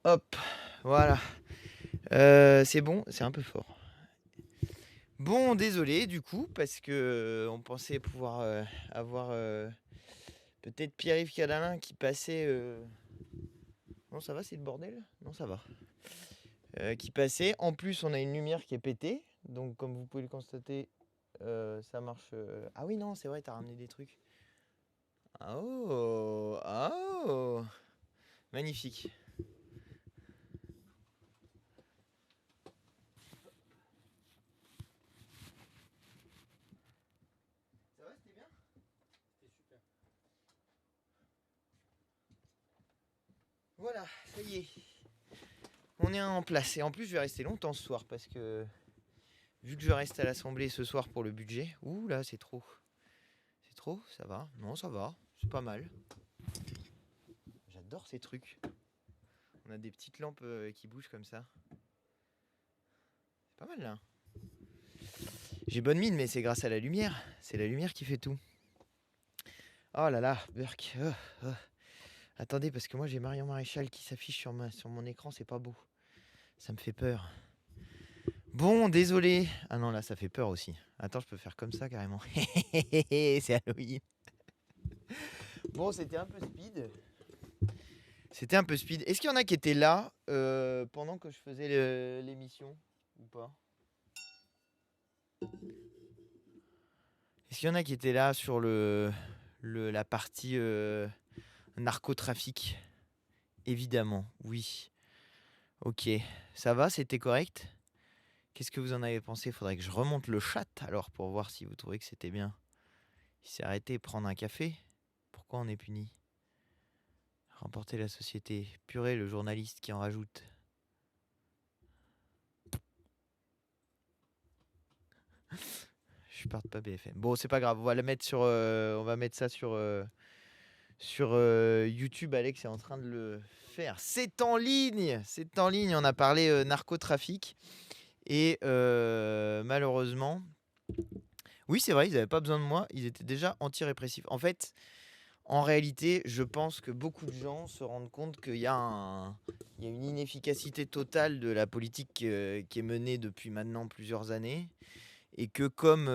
Hop, voilà. C'est bon, c'est un peu fort. Bon, désolé du coup, parce que on pensait pouvoir avoir peut-être Pierre-Yves Cadalin qui passait. Non, ça va, c'est le bordel? Non, ça va. Qui passait. En plus, on a une lumière qui est pétée. Donc, comme vous pouvez le constater, ça marche. Ah oui, non, c'est vrai, t'as ramené des trucs. Ah oh, ah oh, magnifique. Ça va, c'était bien? Voilà, ça y est. On est en place. Et en plus, je vais rester longtemps ce soir parce que vu que je reste à l'Assemblée ce soir pour le budget, ouh là, c'est trop. C'est trop? Ça va? Non, ça va. C'est pas mal. J'adore ces trucs. On a des petites lampes qui bougent comme ça. C'est pas mal là. J'ai bonne mine, mais c'est grâce à la lumière. C'est la lumière qui fait tout. Oh là là, Burk. Oh. Attendez, parce que moi j'ai Marion Maréchal qui s'affiche sur mon écran, c'est pas beau. Ça me fait peur. Bon, désolé. Ah non, là ça fait peur aussi. Attends, je peux faire comme ça carrément. C'est Halloween. Bon, c'était un peu speed. C'était un peu speed. Est-ce qu'il y en a qui étaient là pendant que je faisais l'émission ou pas? Est-ce qu'il y en a qui étaient là sur la partie narcotrafic? Évidemment, oui. Ok, ça va, c'était correct? Qu'est-ce que vous en avez pensé? Faudrait que je remonte le chat alors pour voir si vous trouvez que c'était bien. Il s'est arrêté prendre un café? Pourquoi on est puni? Remporter la société. Purée, le journaliste qui en rajoute. Je parte pas BFM. Bon, c'est pas grave, on va la mettre on va mettre ça sur YouTube. Alex est en train de le faire. C'est en ligne, c'est en ligne. On a parlé narcotrafic et malheureusement, oui, c'est vrai, ils n'avaient pas besoin de moi. Ils étaient déjà anti-répressifs. En fait, en réalité, je pense que beaucoup de gens se rendent compte il y a une inefficacité totale de la politique qui est menée depuis maintenant plusieurs années. Et que comme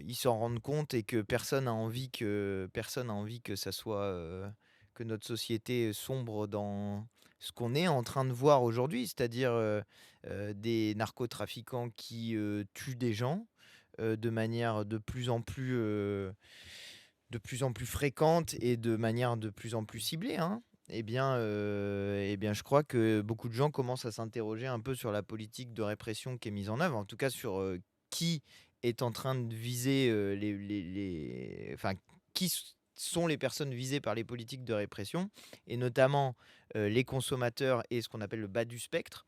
ils s'en rendent compte et que personne a envie que ça soit que notre société sombre dans ce qu'on est en train de voir aujourd'hui, c'est-à-dire des narcotrafiquants qui tuent des gens de manière de plus en plus fréquente et de manière de plus en plus ciblée, hein. Eh bien, je crois que beaucoup de gens commencent à s'interroger un peu sur la politique de répression qui est mise en œuvre, en tout cas sur qui est en train de viser enfin, sont les personnes visées par les politiques de répression, et notamment les consommateurs et ce qu'on appelle le bas du spectre,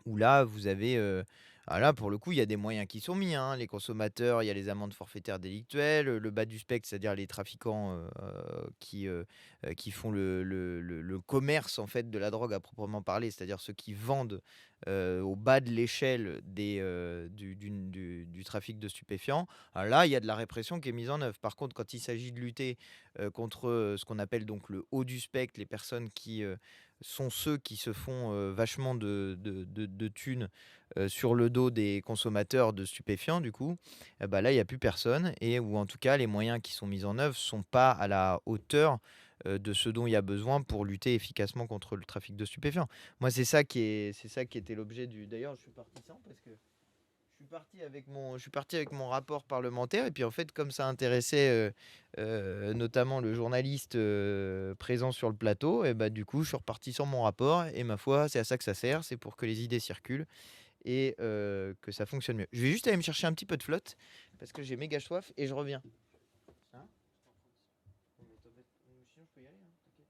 où là, vous avez, là, pour le coup, il y a des moyens qui sont mis, hein. Les consommateurs, il y a les amendes forfaitaires délictuelles, le bas du spectre, c'est-à-dire les trafiquants qui font le commerce en fait de la drogue à proprement parler, c'est-à-dire ceux qui vendent au bas de l'échelle du trafic de stupéfiants. Alors là, il y a de la répression qui est mise en œuvre. Par contre, quand il s'agit de lutter contre ce qu'on appelle donc le haut du spectre, les personnes qui sont ceux qui se font vachement de thunes sur le dos des consommateurs de stupéfiants, du coup, bah là, il n'y a plus personne, et ou en tout cas, les moyens qui sont mis en œuvre ne sont pas à la hauteur de ce dont il y a besoin pour lutter efficacement contre le trafic de stupéfiants. Moi, c'est ça qui était l'objet du. D'ailleurs, je suis parti sans parce que je suis parti avec mon rapport parlementaire, et puis en fait, comme ça intéressait notamment le journaliste présent sur le plateau, et bah, du coup, je suis reparti sur mon rapport, et ma foi, c'est à ça que ça sert, c'est pour que les idées circulent et que ça fonctionne mieux. Je vais juste aller me chercher un petit peu de flotte parce que j'ai méga soif et je reviens. Hein? Sinon, je peux y aller, hein, t'inquiète.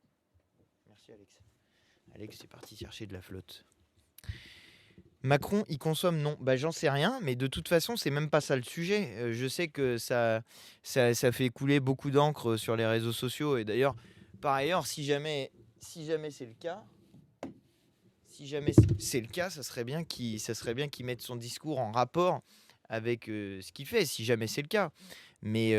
Merci, Alex. Alex est parti chercher de la flotte. Macron, il consomme, non? Bah, j'en sais rien, mais de toute façon, c'est même pas ça le sujet. Je sais que ça fait couler beaucoup d'encre sur les réseaux sociaux. Et d'ailleurs, par ailleurs, si jamais c'est le cas, ça ça serait bien qu'il mette son discours en rapport avec ce qu'il fait, si jamais c'est le cas. Mais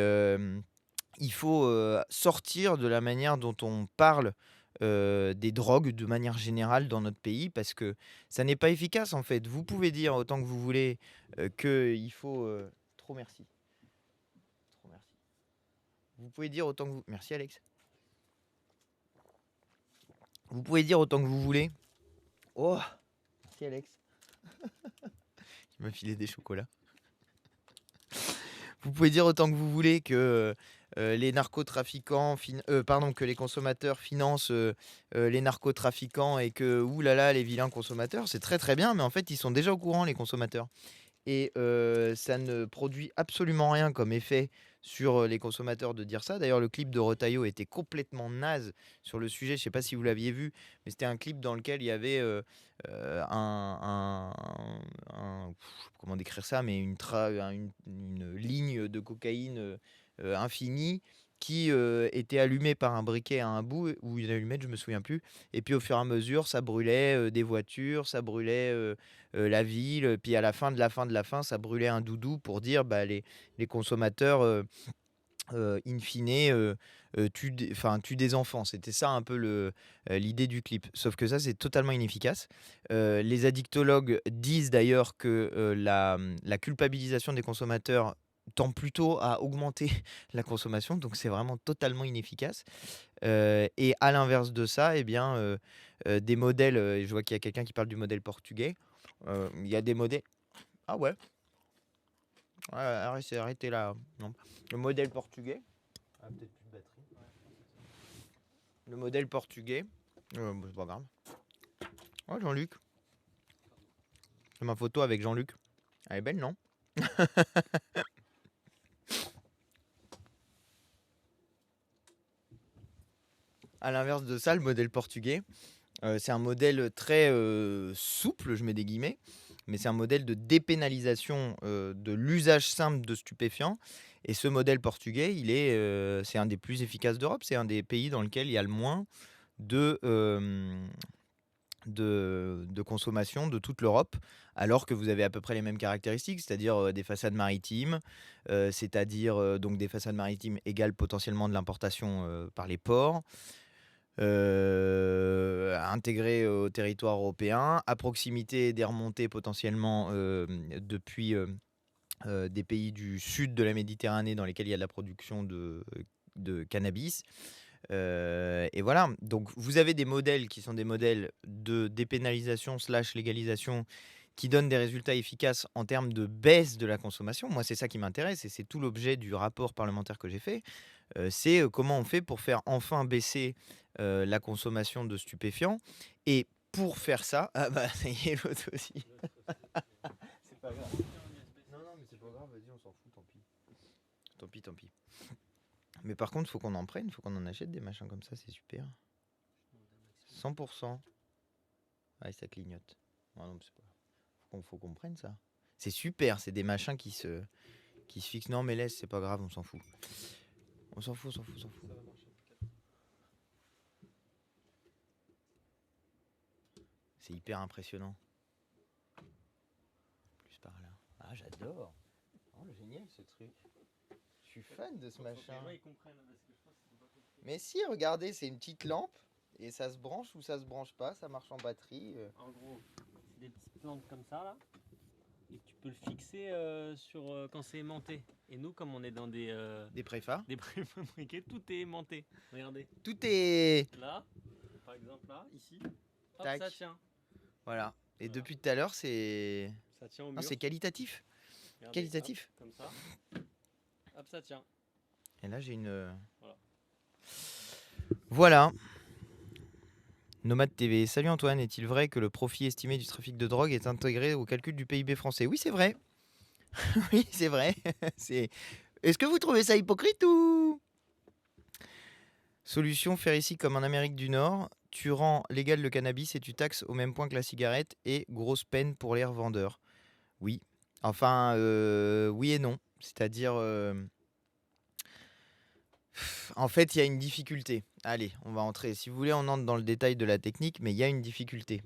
il faut sortir de la manière dont on parle des drogues de manière générale dans notre pays parce que ça n'est pas efficace en fait. Vous pouvez dire autant que vous voulez qu'il faut... Trop merci. Trop merci. Vous pouvez dire autant que vous... Merci Alex. Vous pouvez dire autant que vous voulez. Oh, merci Alex. Il m'a filé des chocolats. Vous pouvez dire autant que vous voulez que les narcotrafiquants, que les consommateurs financent les narcotrafiquants et que, oulala, les vilains consommateurs, c'est très très bien, mais en fait, ils sont déjà au courant, les consommateurs. Et ça ne produit absolument rien comme effet sur les consommateurs de dire ça. D'ailleurs, le clip de Retailleau était complètement naze sur le sujet. Je ne sais pas si vous l'aviez vu, mais c'était un clip dans lequel il y avait comment décrire ça, mais une ligne de cocaïne infinie qui était allumée par un briquet à un bout, ou une allumette, je me souviens plus. Et puis au fur et à mesure, ça brûlait des voitures, ça brûlait la ville. Puis à la fin de la fin de la fin, ça brûlait un doudou pour dire bah, les consommateurs, in fine, tuent des enfants. C'était ça un peu l'idée du clip. Sauf que ça, c'est totalement inefficace. Les addictologues disent d'ailleurs que la culpabilisation des consommateurs tend plutôt à augmenter la consommation, donc c'est vraiment totalement inefficace. Et à l'inverse de ça, eh bien, des modèles, je vois qu'il y a quelqu'un qui parle du modèle portugais. Il y a des modèles. Ah ouais, ouais, arrêtez là. Non. Le modèle portugais. Ah, peut-être plus de batterie. Le modèle portugais. C'est pas grave. Oh, Jean-Luc. C'est ma photo avec Jean-Luc. Elle est belle, non? À l'inverse de ça, le modèle portugais, c'est un modèle très souple, je mets des guillemets, mais c'est un modèle de dépénalisation de l'usage simple de stupéfiants. Et ce modèle portugais, c'est un des plus efficaces d'Europe. C'est un des pays dans lequel il y a le moins de, de consommation de toute l'Europe, alors que vous avez à peu près les mêmes caractéristiques, c'est-à-dire des façades maritimes, donc des façades maritimes égale potentiellement de l'importation par les ports, intégrées au territoire européen, à proximité des remontées potentiellement depuis des pays du sud de la Méditerranée dans lesquels il y a de la production de cannabis. Et voilà, donc vous avez des modèles qui sont des modèles de dépénalisation slash légalisation qui donnent des résultats efficaces en termes de baisse de la consommation. Moi, c'est ça qui m'intéresse et c'est tout l'objet du rapport parlementaire que j'ai fait. C'est comment on fait pour faire enfin baisser la consommation de stupéfiants. Et pour faire ça, ah bah ça y est, l'autre aussi. C'est pas grave. Non, non, mais c'est pas grave, vas-y, on s'en fout, tant pis. Tant pis, tant pis. Mais par contre, faut qu'on en prenne, faut qu'on en achète des machins comme ça, c'est super. 100%. Ouais, ça clignote. Ouais, non, c'est pas... faut qu'on prenne ça. C'est super, c'est des machins qui se fixent. Non, mais laisse, c'est pas grave, on s'en fout. On s'en fout, on s'en fout, on s'en fout. C'est hyper impressionnant. Plus par là. Ah, j'adore. Oh, génial ce truc. Je suis fan de ce machin. Mais si, regardez, c'est une petite lampe et ça se branche ou ça se branche pas, ça marche en batterie. En gros, c'est des petites plantes comme ça là, et tu peux le fixer sur quand c'est aimanté. Et nous, comme on est dans des préfats, des préfabriqués, tout est aimanté. Regardez. Tout est là, par exemple là, ici, hop, tac. ça tient. Voilà. Et voilà. Depuis tout à l'heure, c'est ça tient au mur. Non, c'est qualitatif. Regardez, qualitatif. Hop, comme ça. Hop, ça tient. Et là, j'ai une. Voilà. Voilà. Nomade TV. Salut Antoine, est-il vrai que le profit estimé du trafic de drogue est intégré au calcul du PIB français? Oui, c'est vrai. Oui, c'est vrai. Est-ce que vous trouvez ça hypocrite ou... Solution, faire ici comme en Amérique du Nord. Tu rends légal le cannabis et tu taxes au même point que la cigarette et grosse peine pour les revendeurs. Oui. Enfin, oui et non. C'est-à-dire... En fait, il y a une difficulté. Allez, on va entrer. Si vous voulez, on entre dans le détail de la technique, mais il y a une difficulté.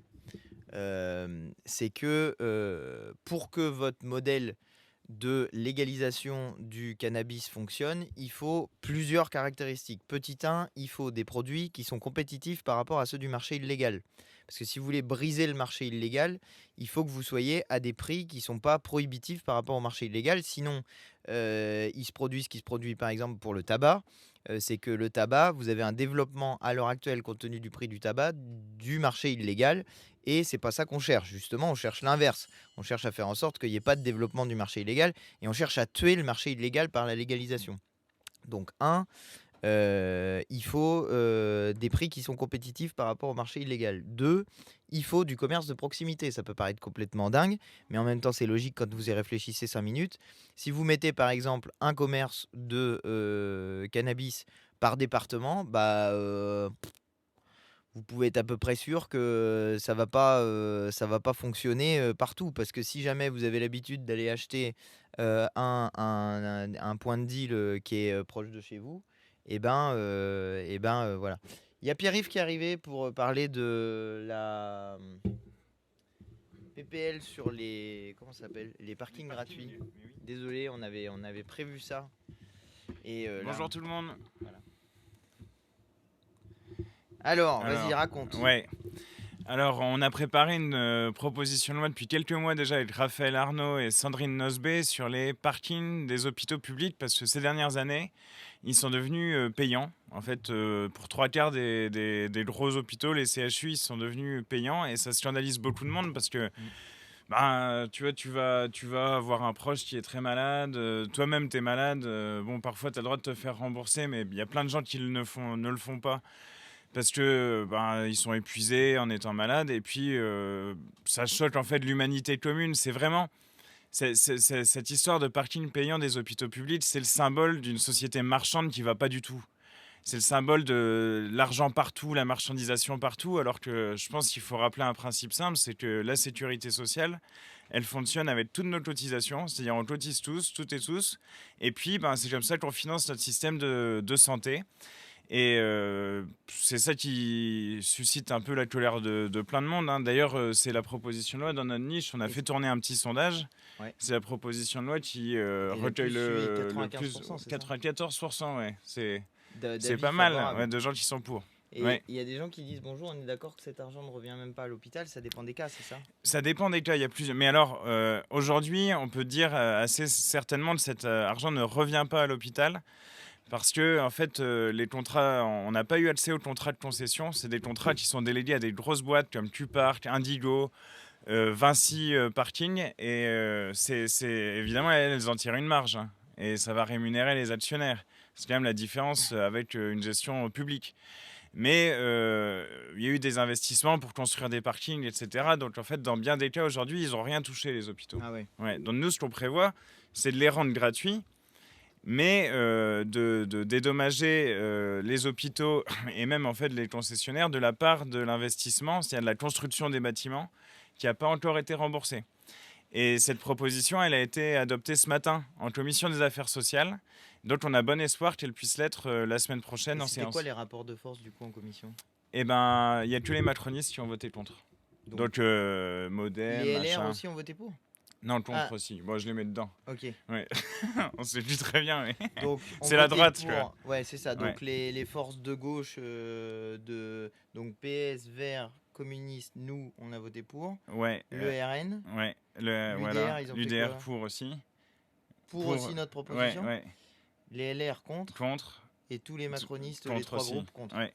C'est que pour que votre modèle de légalisation du cannabis fonctionne, il faut plusieurs caractéristiques. Petit 1, il faut des produits qui sont compétitifs par rapport à ceux du marché illégal. Parce que si vous voulez briser le marché illégal, il faut que vous soyez à des prix qui ne sont pas prohibitifs par rapport au marché illégal. Sinon, il se produit ce qui se produit par exemple pour le tabac. C'est que le tabac, vous avez un développement à l'heure actuelle, compte tenu du prix du tabac, du marché illégal. Et c'est pas ça qu'on cherche. Justement, on cherche l'inverse. On cherche à faire en sorte qu'il n'y ait pas de développement du marché illégal et on cherche à tuer le marché illégal par la légalisation. Donc, il faut des prix qui sont compétitifs par rapport au marché illégal. 2, il faut du commerce de proximité. Ça peut paraître complètement dingue, mais en même temps, c'est logique quand vous y réfléchissez 5 minutes. Si vous mettez par exemple un commerce de cannabis par département, vous pouvez être à peu près sûr que ça va pas fonctionner partout. Parce que si jamais vous avez l'habitude d'aller acheter un point de deal qui est proche de chez vous, voilà. Il y a Pierre-Yves qui est arrivé pour parler de la PPL sur les, comment ça s'appelle, les parkings gratuits. Mais oui. Désolé, on avait prévu ça. Et Bonjour tout le monde. Voilà. Alors, vas-y, raconte. Ouais. Alors, on a préparé une proposition de loi depuis quelques mois déjà avec Raphaël Arnaud et Sandrine Nosbé sur les parkings des hôpitaux publics parce que ces dernières années, ils sont devenus payants. En fait, pour 3/4 des gros hôpitaux, les CHU, ils sont devenus payants et ça scandalise beaucoup de monde parce que tu vois, tu vas avoir un proche qui est très malade, toi-même tu es malade, bon, parfois tu as le droit de te faire rembourser, mais il y a plein de gens qui ne le font pas parce que ils sont épuisés en étant malades et puis ça choque en fait l'humanité commune. C'est vraiment cette histoire de parking payant des hôpitaux publics, c'est le symbole d'une société marchande qui va pas du tout. C'est le symbole de l'argent partout, la marchandisation partout, alors que je pense qu'il faut rappeler un principe simple, c'est que la sécurité sociale, elle fonctionne avec toutes nos cotisations, c'est-à-dire on cotise tous, toutes et tous, et puis c'est comme ça qu'on finance notre système de santé. Et c'est ça qui suscite un peu la colère de plein de monde, hein. D'ailleurs, c'est la proposition de loi dans notre niche. On a fait tourner un petit sondage. Ouais. C'est la proposition de loi qui recueille le plus. 94%, ouais. C'est pas mal, de gens qui sont pour. Et Ouais. il y a des gens qui disent bonjour, on est d'accord que cet argent ne revient même pas à l'hôpital, ça dépend des cas, c'est ça? Ça dépend des cas, il y a plusieurs. Mais alors, aujourd'hui, on peut dire assez certainement que cet argent ne revient pas à l'hôpital. Parce que, en fait, les contrats, on n'a pas eu accès aux contrats de concession. C'est des contrats qui sont délégués à des grosses boîtes comme Q-Park, Indigo, Vinci Parking. Et évidemment, elles en tirent une marge, hein. Et ça va rémunérer les actionnaire. C'est quand même la différence avec une gestion publique. Mais il y a eu des investissements pour construire des parkings, etc. Donc, en fait, dans bien des cas, aujourd'hui, ils n'ont rien touché, les hôpitaux. Ah ouais. Ouais. Donc, nous, ce qu'on prévoit, c'est de les rendre gratuits, mais de dédommager les hôpitaux et même en fait les concessionnaires de la part de l'investissement, c'est-à-dire de la construction des bâtiments qui n'a pas encore été remboursée. Et cette proposition, elle a été adoptée ce matin en commission des affaires sociales, donc on a bon espoir qu'elle puisse l'être la semaine prochaine en séance. C'était quoi les rapports de force du coup en commission? Eh ben, il n'y a que les macronistes qui ont voté contre. Donc Modem, les LR machin. aussi ont voté pour? Non, contre aussi. Bon, je les mets dedans. Ok. Ouais. On se dit très bien, mais Donc, c'est la droite, quoi. Ouais, c'est ça. Donc, Ouais. les forces de gauche, donc PS, Verts, communistes, nous, on a voté pour. Ouais. Le RN. Ouais. L'UDR, ils ont fait L'UDR quoi? pour aussi. Pour aussi notre proposition. Ouais. Les LR contre. Contre. Et tous les macronistes, contre les trois aussi. groupes contre. Ouais.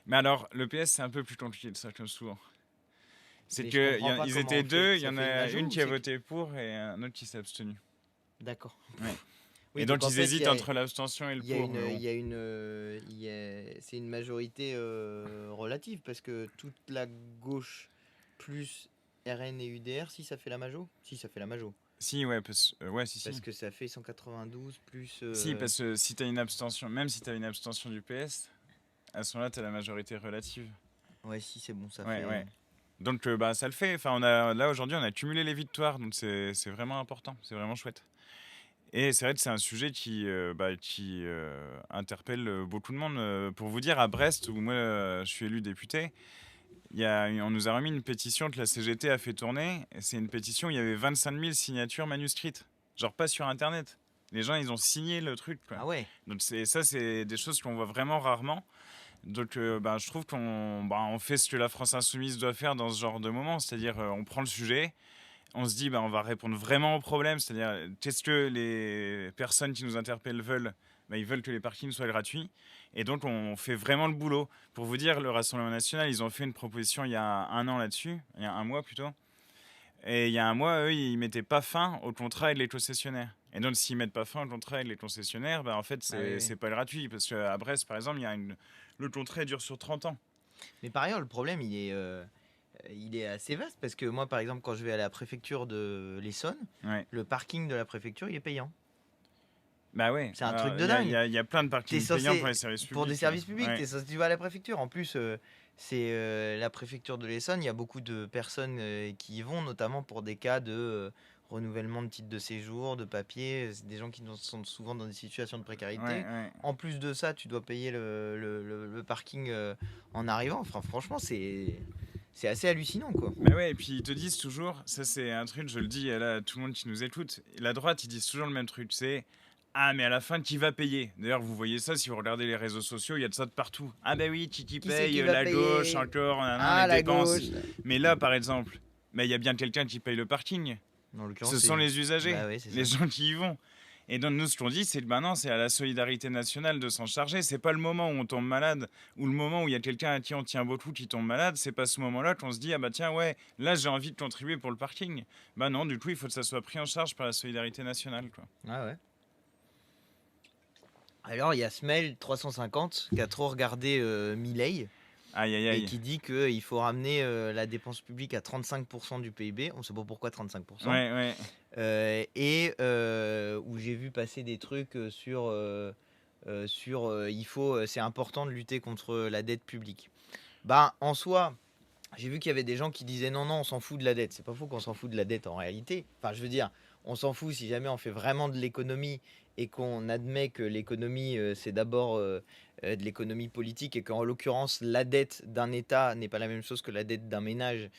Mais alors, le PS, c'est un peu plus compliqué de ça, comme souvent. C'est Mais qu'ils étaient deux, il y en a une qui a que- voté pour et un autre qui s'est abstenu. D'accord. Ouais. Oui, Et donc, en ils fait, hésitent entre l'abstention et le il y a pour. une, mais bon. c'est une majorité relative parce que toute la gauche plus RN et UDR, si ça fait la majo, si ça fait la majo. Si, ouais, parce que ça fait 192 plus. Si, parce que si tu as une abstention, même si tu as une abstention du PS, à ce moment-là, tu as la majorité relative. Ouais, si c'est bon, ça Ouais, fait. ouais. Donc ça le fait. Enfin, là aujourd'hui, on a cumulé les victoires, donc c'est vraiment important, c'est vraiment chouette. Et c'est vrai que c'est un sujet qui interpelle beaucoup de monde. Pour vous dire, à Brest, où moi je suis élu député, on nous a remis une pétition que la CGT a fait tourner. C'est une pétition où il y avait 25 000 signatures manuscrites. Genre pas sur Internet. Les gens, ils ont signé le truc, quoi. Ah ouais. Donc c'est des choses qu'on voit vraiment rarement. Donc je trouve on fait ce que la France insoumise doit faire dans ce genre de moment, c'est-à-dire on prend le sujet, on se dit on va répondre vraiment au problème, c'est-à-dire qu'est-ce que les personnes qui nous interpellent veulent. Ils veulent que les parkings soient gratuits, et donc on fait vraiment le boulot. Pour vous dire, le Rassemblement National, ils ont fait une proposition il y a un an là-dessus, il y a un mois plutôt, et il y a un mois, eux, ils mettaient pas fin au contrat aide les concessionnaires. Et donc, s'ils mettent pas fin au contrat aide les concessionnaires, en fait, Ah oui, oui. c'est pas gratuit. Parce qu'à Brest, par exemple, le contrat dure sur 30 ans. Mais par ailleurs, le problème, il est assez vaste parce que moi, par exemple, quand je vais à la préfecture de l'Essonne, Ouais. le parking de la préfecture, il est payant. Bah ouais. C'est un truc de Il dingue. y a plein de T'es parkings censé, payants pour les services publics. pour des services publics, Ouais. tu vas à la préfecture. En plus, c'est la préfecture de l'Essonne. Il y a beaucoup de personnes qui y vont, notamment pour des cas de renouvellement de titre de séjour, de papier. C'est des gens qui sont souvent dans des situations de précarité. Ouais. En plus de ça, tu dois payer le parking en arrivant. Enfin, franchement, c'est assez hallucinant, quoi. Bah ouais, et puis ils te disent toujours, ça c'est un truc, je le dis là, à tout le monde qui nous écoute, la droite, ils disent toujours le même truc, c'est ah, mais à la fin, qui va payer? D'ailleurs, vous voyez ça, si vous regardez les réseaux sociaux, il y a de ça de partout. Ah bah oui, qui Qui c'est paye, qui va la payer gauche, encore, Ah, les la dépenses. gauche. Mais là, par exemple, il y a bien quelqu'un qui paye le parking. En l'occurrence, Ce sont les usagers, Bah oui, c'est les ça. gens qui y vont. Et donc nous, ce qu'on dit, c'est que non, c'est à la solidarité nationale de s'en charger. C'est pas le moment où on tombe malade ou le moment où il y a quelqu'un à qui on tient beaucoup qui tombe malade. C'est pas ce moment-là qu'on se dit ah bah tiens ouais, là j'ai envie de contribuer pour le parking. Bah non, du coup il faut que ça soit pris en charge par la solidarité nationale, quoi. Ah ouais. Alors, il y a Smell 350 qui a trop regardé Milei Aïe aïe et aïe. qui dit qu'il faut ramener la dépense publique à 35% du PIB. On ne sait pas pourquoi 35%. Ouais. Où j'ai vu passer des trucs c'est important de lutter contre la dette publique. Bah, en soi, j'ai vu qu'il y avait des gens qui disaient non, on s'en fout de la dette. C'est pas faux qu'on s'en fout de la dette en réalité. Enfin, je veux dire, on s'en fout si jamais on fait vraiment de l'économie et qu'on admet que l'économie, c'est d'abord de l'économie politique et qu'en l'occurrence, la dette d'un État n'est pas la même chose que la dette d'un ménage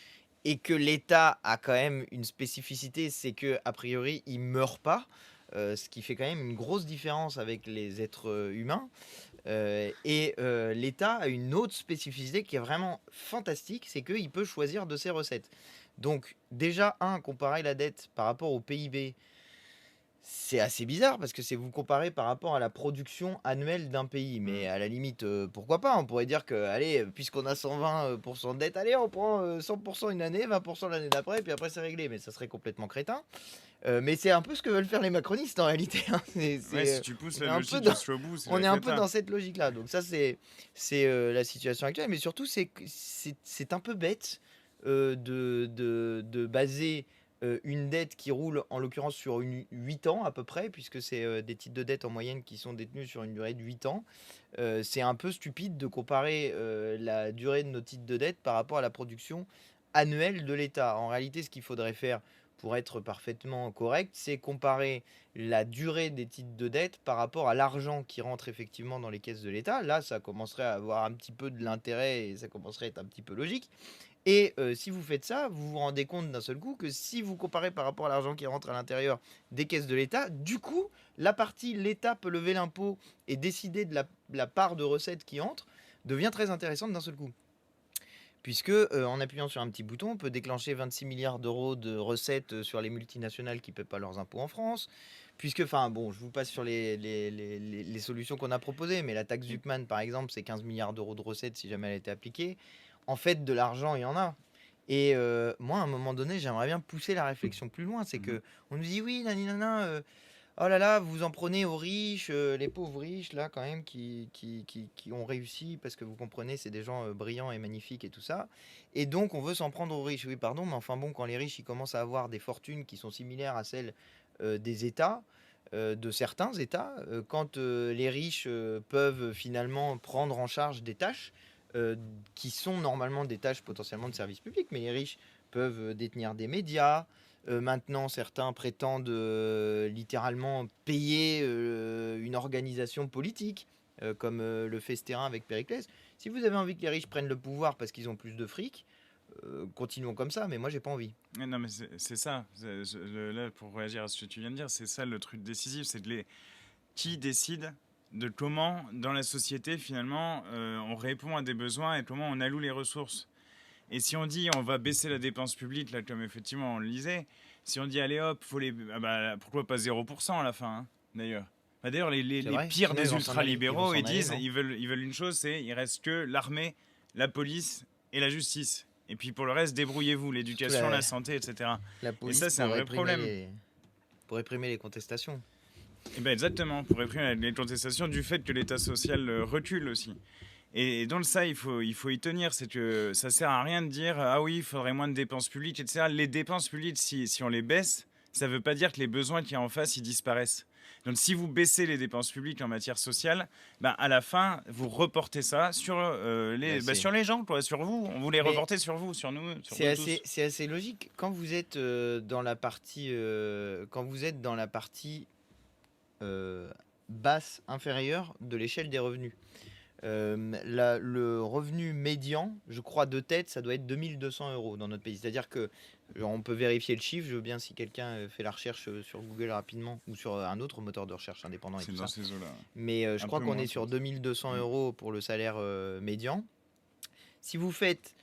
et que l'État a quand même une spécificité, c'est que a priori, il meurt pas. Ce qui fait quand même une grosse différence avec les êtres humains. L'État a une autre spécificité qui est vraiment fantastique, c'est qu'il peut choisir de ses recettes. Donc déjà, comparer la dette par rapport au PIB, c'est assez bizarre parce que c'est vous comparer par rapport à la production annuelle d'un pays. Mais à la limite, pourquoi pas? On pourrait dire que, allez, puisqu'on a 120% de dette, allez, on prend 100% une année, 20% l'année d'après, et puis après c'est réglé. Mais ça serait complètement crétin. Mais c'est un peu ce que veulent faire les macronistes en réalité, hein. Ouais, si tu pousses on est la un logique peu dans- jusqu'au bout, c'est on la est un peu cata. dans cette logique-là. Donc ça, c'est la situation actuelle. Mais surtout, c'est un peu bête de baser une dette qui roule, en l'occurrence, sur 8 ans à peu près, puisque c'est des titres de dette en moyenne qui sont détenus sur une durée de 8 ans. C'est un peu stupide de comparer la durée de nos titres de dette par rapport à la production annuelle de l'État. En réalité, ce qu'il faudrait faire pour être parfaitement correct, c'est comparer la durée des titres de dette par rapport à l'argent qui rentre effectivement dans les caisses de l'État. Là, ça commencerait à avoir un petit peu de l'intérêt et ça commencerait à être un petit peu logique. Et si vous faites ça, vous vous rendez compte d'un seul coup que si vous comparez par rapport à l'argent qui rentre à l'intérieur des caisses de l'État, du coup, la partie l'État peut lever l'impôt et décider de la part de recettes qui entre devient très intéressante d'un seul coup. Puisque en appuyant sur un petit bouton, on peut déclencher 26 milliards d'euros de recettes sur les multinationales qui ne paient pas leurs impôts en France. Puisque, enfin bon, je vous passe sur les solutions qu'on a proposées, mais la taxe Zuckman, par exemple, c'est 15 milliards d'euros de recettes si jamais elle était appliquée. En fait, de l'argent, il y en a. Et moi, à un moment donné, j'aimerais bien pousser la réflexion plus loin. C'est que on nous dit oui, nanana, oh là là, vous en prenez aux riches, les pauvres riches, là, quand même, qui ont réussi, parce que vous comprenez, c'est des gens brillants et magnifiques et tout ça. Et donc, on veut s'en prendre aux riches. Oui, pardon, mais enfin bon, quand les riches, ils commencent à avoir des fortunes qui sont similaires à celles des États, de certains États, quand les riches peuvent finalement prendre en charge des tâches qui sont normalement des tâches potentiellement de service public, mais les riches peuvent détenir des médias. Maintenant, certains prétendent littéralement payer une organisation politique, comme le fait ce terrain avec Périclès. Si vous avez envie que les riches prennent le pouvoir parce qu'ils ont plus de fric, continuons comme ça, mais moi, j'ai pas envie. Non, mais c'est ça. Là, pour réagir à ce que tu viens de dire, c'est ça le truc décisif, c'est qui décide de comment, dans la société, finalement, on répond à des besoins et comment on alloue les ressources. Et si on dit on va baisser la dépense publique, là, comme effectivement on le lisait, si on dit allez hop, pourquoi pas 0% à la fin, hein, d'ailleurs. D'ailleurs, les C'est vrai. pires Sinon, des ils vont ultralibéraux, s'en ils aller, disent, non? ils veulent une chose, c'est il reste que l'armée, la police et la justice. Et puis pour le reste, débrouillez-vous, Surtout l'éducation, la santé, etc. la Et police ça, c'est un vrai problème. pour réprimer les contestations. Et ben exactement, pour réprimer les contestations du fait que l'État social recule aussi. Et dans ça, il faut y tenir. C'est que ça sert à rien de dire ah oui, il faudrait moins de dépenses publiques, etc. Les dépenses publiques, si on les baisse, ça ne veut pas dire que les besoins qu'il y a en face, ils disparaissent. Donc si vous baissez les dépenses publiques en matière sociale, ben, à la fin, vous reportez ça sur, sur les gens, quoi, sur vous. On vous les Mais reporter sur vous, sur nous tous. c'est assez logique. Quand vous êtes dans la partie, basse inférieure de l'échelle des revenus, le revenu médian, je crois de tête, ça doit être 2200 euros dans notre pays. C'est-à-dire que, on peut vérifier le chiffre, je veux bien si quelqu'un fait la recherche sur Google rapidement ou sur un autre moteur de recherche indépendant et C'est tout dans ça. ces eaux-là. Mais je Un crois peu qu'on moins, est sur peut-être. 2200 euros pour le salaire médian. Si vous faites,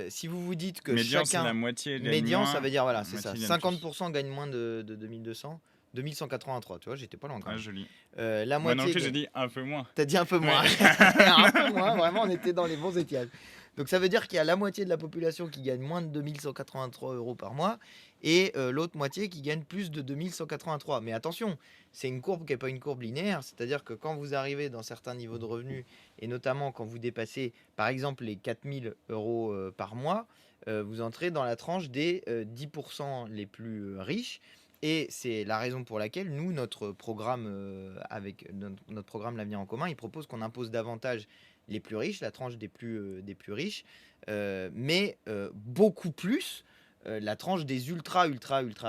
si vous vous dites que Médian, c'est la chacun. moitié gagne Médian, moins, ça veut dire, voilà, la c'est ça. moitié gagne plus. 50% gagnent moins de 2200. 2183, tu vois, j'étais pas loin quand Ah, même. joli. La Moi non moitié. plus, j'ai dit un peu moins. T'as dit un peu moins. Ouais. Un peu moins, vraiment, on était dans les bons étiages. Donc ça veut dire qu'il y a la moitié de la population qui gagne moins de 2183 euros par mois et l'autre moitié qui gagne plus de 2183. Mais attention, c'est une courbe qui n'est pas une courbe linéaire, c'est-à-dire que quand vous arrivez dans certains niveaux de revenus, et notamment quand vous dépassez par exemple les 4000 euros par mois, vous entrez dans la tranche des 10% les plus riches. Et c'est la raison pour laquelle nous, notre programme avec notre programme L'Avenir en commun, il propose qu'on impose davantage les plus riches, la tranche des plus riches, mais beaucoup plus la tranche des ultra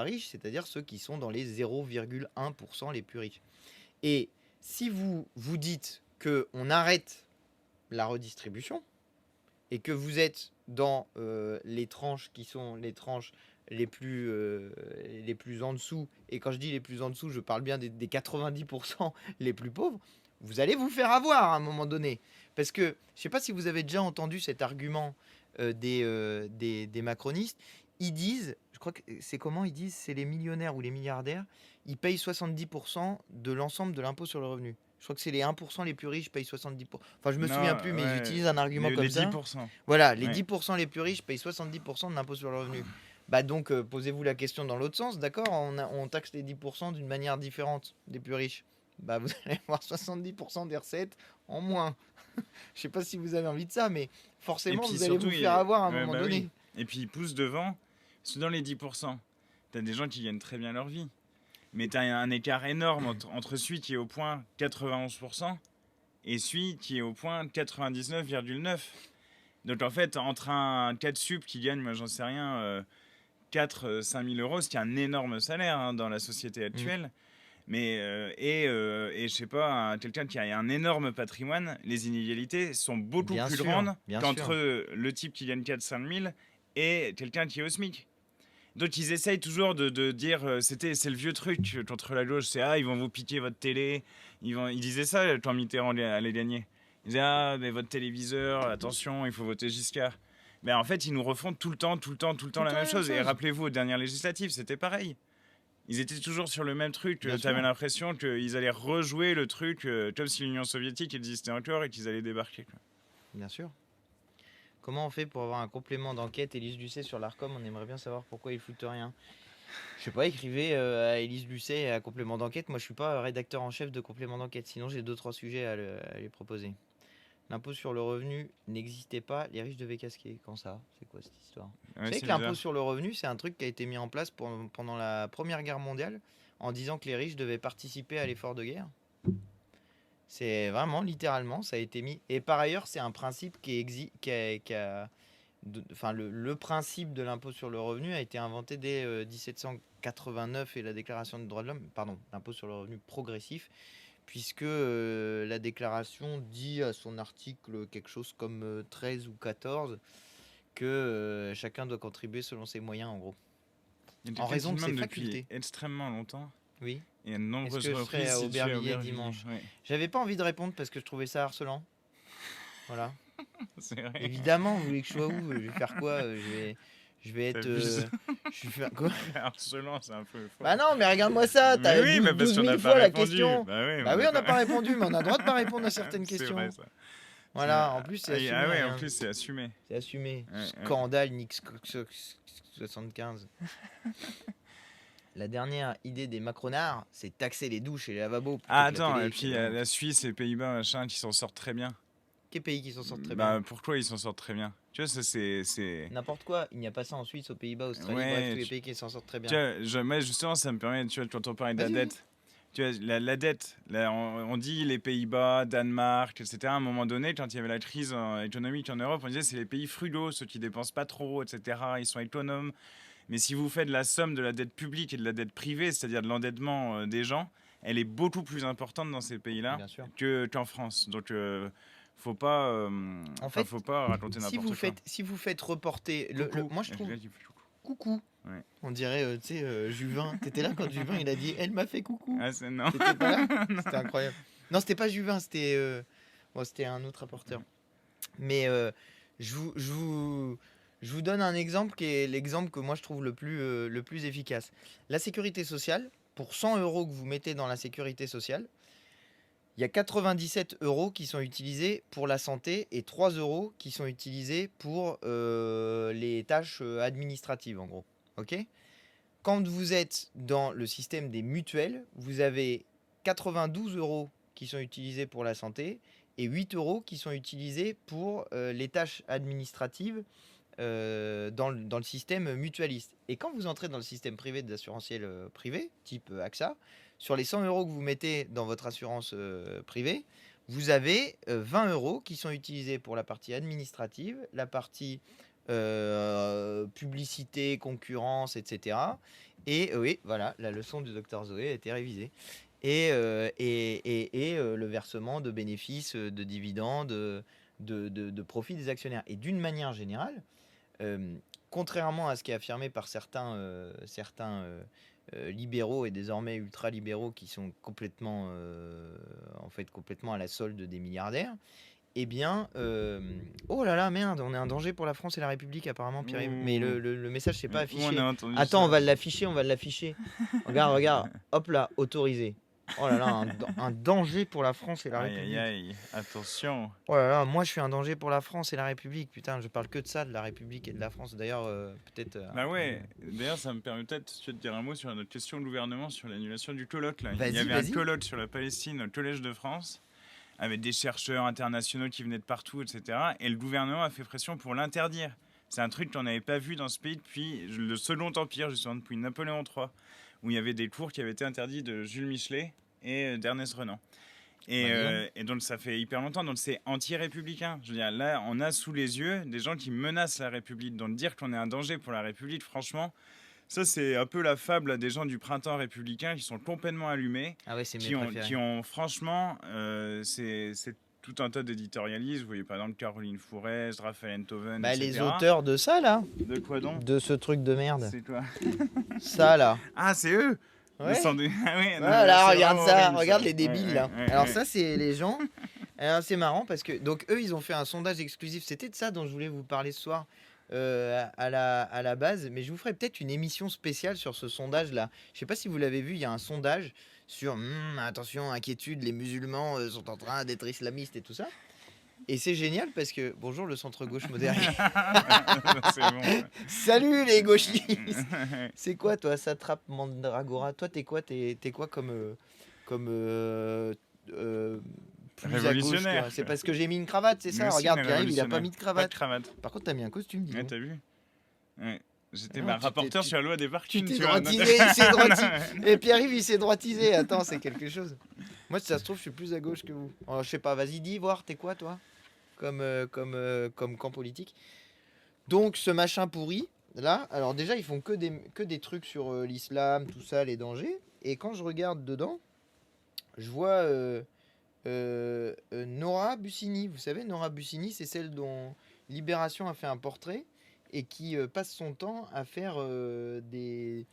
riches, c'est-à-dire ceux qui sont dans les 0,1% les plus riches. Et si vous vous dites qu'on arrête la redistribution et que vous êtes dans les tranches qui sont les tranches les plus en dessous, et quand je dis les plus en dessous, je parle bien des 90% les plus pauvres, vous allez vous faire avoir à un moment donné. Parce que, je ne sais pas si vous avez déjà entendu cet argument des macronistes, ils disent, je crois que c'est comment ils disent, c'est les millionnaires ou les milliardaires, ils payent 70% de l'ensemble de l'impôt sur le revenu. Je crois que c'est les 1% les plus riches payent 70%. Enfin, je me souviens plus, mais ils utilisent un argument comme ça. Les 10%. Voilà, les Ouais. 10% les plus riches payent 70% de l'impôt sur le revenu. Bah donc, posez-vous la question dans l'autre sens, d'accord, on taxe les 10% d'une manière différente des plus riches. Bah vous allez avoir 70% des recettes en moins. Je sais pas si vous avez envie de ça, mais forcément, vous allez vous faire avoir à un moment donné. Oui. Et puis, ils poussent devant. Parce que dans les 10%, tu as des gens qui gagnent très bien leur vie. Mais tu as un écart énorme entre celui qui est au point 91% et celui qui est au point 99,9%. Donc, en fait, entre un 4 sup qui gagne, moi, j'en sais rien, 4-5 000 euros, ce qui est un énorme salaire hein, dans la société actuelle. Mais, je sais pas, quelqu'un qui a un énorme patrimoine, les inégalités sont beaucoup plus grandes qu'entre le type qui gagne 4-5 000 et quelqu'un qui est au SMIC. Donc ils essayent toujours de dire, c'est le vieux truc contre la gauche, c'est ils vont vous piquer votre télé. Ils disaient ça quand Mitterrand allait gagner. Ils disaient, mais votre téléviseur, attention, il faut voter Giscard. Mais en fait, ils nous refont tout le temps la même chose. Et rappelez-vous, aux dernières législatives, c'était pareil. Ils étaient toujours sur le même truc. Tu avais l'impression qu'ils allaient rejouer le truc comme si l'Union soviétique existait encore et qu'ils allaient débarquer. Quoi. Bien sûr. Comment on fait pour avoir un complément d'enquête Élise Lucet sur l'Arcom? On aimerait bien savoir pourquoi ils foutent rien. Je sais pas, écrivez à Élise Lucet à complément d'enquête. Moi, je suis pas rédacteur en chef de complément d'enquête. Sinon, j'ai 2-3 sujets à lui proposer. L'impôt sur le revenu n'existait pas. Les riches devaient casquer. Quand ça? C'est quoi cette histoire? Vous savez que l'impôt sur le revenu, c'est un truc qui a été mis en place pendant la Première Guerre mondiale en disant que les riches devaient participer à l'effort de guerre. C'est vraiment, littéralement, ça a été mis. Et par ailleurs, c'est un principe le principe de l'impôt sur le revenu a été inventé dès 1789 et la Déclaration des droits de l'homme, pardon, l'impôt sur le revenu progressif, puisque la déclaration dit à son article quelque chose comme 13 ou 14 que chacun doit contribuer selon ses moyens, en gros. Il y a En quelqu'un raison qui de ses demande depuis facultés. extrêmement longtemps Oui. et à de Est-ce nombreuses que je serai reprises à si tu es à Aubervilliers Aubervilliers. dimanche? Ouais, J'avais pas envie de répondre parce que je trouvais ça harcelant. Voilà. c'est vrai. Évidemment, vous voulez que je sois où? Je vais faire quoi? Je vais être. T'abuses. Je vais faire quoi? Harcelant, c'est un peu fort. Bah non, mais regarde-moi ça, Mais t'as oui, 12, mais parce 12 qu'on 000 n'a fois pas la répondu. question. Bah oui, Bah oui, on n'a pas répondu, mais on a le droit de pas répondre à certaines C'est questions. vrai, ça. Voilà, en plus c'est assumé. Ah ouais, hein. en plus c'est assumé. C'est assumé. Ouais, ouais. Scandale Nix 75. La dernière idée des Macronards, c'est taxer les douches et les lavabos. plutôt Ah que la attends, télé, et puis évidemment. la Suisse, les Pays-Bas, machin, qui s'en sortent très bien. Quel pays qui s'en sort très Bah bien? pourquoi ils s'en sortent très bien? Tu vois, ça c'est. N'importe quoi. Il n'y a pas ça en Suisse, aux Pays-Bas, Australie, Ouais, bref, tous les pays qui s'en sortent très bien. Tu vois, moi justement, ça me permet, tu vois, quand on parle de la Vas-y, dette. Tu vois, la dette, là, on dit les Pays-Bas, Danemark, etc. À un moment donné, quand il y avait la crise économique en Europe, on disait c'est les pays frugaux, ceux qui dépensent pas trop, etc. Ils sont économes. Mais si vous faites la somme de la dette publique et de la dette privée, c'est-à-dire de l'endettement des gens, elle est beaucoup plus importante dans ces pays-là Bien sûr. qu'en France. Donc, faut pas, En fait, faut pas raconter Si n'importe vous, quoi. si vous faites reporter. Coucou. Moi, je Le trouve. gars qui fait coucou. Coucou. Ouais. On dirait, tu sais, Juvin. T'étais là quand Juvin il a dit elle m'a fait coucou. Ah, c'est non. T'étais pas là? C'était incroyable. Non, c'était pas Juvin, c'était un autre rapporteur. Mais je vous donne un exemple qui est l'exemple que moi je trouve le plus efficace. La sécurité sociale, pour 100 € que vous mettez dans la sécurité sociale, il y a 97 € qui sont utilisés pour la santé et 3 € qui sont utilisés pour les tâches administratives, en gros. Ok ? Quand vous êtes dans le système des mutuelles, vous avez 92 € qui sont utilisés pour la santé et 8 € qui sont utilisés pour les tâches administratives dans le système mutualiste. Et quand vous entrez dans le système privé des assurantiels privés, type AXA, sur les 100 € que vous mettez dans votre assurance privée, vous avez 20 € qui sont utilisés pour la partie administrative, la partie publicité, concurrence, etc. Et oui, voilà, la leçon du docteur Zoé a été révisée. Et le versement de bénéfices, de dividendes, de profits des actionnaires. Et d'une manière générale, contrairement à ce qui est affirmé par certains libéraux et désormais ultra-libéraux qui sont complètement, complètement à la solde des milliardaires, eh bien, oh là là, merde, on est un danger pour la France et la République apparemment, Pierre-Yves. Mais le message s'est pas affiché. On a entendu Attends, ça. on va l'afficher. Regarde, hop là, autorisé. Oh là là, un danger pour la France et la Aïe, République. aïe, aïe. Attention. Oh là là, moi je suis un danger pour la France et la République. Putain, je parle que de ça, de la République et de la France. D'ailleurs, peut-être. Bah ouais, d'ailleurs ça me permet peut-être de dire un mot sur notre question au gouvernement sur l'annulation du colloque. Là. Il Vas-y, y avait vas-y. un colloque sur la Palestine au Collège de France avec des chercheurs internationaux qui venaient de partout, etc. Et le gouvernement a fait pression pour l'interdire. C'est un truc qu'on n'avait pas vu dans ce pays depuis le Second Empire, justement depuis Napoléon III, où il y avait des cours qui avaient été interdits de Jules Michelet et d'Ernest Renan. Et donc ça fait hyper longtemps, donc c'est anti-républicain. Je veux dire, là, on a sous les yeux des gens qui menacent la République. Donc dire qu'on est un danger pour la République, franchement, ça c'est un peu la fable des gens du printemps républicain qui sont complètement allumés, Ah ouais, c'est mes qui préférés. ont franchement, c'est tout un tas d'éditorialistes. Vous voyez par exemple Caroline Fourest, Raphaël Enthoven, Bah, etc. les auteurs de ça là, De quoi donc? de ce truc de merde. C'est quoi? Ça là. Ah, c'est eux. Ouais. Ah ouais, non, Voilà, c'est regarde vraiment ça, horrible, regarde ça. les débiles Ouais, là. ouais, Alors ouais. ça c'est les gens. Alors c'est marrant parce que donc eux ils ont fait un sondage exclusif. C'était de ça dont je voulais vous parler ce soir à la base, mais je vous ferai peut-être une émission spéciale sur ce sondage là. Je sais pas si vous l'avez vu, il y a un sondage sur attention, inquiétude, les musulmans sont en train d'être islamistes et tout ça. Et c'est génial parce que bonjour le centre gauche moderne. C'est bon. Salut les gauchistes. C'est quoi toi, Satrape Mandragora? Toi t'es quoi? T'es quoi comme plus à gauche, Révolutionnaire. toi? C'est parce que j'ai mis une cravate, c'est Nous ça? aussi, Regarde, on est Pierre-Yves, il a pas révolutionnaire. mis de Pas de cravate. cravate. Par contre, t'as mis un costume, dis Ouais, donc. t'as vu? Ouais. J'étais Non, rapporteur tu sur la loi des Tu parkings. t'es tu vois, droitisé, il s'est droitisé. Et Pierre-Yves, il s'est droitisé. Attends, c'est quelque chose. Moi, si ça se trouve, je suis plus à gauche que vous. Oh, je sais pas, vas-y, dis, voir, t'es quoi, toi? Comme camp politique. Donc, ce machin pourri, là, alors déjà, ils font que des trucs sur l'islam, tout ça, les dangers. Et quand je regarde dedans, je vois Nora Bussini. Vous savez, Nora Bussini, c'est celle dont Libération a fait un portrait. et qui passe son temps à faire des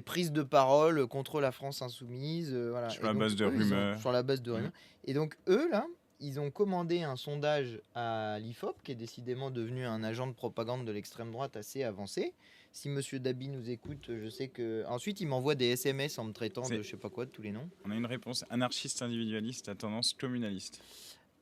prises de parole contre la France insoumise, voilà. Sur Et la donc base de eux, rumeurs. sur la base de Mm. rien. Et donc eux, là, ils ont commandé un sondage à l'IFOP, qui est décidément devenu un agent de propagande de l'extrême droite assez avancé. Si Monsieur Dabi nous écoute, je sais que... Ensuite, il m'envoie des SMS en me traitant de je sais pas quoi, de tous les noms. On a une réponse anarchiste individualiste à tendance communaliste.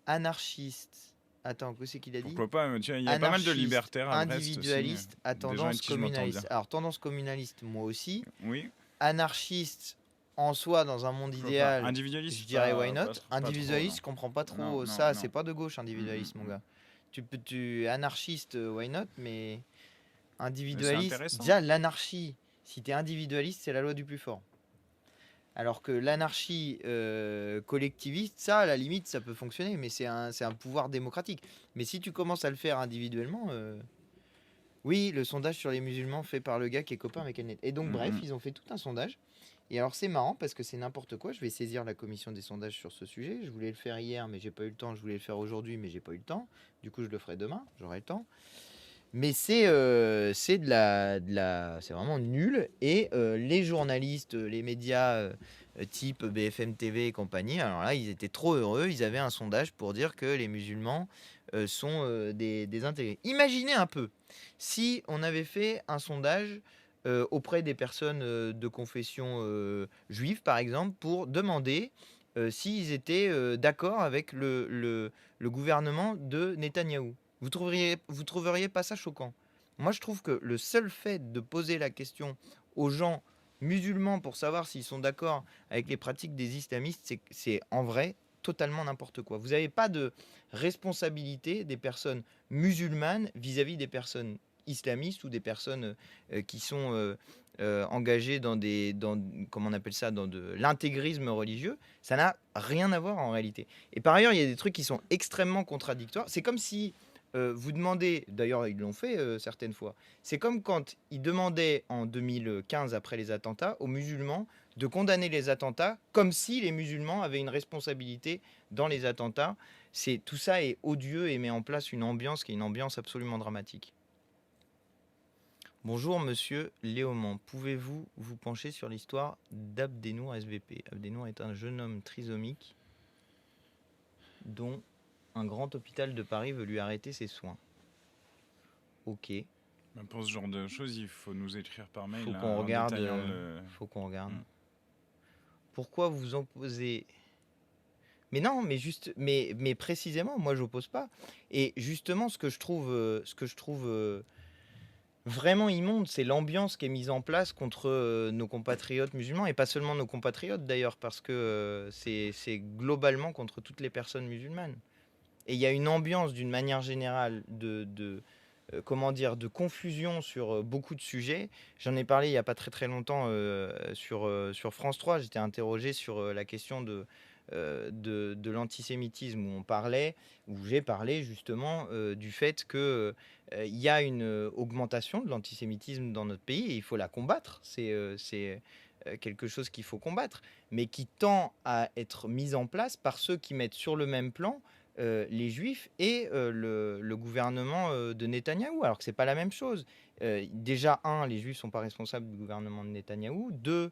Anarchiste. Attends, qu'est-ce qu'il a dit? Pourquoi pas? Tu vois, il y a pas mal de Anarchiste, libertaires à Brest aussi. individualiste, à Des gens avec tendance qui je m'entends communaliste. bien. Alors, tendance communaliste, moi aussi. Oui. Anarchiste, en soi, dans un monde Pourquoi pas. idéal, Individualiste, je dirais why pas not. trop, Individualiste, non. je comprends pas trop Non, ça. non. C'est pas de gauche, individualiste, mon Mm. gars. Anarchiste, why not, mais Mais individualiste. c'est intéressant. Déjà, l'anarchie, si t'es individualiste, c'est la loi du plus fort. Alors que l'anarchie collectiviste, ça, à la limite, ça peut fonctionner, mais c'est un pouvoir démocratique. Mais si tu commences à le faire individuellement, oui, le sondage sur les musulmans fait par le gars qui est copain avec Elnet. Et donc, bref, ils ont fait tout un sondage. Et alors, c'est marrant parce que c'est n'importe quoi. Je vais saisir la commission des sondages sur ce sujet. Je voulais le faire hier, mais j'ai pas eu le temps. Je voulais le faire aujourd'hui, mais j'ai pas eu le temps. Du coup, je le ferai demain. J'aurai le temps. Mais c'est c'est vraiment nul. Et les journalistes, les médias type BFM TV et compagnie, alors là, ils étaient trop heureux. Ils avaient un sondage pour dire que les musulmans sont des intégrés. Imaginez un peu si on avait fait un sondage auprès des personnes de confession juive, par exemple, pour demander s'ils étaient d'accord avec le gouvernement de Netanyahou. Vous trouveriez pas ça choquant? Moi, je trouve que le seul fait de poser la question aux gens musulmans pour savoir s'ils sont d'accord avec les pratiques des islamistes, c'est en vrai totalement n'importe quoi. Vous n'avez pas de responsabilité des personnes musulmanes vis-à-vis des personnes islamistes ou des personnes qui sont engagées comment on appelle ça, dans de l'intégrisme religieux. Ça n'a rien à voir en réalité. Et par ailleurs, il y a des trucs qui sont extrêmement contradictoires. C'est comme si vous demandez, d'ailleurs ils l'ont fait certaines fois, c'est comme quand ils demandaient en 2015 après les attentats aux musulmans de condamner les attentats comme si les musulmans avaient une responsabilité dans les attentats. Tout ça est odieux et met en place une ambiance qui est une ambiance absolument dramatique. Bonjour monsieur Léaumont, pouvez-vous vous pencher sur l'histoire d'Abdenour SVP? Abdenour est un jeune homme trisomique dont un grand hôpital de Paris veut lui arrêter ses soins. Ok. Pour ce genre de choses, il faut nous écrire par mail. Faut là, qu'on en regarde. détaillant Faut qu'on regarde. Mm. Pourquoi vous opposez? Mais non, mais précisément, moi j'oppose pas. Et justement, ce que je trouve vraiment immonde, c'est l'ambiance qui est mise en place contre nos compatriotes musulmans, et pas seulement nos compatriotes d'ailleurs, parce que c'est globalement contre toutes les personnes musulmanes. Et il y a une ambiance d'une manière générale comment dire, de confusion sur beaucoup de sujets. J'en ai parlé il n'y a pas très longtemps sur France 3. J'étais interrogé sur la question de l'antisémitisme où j'ai parlé justement du fait qu'il y a une augmentation de l'antisémitisme dans notre pays et il faut la combattre. C'est quelque chose qu'il faut combattre, mais qui tend à être mis en place par ceux qui mettent sur le même plan les juifs et le gouvernement de Netanyahou, alors que c'est pas la même chose. Déjà, les juifs sont pas responsables du gouvernement de Netanyahou. Deux,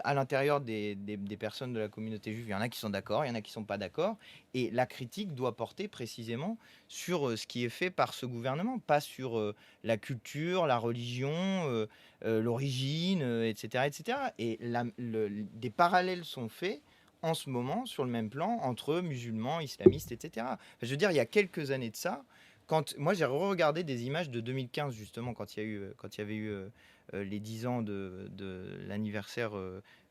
à l'intérieur des personnes de la communauté juive, il y en a qui sont d'accord, il y en a qui sont pas d'accord, et la critique doit porter précisément sur ce qui est fait par ce gouvernement, pas sur la culture, la religion, l'origine, etc., etc. Et des parallèles sont faits en ce moment sur le même plan entre musulmans, islamistes, etc. Je veux dire, il y a quelques années de ça, quand moi j'ai regardé des images de 2015 justement, quand il y avait eu les 10 ans de l'anniversaire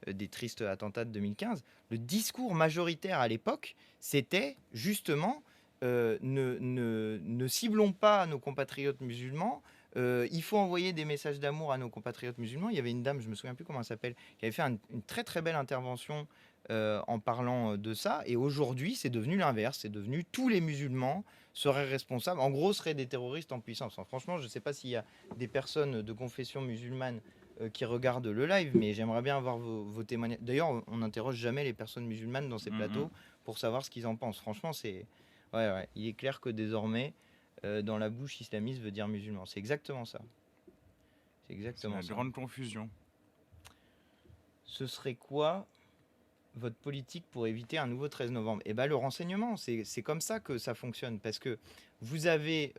des tristes attentats de 2015, le discours majoritaire à l'époque, c'était justement ne ciblons pas nos compatriotes musulmans. Il faut envoyer des messages d'amour à nos compatriotes musulmans. Il y avait une dame, je me souviens plus comment elle s'appelle, qui avait fait une très belle intervention en parlant de ça. Et aujourd'hui, c'est devenu l'inverse. C'est devenu tous les musulmans seraient responsables. En gros, seraient des terroristes en puissance. Enfin, franchement, je ne sais pas s'il y a des personnes de confession musulmane qui regardent le live, mais j'aimerais bien avoir vos témoignages. D'ailleurs, on n'interroge jamais les personnes musulmanes dans ces plateaux pour savoir ce qu'ils en pensent. Franchement, c'est... Ouais, il est clair que désormais, dans la bouche islamiste veut dire musulman. C'est exactement ça. C'est C'est exactement la ça. grande confusion. Ce serait quoi votre politique pour éviter un nouveau 13 novembre? Eh bien, le renseignement, c'est comme ça que ça fonctionne. Parce que vous avez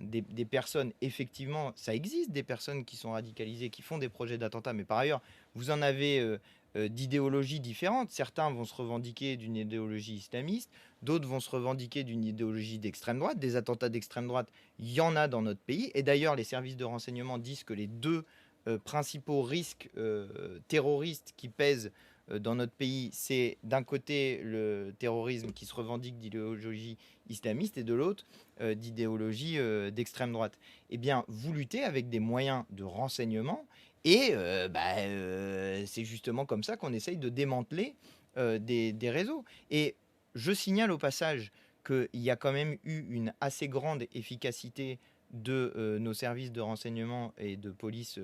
des personnes, effectivement, ça existe des personnes qui sont radicalisées, qui font des projets d'attentat, mais par ailleurs, vous en avez d'idéologies différentes. Certains vont se revendiquer d'une idéologie islamiste, d'autres vont se revendiquer d'une idéologie d'extrême droite. Des attentats d'extrême droite, il y en a dans notre pays. Et d'ailleurs, les services de renseignement disent que les deux principaux risques terroristes qui pèsent dans notre pays, c'est d'un côté le terrorisme qui se revendique d'idéologie islamiste et de l'autre d'idéologie d'extrême droite. Eh bien, vous luttez avec des moyens de renseignement et c'est justement comme ça qu'on essaye de démanteler des réseaux. Et je signale au passage qu'il y a quand même eu une assez grande efficacité de nos services de renseignement et de police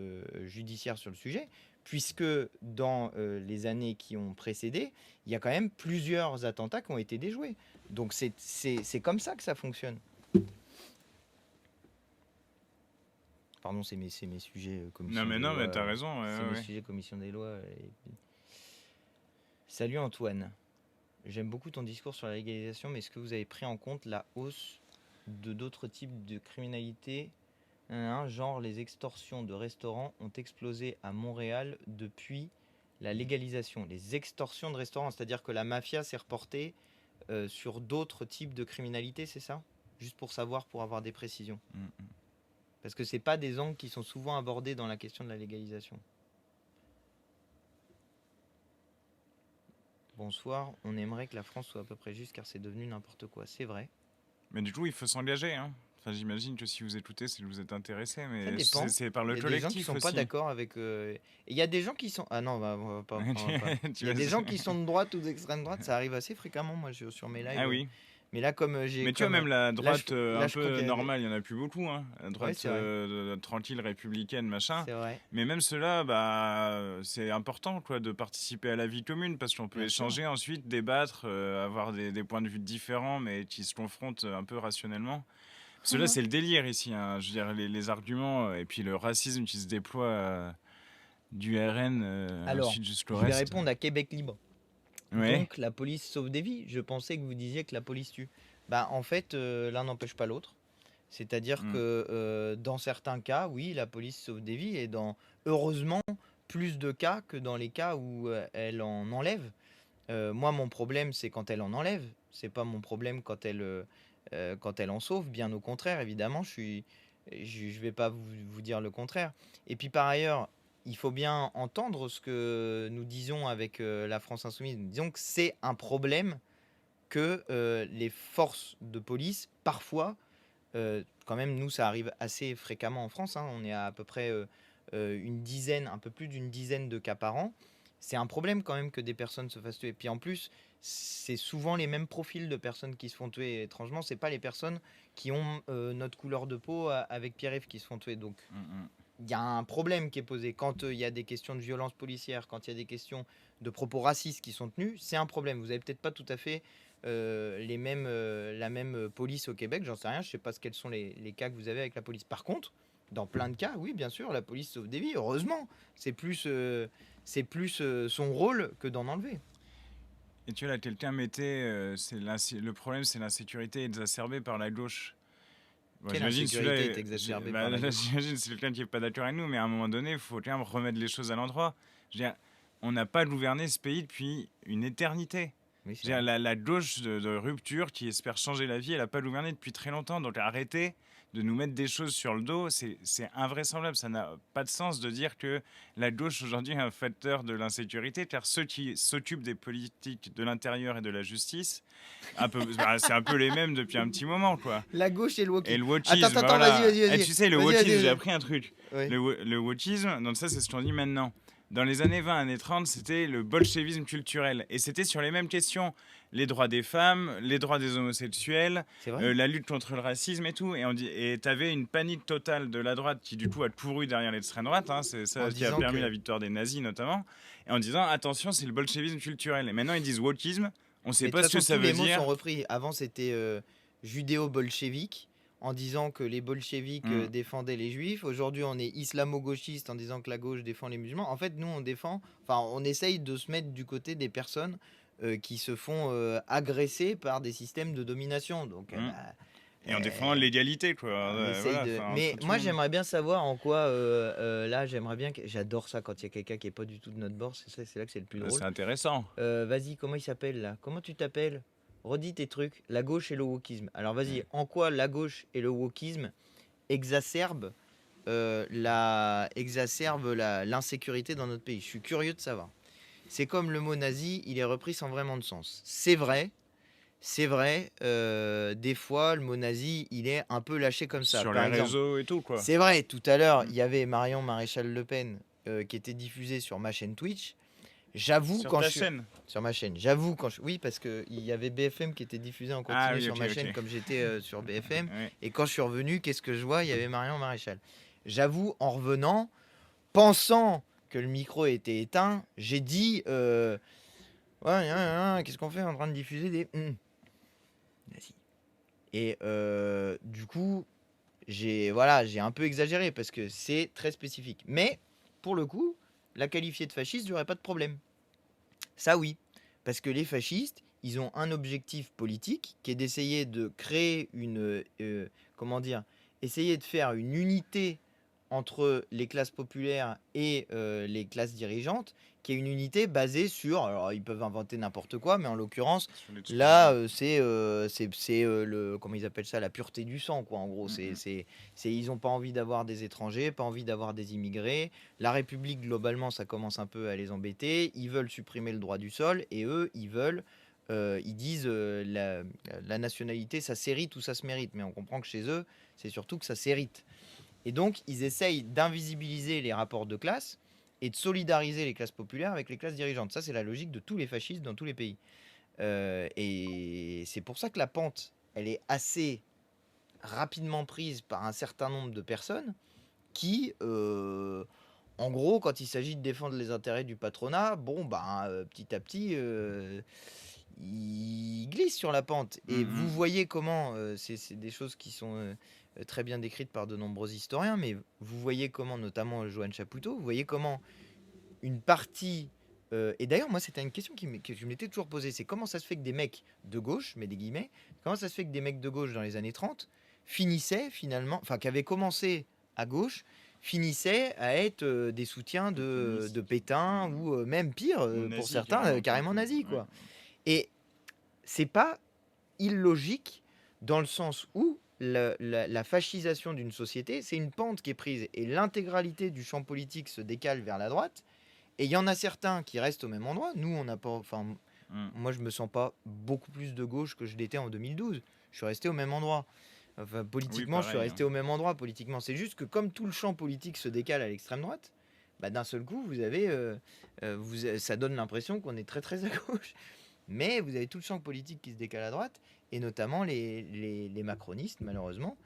judiciaire sur le sujet, puisque dans les années qui ont précédé, il y a quand même plusieurs attentats qui ont été déjoués. Donc c'est comme ça que ça fonctionne. Pardon, c'est mes sujets commission des Non, mais lois. t'as raison. C'est mes sujets commission des lois. Salut Antoine. J'aime beaucoup ton discours sur la légalisation, mais est-ce que vous avez pris en compte la hausse de d'autres types de criminalité, genre les extorsions de restaurants ont explosé à Montréal depuis la légalisation. Les extorsions de restaurants, c'est-à-dire que la mafia s'est reportée sur d'autres types de criminalité, c'est ça? Juste pour savoir, pour avoir des précisions. Parce que c'est pas des angles qui sont souvent abordés dans la question de la légalisation. Bonsoir, on aimerait que la France soit à peu près juste car c'est devenu n'importe quoi. C'est vrai. Mais du coup, il faut s'engager. Hein. Enfin, j'imagine que si vous écoutez, c'est que vous êtes intéressé, mais Ça dépend. c'est par le Il y a des gens collectif qui sont aussi. pas d'accord avec. Et il y a des gens qui sont. Ah non, on va pas. Il y a Tu des vas- gens qui sont de droite ou d'extrême droite. Ça arrive assez fréquemment, moi, sur mes lives. Ah oui. Mais là, comme j'ai. Mais tu vois, même la droite un je crois peu qu'il y a normale, il n'y en a plus beaucoup. Hein. La droite c'est vrai. tranquille, républicaine, machin. C'est vrai. Mais même ceux-là, bah, c'est important quoi, de participer à la vie commune parce qu'on peut Bien sûr. échanger ensuite, débattre, avoir des points de vue différents, mais qui se confrontent un peu rationnellement. Parce que là, c'est le délire ici. Hein. Je veux dire, les arguments et puis le racisme qui se déploie du RN Alors, ensuite jusqu'au je vais reste. répondre à Québec Libre. Ouais. Donc, la police sauve des vies. Je pensais que vous disiez que la police tue. Bah, en fait, l'un n'empêche pas l'autre. C'est-à-dire que dans certains cas, oui, la police sauve des vies et heureusement, plus de cas que dans les cas où elle en enlève. Moi, mon problème, c'est quand elle en enlève. C'est pas mon problème quand elle en sauve. Bien au contraire, évidemment, je vais pas vous dire le contraire. Et puis par ailleurs, il faut bien entendre ce que nous disons avec la France Insoumise. Nous disons que c'est un problème que les forces de police, parfois, quand même, nous, ça arrive assez fréquemment en France. Hein, on est à peu près une dizaine, un peu plus d'une dizaine de cas par an. C'est un problème quand même que des personnes se fassent tuer. Et puis en plus, c'est souvent les mêmes profils de personnes qui se font tuer. Étrangement, c'est pas les personnes qui ont notre couleur de peau avec Pierre-Yves qui se font tuer. Donc, il y a un problème qui est posé. Quand il y a des questions de violence policière, quand il y a des questions de propos racistes qui sont tenus, c'est un problème. Vous n'avez peut-être pas tout à fait la même police au Québec, j'en sais rien, je sais pas quels sont les cas que vous avez avec la police. Par contre, dans plein de cas, oui, bien sûr, la police sauve des vies, heureusement. C'est plus son rôle que d'en enlever. Et tu vois, là, quelqu'un mettait, le problème, c'est l'insécurité exacerbée par la gauche. Bon, Quelle j'imagine insécurité celui-là, est exacerbée par la là, gauche? j'imagine c'est quelqu'un qui n'est pas d'accord avec nous, mais à un moment donné, il faut quand même remettre les choses à l'endroit. Je veux dire, on n'a pas gouverné ce pays depuis une éternité. Oui, Je veux dire, la gauche de rupture qui espère changer la vie, elle n'a pas gouverné depuis très longtemps. Donc arrêtez de nous mettre des choses sur le dos, c'est invraisemblable. Ça n'a pas de sens de dire que la gauche aujourd'hui est un facteur de l'insécurité, car ceux qui s'occupent des politiques de l'intérieur et de la justice, c'est un peu les mêmes depuis un petit moment, quoi. La gauche et le wokisme. Et le wokisme, Attends, voilà. vas-y. Et tu sais, le Vas-y, wokisme, vas-y. j'ai appris un truc. Oui. Le wokisme, donc ça, c'est ce qu'on dit maintenant. Dans les années 20, années 30, c'était le bolchevisme culturel. Et c'était sur les mêmes questions. Les droits des femmes, les droits des homosexuels, C'est vrai. la lutte contre le racisme et tout. Et t'avais une panique totale de la droite qui, du coup, a couru derrière l'extrême droite. Hein, c'est ça En qui a disant permis que- la victoire des nazis, notamment. Et en disant, attention, c'est le bolchevisme culturel. Et maintenant, ils disent wokisme. On ne sait Mais de pas toute ce que façon, ça tous veut les mots dire. sont repris. Avant, c'était judéo-bolchevique en disant que les bolcheviks défendaient les juifs. Aujourd'hui, on est islamo-gauchiste en disant que la gauche défend les musulmans. En fait, nous, on essaye de se mettre du côté des personnes qui se font agresser par des systèmes de domination. Donc, Et on défend l'égalité, quoi. on essaye Voilà, de... enfin, Mais entre tout moi, le monde. j'aimerais bien savoir en quoi, là, j'aimerais bien... J'adore ça quand il y a quelqu'un qui est pas du tout de notre bord. C'est là que c'est le plus drôle. C'est intéressant. Vas-y, comment il s'appelle là? Comment tu t'appelles? Redis tes trucs. La gauche et le wokisme. Alors vas-y, en quoi la gauche et le wokisme exacerbent l'insécurité dans notre pays? Je suis curieux de savoir. C'est comme le mot nazi, il est repris sans vraiment de sens. C'est vrai, des fois, le mot nazi, il est un peu lâché comme ça. Sur Par les exemple, réseaux et tout, quoi. c'est vrai, tout à l'heure, il y avait Marion Maréchal Le Pen qui était diffusée sur ma chaîne Twitch. J'avoue, Sur quand ta je suis... chaîne. Sur ma chaîne. J'avoue, oui, parce qu'il y avait BFM qui était diffusé en continu Ah oui, sur ok, ma ok. chaîne, comme j'étais sur BFM. Ouais. Et quand je suis revenu, qu'est-ce que je vois? Il y avait Marion Maréchal. J'avoue, en revenant, pensant que le micro était éteint, j'ai dit ouais, qu'est-ce qu'on fait en train de diffuser des nazis. Et du coup, j'ai un peu exagéré parce que c'est très spécifique. Mais pour le coup, la qualifier de fasciste, j'aurais pas de problème. Ça oui, parce que les fascistes, ils ont un objectif politique qui est d'essayer de créer essayer de faire une unité entre les classes populaires et les classes dirigeantes, qui est une unité basée sur, alors ils peuvent inventer n'importe quoi, mais en l'occurrence, Sur les trucs. là, comment ils appellent ça, la pureté du sang, quoi. En gros, ils n'ont pas envie d'avoir des étrangers, pas envie d'avoir des immigrés. La République, globalement, ça commence un peu à les embêter. Ils veulent supprimer le droit du sol et eux, ils disent la nationalité, ça s'hérite ou ça se mérite. Mais on comprend que chez eux, c'est surtout que ça s'hérite. Et donc, ils essayent d'invisibiliser les rapports de classe et de solidariser les classes populaires avec les classes dirigeantes. Ça, c'est la logique de tous les fascistes dans tous les pays. Et c'est pour ça que la pente, elle est assez rapidement prise par un certain nombre de personnes qui, en gros, quand il s'agit de défendre les intérêts du patronat, petit à petit, ils glissent sur la pente. Et vous voyez comment, c'est des choses qui sont très bien décrites par de nombreux historiens, mais vous voyez comment, notamment Joanne Chapoutot, vous voyez comment une partie... et d'ailleurs, moi, c'était une question que je m'étais toujours posée, c'est comment ça se fait que des mecs de gauche, mais des guillemets, comment ça se fait que des mecs de gauche dans les années 30 finissaient finalement, enfin, qui avaient commencé à gauche, finissaient à être des soutiens de Pétain, ou même pire, pour nazis, certains, carrément, carrément pour le coup. nazis, quoi. Ouais. Et c'est pas illogique dans le sens où la fascisation d'une société, c'est une pente qui est prise et l'intégralité du champ politique se décale vers la droite. Et il y en a certains qui restent au même endroit. Nous, on n'a pas. Enfin, moi, je me sens pas beaucoup plus de gauche que je l'étais en 2012. Je suis resté au même endroit. Enfin, politiquement, je suis pareil, resté au même endroit. Politiquement, c'est juste que comme tout le champ politique se décale à l'extrême droite, d'un seul coup, vous avez, ça donne l'impression qu'on est très très à gauche. Mais vous avez tout le champ politique qui se décale à droite, et notamment les macronistes, malheureusement,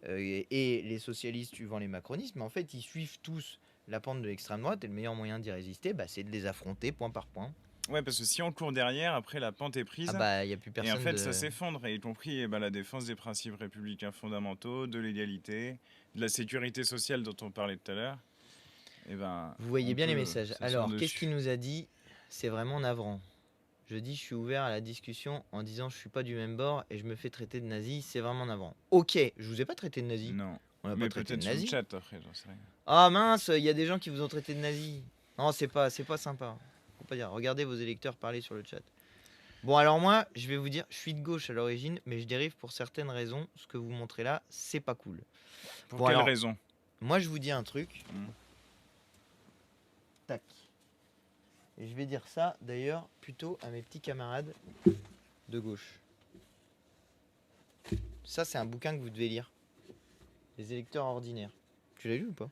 et les socialistes suivant les macronistes. Mais en fait, ils suivent tous la pente de l'extrême droite, et le meilleur moyen d'y résister, c'est de les affronter point par point. Ouais, parce que si on court derrière, après la pente est prise. Il n'y a plus Et personne. en fait, ça s'effondre, y compris la défense des principes républicains fondamentaux, de l'égalité, de la sécurité sociale dont on parlait tout à l'heure. Vous voyez bien les messages. Alors, qu'est-ce qu'il nous a dit? C'est vraiment navrant. Je dis, je suis ouvert à la discussion en disant je suis pas du même bord et je me fais traiter de nazi, c'est vraiment navrant. Ok, je vous ai pas traité de nazi. Non. On n'a Mais pas traité de peut-être sur le nazi. chat après, j'en sais rien. Ah mince, il y a des gens qui vous ont traité de nazi. Non, c'est pas sympa. Faut pas dire. Regardez vos électeurs parler sur le chat. Bon, alors moi, je vais vous dire, je suis de gauche à l'origine, mais je dérive pour certaines raisons. Ce que vous montrez là, c'est pas cool. Pour quelle raison? Moi, je vous dis un truc. Tac. Et je vais dire ça, d'ailleurs, plutôt à mes petits camarades de gauche. Ça, c'est un bouquin que vous devez lire. Les électeurs ordinaires. Tu l'as lu ou pas?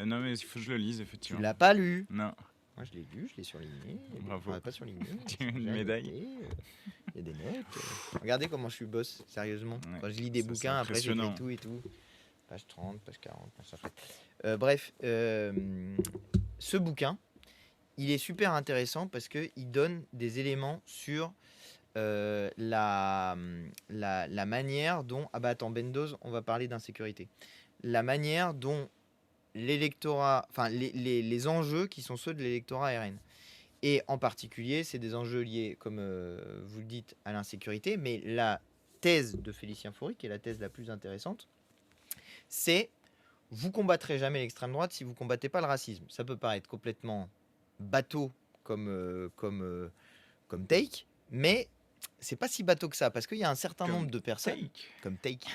Non, mais il faut que je le lise, effectivement. Tu l'as pas lu? Non. Moi, je l'ai lu, je l'ai surligné. Bravo. Enfin, pas surligné. Une médaille. Il y a des notes. Regardez comment je suis boss, sérieusement. Ouais. Quand je lis des Ça, bouquins, après j'écris tout et tout. Page 30, page 40, page 50. Bref, ce bouquin, il est super intéressant parce qu'il donne des éléments sur la manière dont... Ah bah attends, Bendoz, on va parler d'insécurité. La manière dont l'électorat, enfin les enjeux qui sont ceux de l'électorat RN. Et en particulier, c'est des enjeux liés, comme vous le dites, à l'insécurité. Mais la thèse de Félicien Faury, qui est la thèse la plus intéressante, c'est vous combattrez jamais l'extrême droite si vous combattez pas le racisme. Ça peut paraître complètement bateau comme take, mais c'est pas si bateau que ça, parce qu'il y a un certain nombre de personnes, comme take,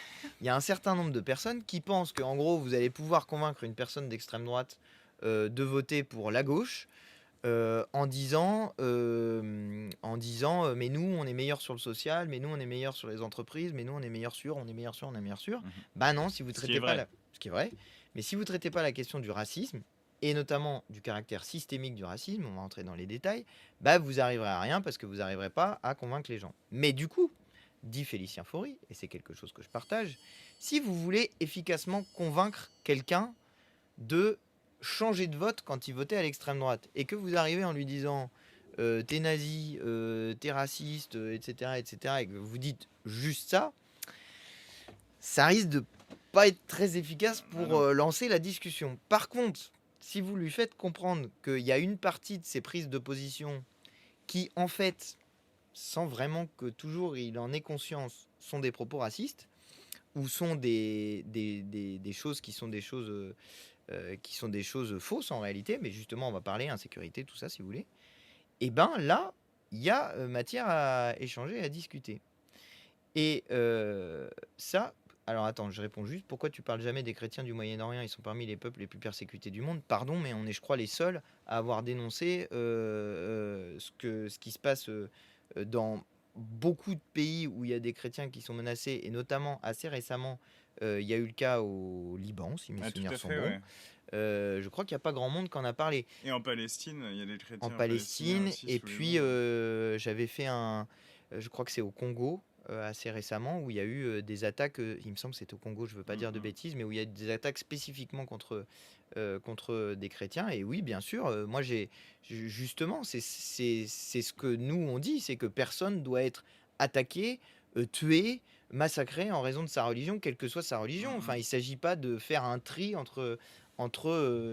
il y a un certain nombre de personnes qui pensent qu'en gros, vous allez pouvoir convaincre une personne d'extrême droite de voter pour la gauche, en disant, mais nous on est meilleur sur le social, mais nous on est meilleur sur les entreprises, mais nous on est meilleur sur. Bah non, si vous traitez pas ce qui est vrai, mais si vous traitez pas la question du racisme et notamment du caractère systémique du racisme, on va entrer dans les détails, bah vous arriverez à rien parce que vous n'arriverez pas à convaincre les gens. Mais du coup, dit Félicien Faury, et c'est quelque chose que je partage, si vous voulez efficacement convaincre quelqu'un de changer de vote quand il votait à l'extrême droite et que vous arrivez en lui disant t'es nazi, t'es raciste, etc., et que vous dites juste ça, ça risque de pas être très efficace pour lancer la discussion. Par contre, si vous lui faites comprendre qu'il y a une partie de ses prises de position qui, en fait, sans vraiment que toujours il en ait conscience, sont des propos racistes ou sont des choses qui sont des choses fausses en réalité, mais justement on va parler insécurité, tout ça si vous voulez, et ben là il y a matière à échanger, à discuter. Et ça, alors attends, je réponds juste, pourquoi tu parles jamais des chrétiens du Moyen-Orient? Ils sont parmi les peuples les plus persécutés du monde. Pardon, mais on est, je crois, les seuls à avoir dénoncé ce qui se passe dans beaucoup de pays où il y a des chrétiens qui sont menacés, et notamment assez récemment, il y a eu le cas au Liban, si mes souvenirs sont bons. Ouais. Je crois qu'il n'y a pas grand monde qui en a parlé. Et en Palestine, il y a des chrétiens. En Palestine, aussi, et puis j'avais fait je crois que c'est au Congo, assez récemment, où il y a eu des attaques, il me semble que c'est au Congo, je ne veux pas dire de bêtises, mais où il y a des attaques spécifiquement contre des chrétiens. Et oui, bien sûr, moi justement, c'est ce que nous on dit, c'est que personne doit être attaqué, tué, massacré en raison de sa religion, quelle que soit sa religion. Enfin, il ne s'agit pas de faire un tri entre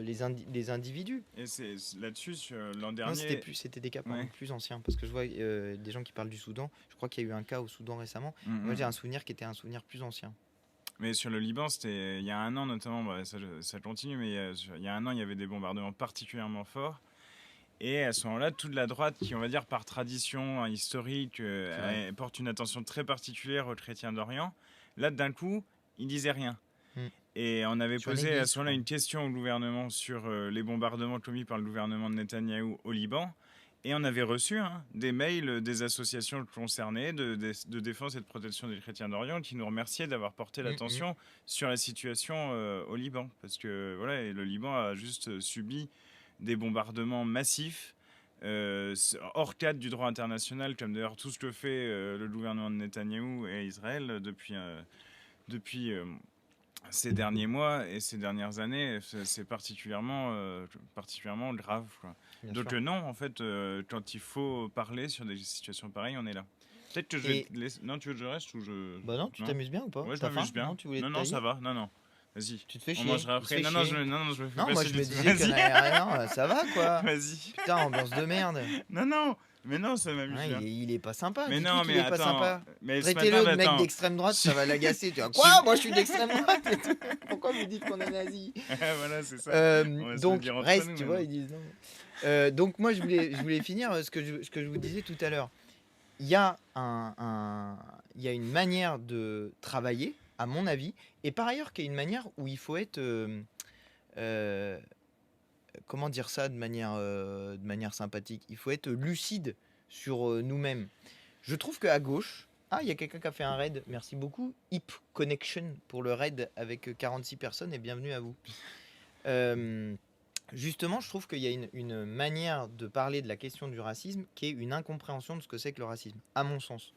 les individus. Et c'est là-dessus, l'an Non, dernier... c'était des cas plus anciens, parce que je vois des gens qui parlent du Soudan. Je crois qu'il y a eu un cas au Soudan récemment. Moi, j'ai un souvenir qui était un souvenir plus ancien. Mais sur le Liban, c'était il y a un an notamment, ça continue, mais il y a un an, il y avait des bombardements particulièrement forts. Et à ce moment-là, toute la droite, qui, on va dire, par tradition historique, porte une attention très particulière aux chrétiens d'Orient, là, d'un coup, ils disaient rien. Et on avait posé à ce moment-là une question au gouvernement sur les bombardements commis par le gouvernement de Netanyahou au Liban. Et on avait reçu des mails des associations concernées de défense et de protection des chrétiens d'Orient qui nous remerciaient d'avoir porté l'attention sur la situation au Liban. Parce que voilà, le Liban a juste subi des bombardements massifs, hors cadre du droit international, comme d'ailleurs tout ce que fait le gouvernement de Netanyahou et Israël depuis ces derniers mois et ces dernières années. C'est particulièrement grave, quoi. Donc non, en fait, quand il faut parler sur des situations pareilles, on est là. Peut-être que je vais te laisser... Non, tu veux que je reste ou je... Bah non, tu t'amuses bien ou pas? Ouais, je m'amuse bien. Non, ça va. Non. Vas-y. Tu te fais chier. On mangera après. Non, je me fais non, moi je me disais que non, ça va quoi. Vas-y. Putain, ambiance de merde. Non, mais non, ça m'amuse bien. Il est pas sympa. Mais non, mais attends. Pas sympa. Mais traitez-le de mec d'extrême droite, ça va l'agacer. Tu vois quoi? Moi je suis d'extrême droite. Pourquoi vous dites qu'on est nazi? Voilà, c'est ça. Donc reste, tu vois, ils disent non. Donc moi je voulais finir ce que je vous disais tout à l'heure. Il y a une manière de travailler, à mon avis, et par ailleurs qu'il y a une manière où il faut être comment dire ça de manière sympathique, il faut être lucide sur nous-mêmes. Je trouve qu'à gauche, il y a quelqu'un qui a fait un raid, merci beaucoup, Hip Connection pour le raid avec 46 personnes, et bienvenue à vous. Justement, je trouve qu'il y a une manière de parler de la question du racisme qui est une incompréhension de ce que c'est que le racisme, à mon sens.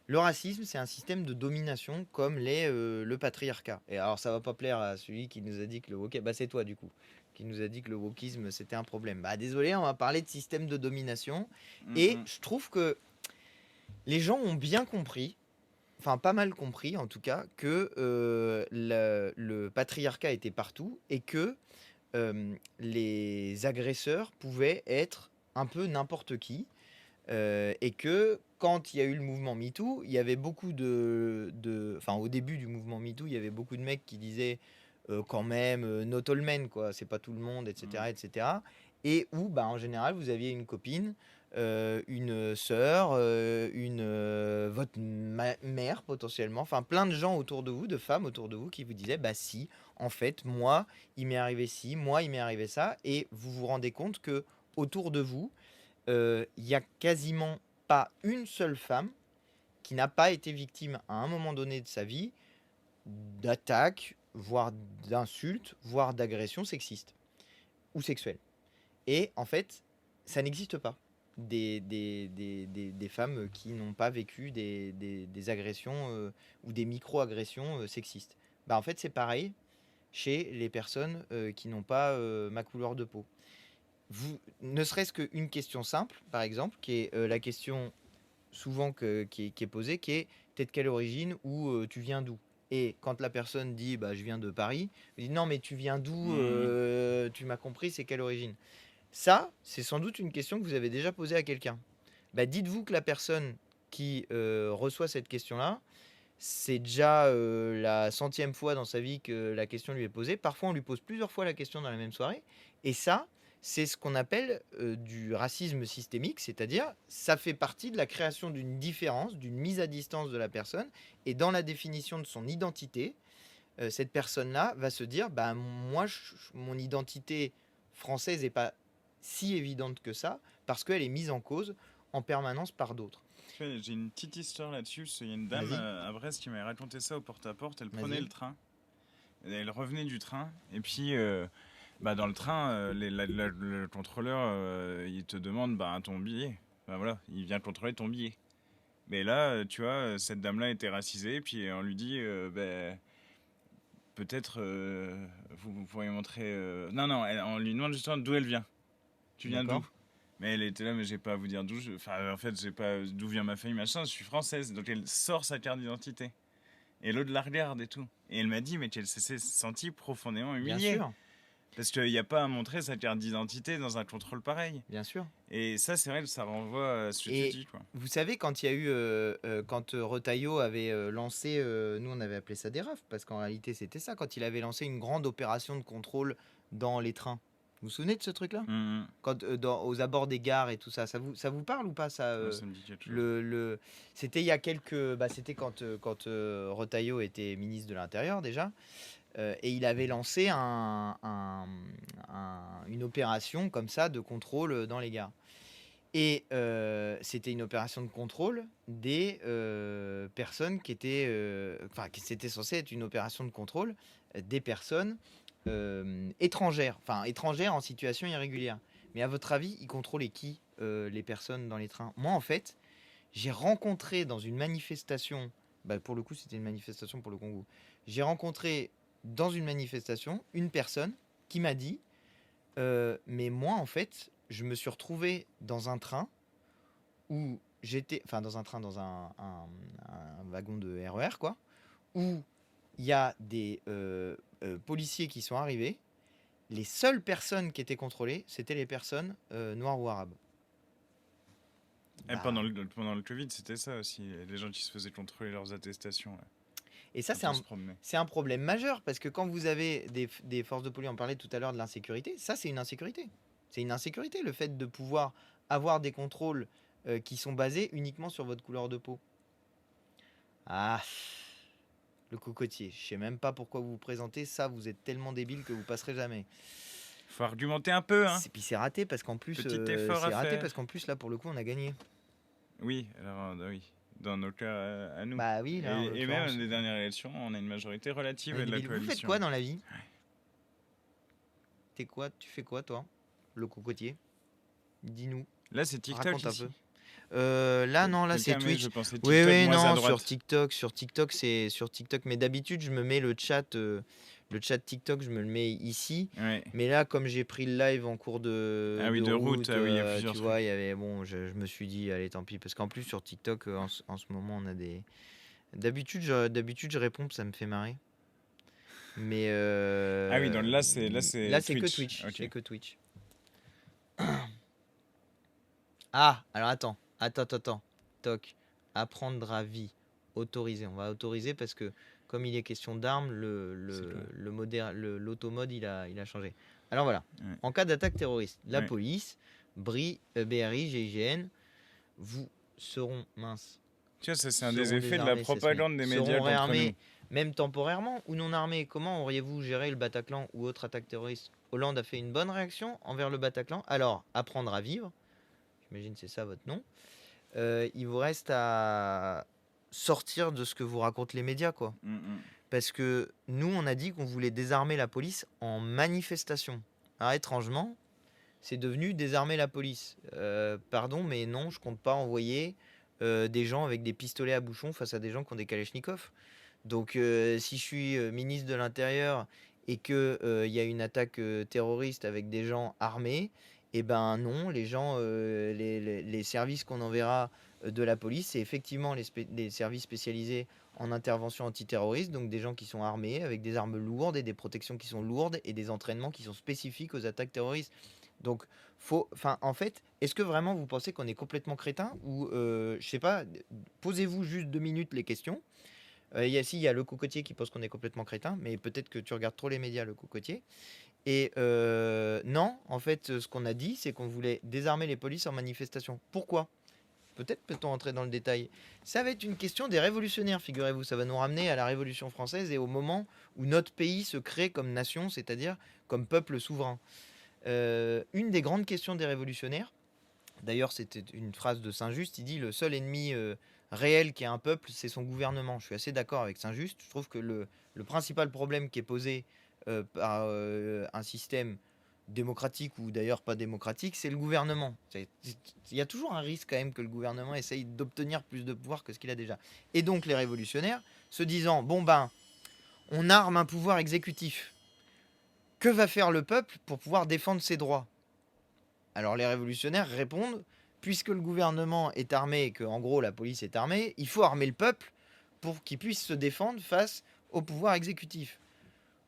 Le racisme, c'est un système de domination comme l'est le patriarcat. Et alors, ça va pas plaire à celui qui nous a dit que le wokisme... Bah, c'est toi, du coup, qui nous a dit que le wokisme, c'était un problème. Bah, désolé, on va parler de système de domination. Et je trouve que Les gens ont bien compris, enfin pas mal compris en tout cas, que le patriarcat était partout et que les agresseurs pouvaient être un peu n'importe qui. Et que quand il y a eu le mouvement MeToo, il y avait beaucoup enfin, au début du mouvement MeToo, il y avait beaucoup de mecs qui disaient quand même, not all men, quoi, c'est pas tout le monde, etc. etc. Et où, bah, en général, vous aviez une copine, une sœur, votre mère potentiellement, enfin plein de gens autour de vous, de femmes autour de vous qui vous disaient, bah si, en fait, moi, il m'est arrivé ci, moi, il m'est arrivé ça, et vous vous rendez compte que autour de vous, il y a quasiment pas une seule femme qui n'a pas été victime à un moment donné de sa vie d'attaques, voire d'insultes, voire d'agressions sexistes ou sexuelles. Et en fait, ça n'existe pas. Des femmes qui n'ont pas vécu des agressions ou des micro-agressions sexistes. Bah, en fait, c'est pareil chez les personnes qui n'ont pas ma couleur de peau. Ne serait-ce qu'une question simple, par exemple, qui est la question souvent qui est posée, qui est t'es de quelle origine ou tu viens d'où. Et quand la personne dit bah, je viens de Paris, elle dit non mais tu viens d'où, tu m'as compris, c'est quelle origine. Ça, c'est sans doute une question que vous avez déjà posée à quelqu'un. Bah, dites-vous que la personne qui reçoit cette question-là, c'est déjà la 100e fois dans sa vie que la question lui est posée. Parfois, on lui pose plusieurs fois la question dans la même soirée. Et ça, c'est ce qu'on appelle du racisme systémique, c'est-à-dire ça fait partie de la création d'une différence, d'une mise à distance de la personne. Et dans la définition de son identité, cette personne-là va se dire, bah, moi, mon identité française n'est pas si évidente que ça, parce qu'elle est mise en cause en permanence par d'autres. J'ai une petite histoire là-dessus. Il y a une dame à Brest qui m'avait raconté ça au porte-à-porte. Elle prenait le train. Elle revenait du train. Et puis, dans le train, le contrôleur, il te demande ton billet. Voilà, il vient contrôler ton billet. Mais là, tu vois, cette dame-là était racisée. Et puis, on lui dit, peut-être, vous pourriez montrer... Non, on lui demande justement d'où elle vient. Tu viens d'où ? Mais elle était là, mais j'ai pas à vous dire d'où. En fait, j'ai pas d'où vient ma famille, machin. Je suis française, donc elle sort sa carte d'identité. Et l'autre la regarde et tout. Et elle m'a dit, mais qu'elle s'est sentie profondément humiliée. Bien sûr. Parce qu'il n'y a pas à montrer sa carte d'identité dans un contrôle pareil. Bien sûr. Et ça, c'est vrai que ça renvoie à ce que tu dis, quoi. Vous savez, quand il y a eu, quand Retailleau avait lancé, nous on avait appelé ça des rafles, parce qu'en réalité c'était ça, quand il avait lancé une grande opération de contrôle dans les trains. Vous vous souvenez de ce truc-là ? Quand, aux abords des gares et tout ça, ça vous parle ou pas ça, Ça me dit quelque chose. C'était il y a quelques... c'était quand Retailleau était ministre de l'Intérieur déjà, et il avait lancé une opération comme ça de contrôle dans les gares. Et c'était une opération de contrôle des personnes qui étaient... c'était censé être une opération de contrôle des personnes étrangères en situation irrégulière. Mais à votre avis, ils contrôlaient qui, les personnes dans les trains ? Moi, en fait, j'ai rencontré dans une manifestation, pour le coup, c'était une manifestation pour le Congo, j'ai rencontré dans une manifestation une personne qui m'a dit mais moi, en fait, je me suis retrouvé dans un train où j'étais... Enfin, dans un wagon de RER, quoi, où il y a des policiers qui sont arrivés. Les seules personnes qui étaient contrôlées, c'était les personnes noires ou arabes. Et pendant le Covid, c'était ça aussi. Les gens qui se faisaient contrôler leurs attestations. Là. Et ça, c'est un problème majeur, parce que quand vous avez des forces de police, on parlait tout à l'heure de l'insécurité, ça c'est une insécurité. C'est une insécurité, le fait de pouvoir avoir des contrôles qui sont basés uniquement sur votre couleur de peau. Ah, le cocotier, je sais même pas pourquoi vous vous présentez, ça vous êtes tellement débile que vous passerez jamais. Faut argumenter un peu, hein. Puis c'est raté parce qu'en plus, là pour le coup on a gagné. Oui, alors oui. Dans nos cas à nous. Bah oui, là, et même les dernières élections, on a une majorité relative de la coalition. Vous faites quoi dans la vie ? Tu fais quoi toi ? Le cocotier ? Dis-nous. Là c'est TikTok. Raconte ici. Un peu. Là c'est Twitch. TikTok, oui, non, sur TikTok, c'est sur TikTok, mais d'habitude je me mets le chat Le chat TikTok, je me le mets ici. Ouais. Mais là, comme j'ai pris le live en cours de, Ah oui, de route, route, ah oui, il y a plusieurs tu trucs. vois, il y avait, bon, je me suis dit, allez, tant pis. Parce qu'en plus, sur TikTok, en ce moment, on a des. D'habitude, je réponds, ça me fait marrer. Mais Ah oui, donc là, c'est là, c'est que Twitch. Twitch. Ok. C'est que Twitch. Ah, alors attends. Toc. Apprendre à vie. Autoriser. On va autoriser parce que comme il est question d'armes, C'est quoi? l'automode, il a changé. Alors voilà. Ouais. En cas d'attaque terroriste, la Ouais. police, BRI, GIGN, vous seront minces. Tu vois, ça, c'est un des Seront effets de la désarmés, c'est propagande des médias seront contre nous. réarmés, même temporairement ou non armés. Comment auriez-vous géré le Bataclan ou autre attaque terroriste? Hollande a fait une bonne réaction envers le Bataclan. Alors, apprendre à vivre, j'imagine c'est ça votre nom. Il vous reste à sortir de ce que vous racontent les médias, quoi. Parce que nous, on a dit qu'on voulait désarmer la police en manifestation. Alors, étrangement, c'est devenu désarmer la police. Pardon, mais non, je compte pas envoyer des gens avec des pistolets à bouchon face à des gens qui ont des kalachnikovs. Donc, si je suis ministre de l'Intérieur et qu'il y a une attaque terroriste avec des gens armés, eh ben non, les gens, les services qu'on enverra de la police, c'est effectivement les services spécialisés en intervention antiterroriste, donc des gens qui sont armés avec des armes lourdes et des protections qui sont lourdes et des entraînements qui sont spécifiques aux attaques terroristes. Donc, en fait, est-ce que vraiment vous pensez qu'on est complètement crétin ou je sais pas, posez-vous juste 2 minutes les questions. Il y a le cocotier qui pense qu'on est complètement crétin, mais peut-être que tu regardes trop les médias, le cocotier. Et non, en fait, ce qu'on a dit, c'est qu'on voulait désarmer les polices en manifestation. Pourquoi? Peut-être peut-on entrer dans le détail. Ça va être une question des révolutionnaires, figurez-vous. Ça va nous ramener à la Révolution française et au moment où notre pays se crée comme nation, c'est-à-dire comme peuple souverain. Une des grandes questions des révolutionnaires, d'ailleurs c'était une phrase de Saint-Just, il dit le seul ennemi réel qu'est un peuple, c'est son gouvernement. Je suis assez d'accord avec Saint-Just. Je trouve que le principal problème qui est posé par un système démocratique ou d'ailleurs pas démocratique, c'est le gouvernement. Il y a toujours un risque quand même que le gouvernement essaye d'obtenir plus de pouvoir que ce qu'il a déjà. Et donc les révolutionnaires, se disant, bon ben, on arme un pouvoir exécutif. Que va faire le peuple pour pouvoir défendre ses droits? Alors les révolutionnaires répondent, puisque le gouvernement est armé et que en gros la police est armée, il faut armer le peuple pour qu'il puisse se défendre face au pouvoir exécutif.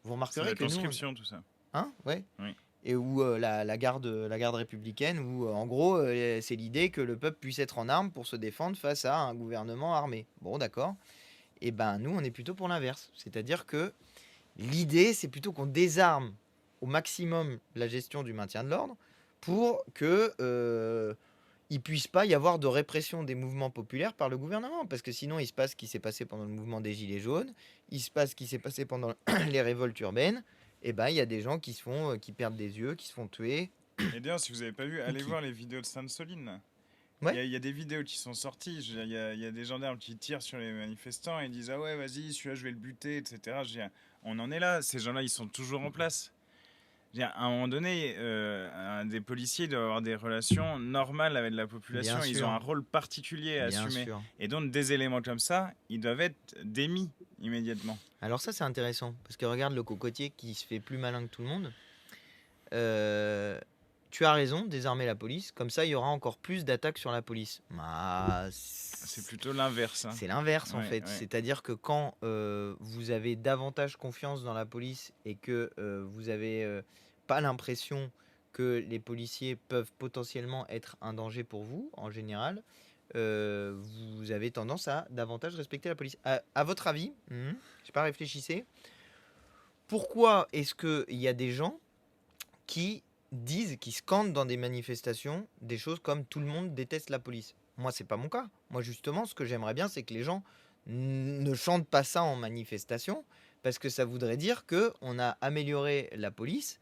Vous C'est remarquerez la que nous, conscription, tout ça. hein, ouais, Oui. et où la garde républicaine, où en gros c'est l'idée que le peuple puisse être en armes pour se défendre face à un gouvernement armé. Bon, d'accord. Et ben nous, on est plutôt pour l'inverse, c'est-à-dire que l'idée, c'est plutôt qu'on désarme au maximum la gestion du maintien de l'ordre pour que il puisse pas y avoir de répression des mouvements populaires par le gouvernement, parce que sinon il se passe ce qui s'est passé pendant le mouvement des Gilets jaunes, il se passe ce qui s'est passé pendant les révoltes urbaines, et ben il y a des gens qui se font, qui perdent des yeux, qui se font tuer. Et d'ailleurs, si vous n'avez pas vu, allez Qui voir les vidéos de Sainte-Soline. Là. Ouais. Il y a des vidéos qui sont sorties. Il y a des gendarmes qui tirent sur les manifestants et disent ah ouais, vas-y, celui-là, je vais le buter, etc. Je dis, on en est là. Ces gens-là, ils sont toujours en place. Je dis, à un moment donné, des policiers doivent avoir des relations normales avec la population. Bien Ils sûr. ont un rôle particulier à Bien assumer. sûr. Et donc, des éléments comme ça, ils doivent être démis immédiatement. Alors ça c'est intéressant, parce que regarde le cocotier qui se fait plus malin que tout le monde. Tu as raison, désarmer la police, comme ça il y aura encore plus d'attaques sur la police. C'est plutôt l'inverse. Hein. C'est l'inverse en Ouais, fait. ouais. C'est-à-dire que quand vous avez davantage confiance dans la police et que vous avez pas l'impression que les policiers peuvent potentiellement être un danger pour vous, en général, vous avez tendance à davantage respecter la police. À votre avis, je sais pas, réfléchissez, pourquoi est-ce qu'il y a des gens qui disent, qui scandent dans des manifestations des choses comme tout le monde déteste la police? Moi, c'est pas mon cas. Moi, justement, ce que j'aimerais bien, c'est que les gens ne chantent pas ça en manifestation, parce que ça voudrait dire que on a amélioré la police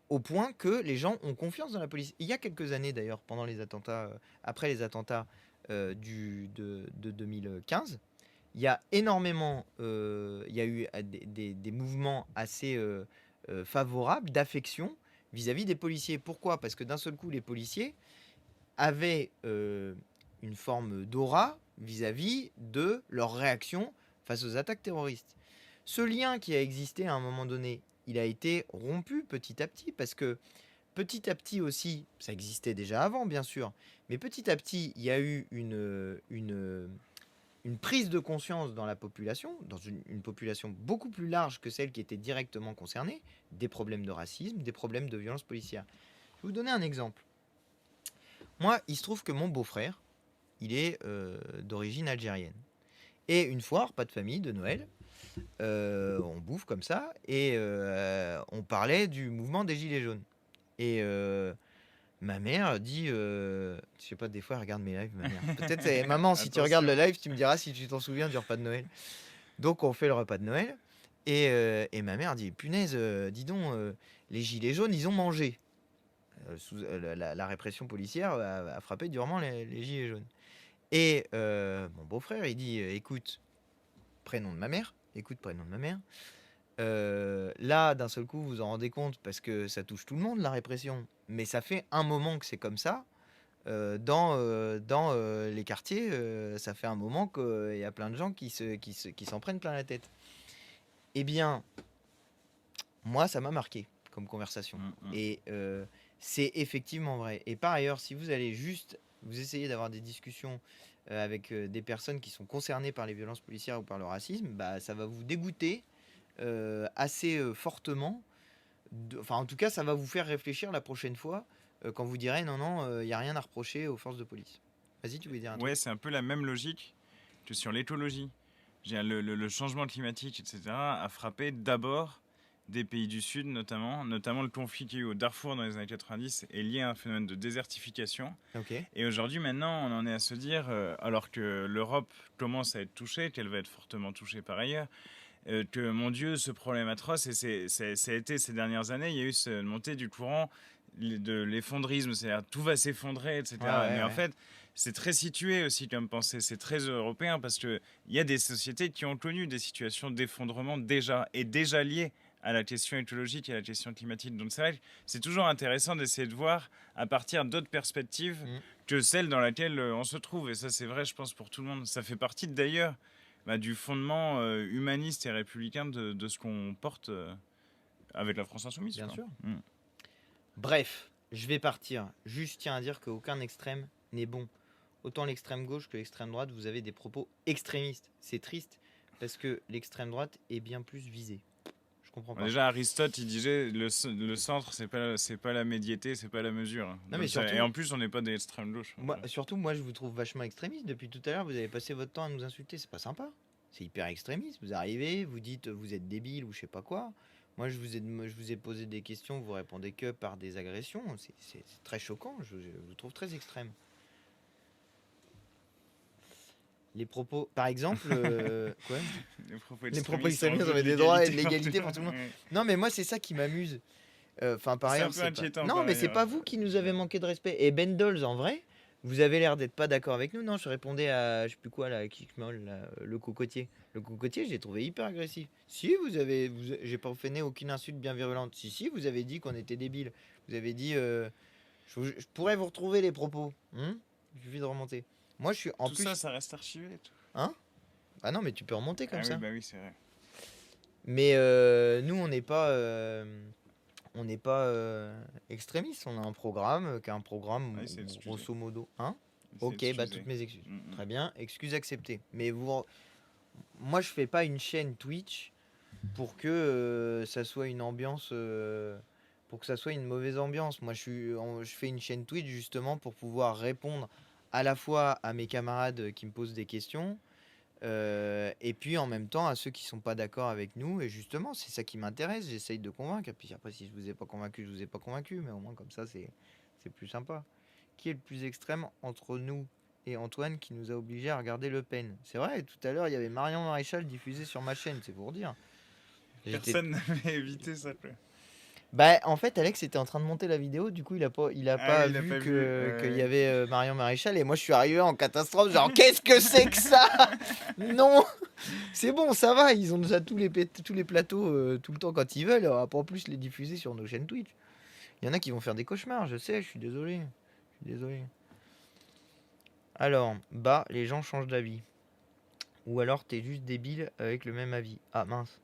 au point que les gens ont confiance dans la police. Il y a quelques années, d'ailleurs, pendant les attentats, après les attentats de 2015, il y a énormément, il y a eu des mouvements assez favorables, d'affection vis-à-vis des policiers. Pourquoi? Parce que d'un seul coup, les policiers avaient une forme d'aura vis-à-vis de leur réaction face aux attaques terroristes. Ce lien qui a existé à un moment donné, il a été rompu petit à petit parce que petit à petit aussi, ça existait déjà avant bien sûr, mais petit à petit, il y a eu une prise de conscience dans la population, dans une population beaucoup plus large que celle qui était directement concernée, des problèmes de racisme, des problèmes de violence policière. Je vais vous donner un exemple. Moi, il se trouve que mon beau-frère, il est d'origine algérienne. Et une fois, repas de famille de Noël, on bouffe comme ça, et on parlait du mouvement des Gilets jaunes. Et ma mère dit, je sais pas, des fois elle regarde mes lives, ma mère. Peut-être, maman, si tu regardes le live, tu me diras si tu t'en souviens du repas de Noël. Donc on fait le repas de Noël, et ma mère dit, punaise, dis donc, les Gilets jaunes, ils ont mangé. La répression policière a frappé durement les Gilets jaunes. Et mon beau-frère, il dit, écoute, prénom de ma mère, là, d'un seul coup, vous vous en rendez compte parce que ça touche tout le monde, la répression. Mais ça fait un moment que c'est comme ça. Dans les quartiers, ça fait un moment qu'il y a plein de gens qui s'en prennent plein la tête. Eh bien, moi, ça m'a marqué comme conversation. Et c'est effectivement vrai. Et par ailleurs, si vous allez juste, vous essayez d'avoir des discussions avec des personnes qui sont concernées par les violences policières ou par le racisme, bah, ça va vous dégoûter assez fortement. Enfin, en tout cas, ça va vous faire réfléchir la prochaine fois quand vous direz non, il n'y a rien à reprocher aux forces de police. Vas-y, tu voulais dire un truc? Ouais, c'est un peu la même logique que sur l'écologie. Le changement climatique, etc., a frappé d'abord des pays du Sud, notamment le conflit qu'il y a eu au Darfour dans les années 90 est lié à un phénomène de désertification. Ok. Et aujourd'hui, maintenant, on en est à se dire, alors que l'Europe commence à être touchée, qu'elle va être fortement touchée par ailleurs, que mon Dieu, ce problème atroce, et ça a été ces dernières années, il y a eu cette montée du courant de l'effondrisme, c'est-à-dire tout va s'effondrer, etc. Mais en fait, c'est très situé aussi comme pensée, c'est très européen parce qu'il y a des sociétés qui ont connu des situations d'effondrement déjà, et déjà liées à la question écologique et à la question climatique. Donc c'est vrai que c'est toujours intéressant d'essayer de voir à partir d'autres perspectives que celles dans laquelle on se trouve. Et ça, c'est vrai, je pense, pour tout le monde. Ça fait partie d'ailleurs du fondement humaniste et républicain de ce qu'on porte avec la France insoumise. Bien quoi. sûr. Bref, je vais partir. Juste tiens à dire qu'aucun extrême n'est bon. Autant l'extrême gauche que l'extrême droite, vous avez des propos extrémistes. C'est triste parce que l'extrême droite est bien plus visée. Je comprends pas. Déjà, Aristote, il disait le centre, c'est pas la médiété, c'est pas la mesure. Non, mais surtout, et en plus, on n'est pas des extrêmes gauche. Surtout, moi, je vous trouve vachement extrémiste. Depuis tout à l'heure, vous avez passé votre temps à nous insulter. C'est pas sympa. C'est hyper extrémiste. Vous arrivez, vous dites vous êtes débile ou je sais pas quoi. Moi, je vous ai posé des questions, vous répondez que par des agressions. C'est très choquant. Je vous trouve très extrême. Les propos, par exemple, quoi? Les propos extrémistes, on avait des droits et de l'égalité pour tout le monde. Non, mais moi, c'est ça qui m'amuse. Enfin, par ailleurs, c'est pas... Non, mais c'est pas vous qui nous avez manqué de respect. Et Ben Dolls, en vrai, vous avez l'air d'être pas d'accord avec nous. Non, je répondais à, je sais plus quoi, là, le cocotier. Le cocotier, je l'ai trouvé hyper agressif. Si, j'ai pas fait aucune insulte bien virulente. Si, vous avez dit qu'on était débiles. Vous avez dit, je pourrais vous retrouver les propos. Il suffit de remonter. Moi, je suis en plus. Tout ça, ça reste archivé. Tout. Hein? Ah non, mais tu peux remonter comme ça. Oui, bah oui, c'est vrai. Mais nous, on n'est pas. On n'est pas extrémistes, on a un programme qui est un programme grosso modo. Hein? Ok, bah toutes mes excuses. Très bien, excuses acceptées. Mais moi je fais pas une chaîne Twitch pour que ça soit une ambiance, pour que ça soit une mauvaise ambiance. Moi je fais une chaîne Twitch justement pour pouvoir répondre à la fois à mes camarades qui me posent des questions. Et puis en même temps à ceux qui sont pas d'accord avec nous, et justement c'est ça qui m'intéresse, j'essaye de convaincre, et puis après si je vous ai pas convaincu, je vous ai pas convaincu, mais au moins comme ça c'est plus sympa. Qui est le plus extrême entre nous et Antoine qui nous a obligés à regarder Le Pen? C'est vrai, tout à l'heure il y avait Marion Maréchal diffusé sur ma chaîne, c'est pour dire. Personne n'avait évité ça. Bah en fait Alex était en train de monter la vidéo, du coup il a pas vu qu'il y avait Marion Maréchal, et moi je suis arrivé en catastrophe genre qu'est-ce que c'est que ça? Non, c'est bon, ça va, ils ont déjà tous les plateaux tout le temps quand ils veulent, on va pas en plus les diffuser sur nos chaînes Twitch. Il y en a qui vont faire des cauchemars, je sais, je suis désolé. Alors, les gens changent d'avis. Ou alors t'es juste débile avec le même avis. Ah mince.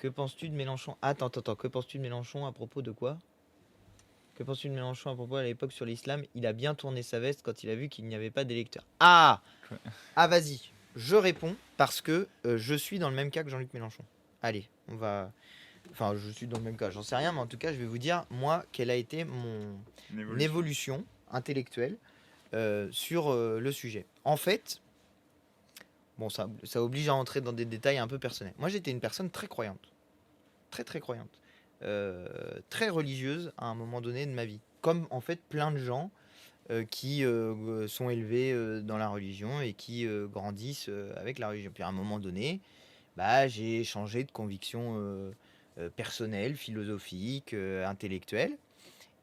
Que penses-tu de Mélenchon? Attends. Que penses-tu de Mélenchon à propos de quoi? Que penses-tu de Mélenchon à propos à l'époque sur l'islam? Il a bien tourné sa veste quand il a vu qu'il n'y avait pas d'électeurs. Ah! Ouais. Ah, vas-y. Je réponds parce que je suis dans le même cas que Jean-Luc Mélenchon. Allez, on va... Enfin, je suis dans le même cas, j'en sais rien, mais en tout cas, je vais vous dire, moi, quelle a été mon Une évolution intellectuelle sur le sujet. En fait, bon, ça oblige à entrer dans des détails un peu personnels. Moi, j'étais une personne très croyante. Très, très croyante. Très religieuse à un moment donné de ma vie. Comme, en fait, plein de gens qui sont élevés dans la religion et qui grandissent avec la religion. Puis à un moment donné, bah, j'ai changé de conviction personnelle, philosophique, intellectuelle.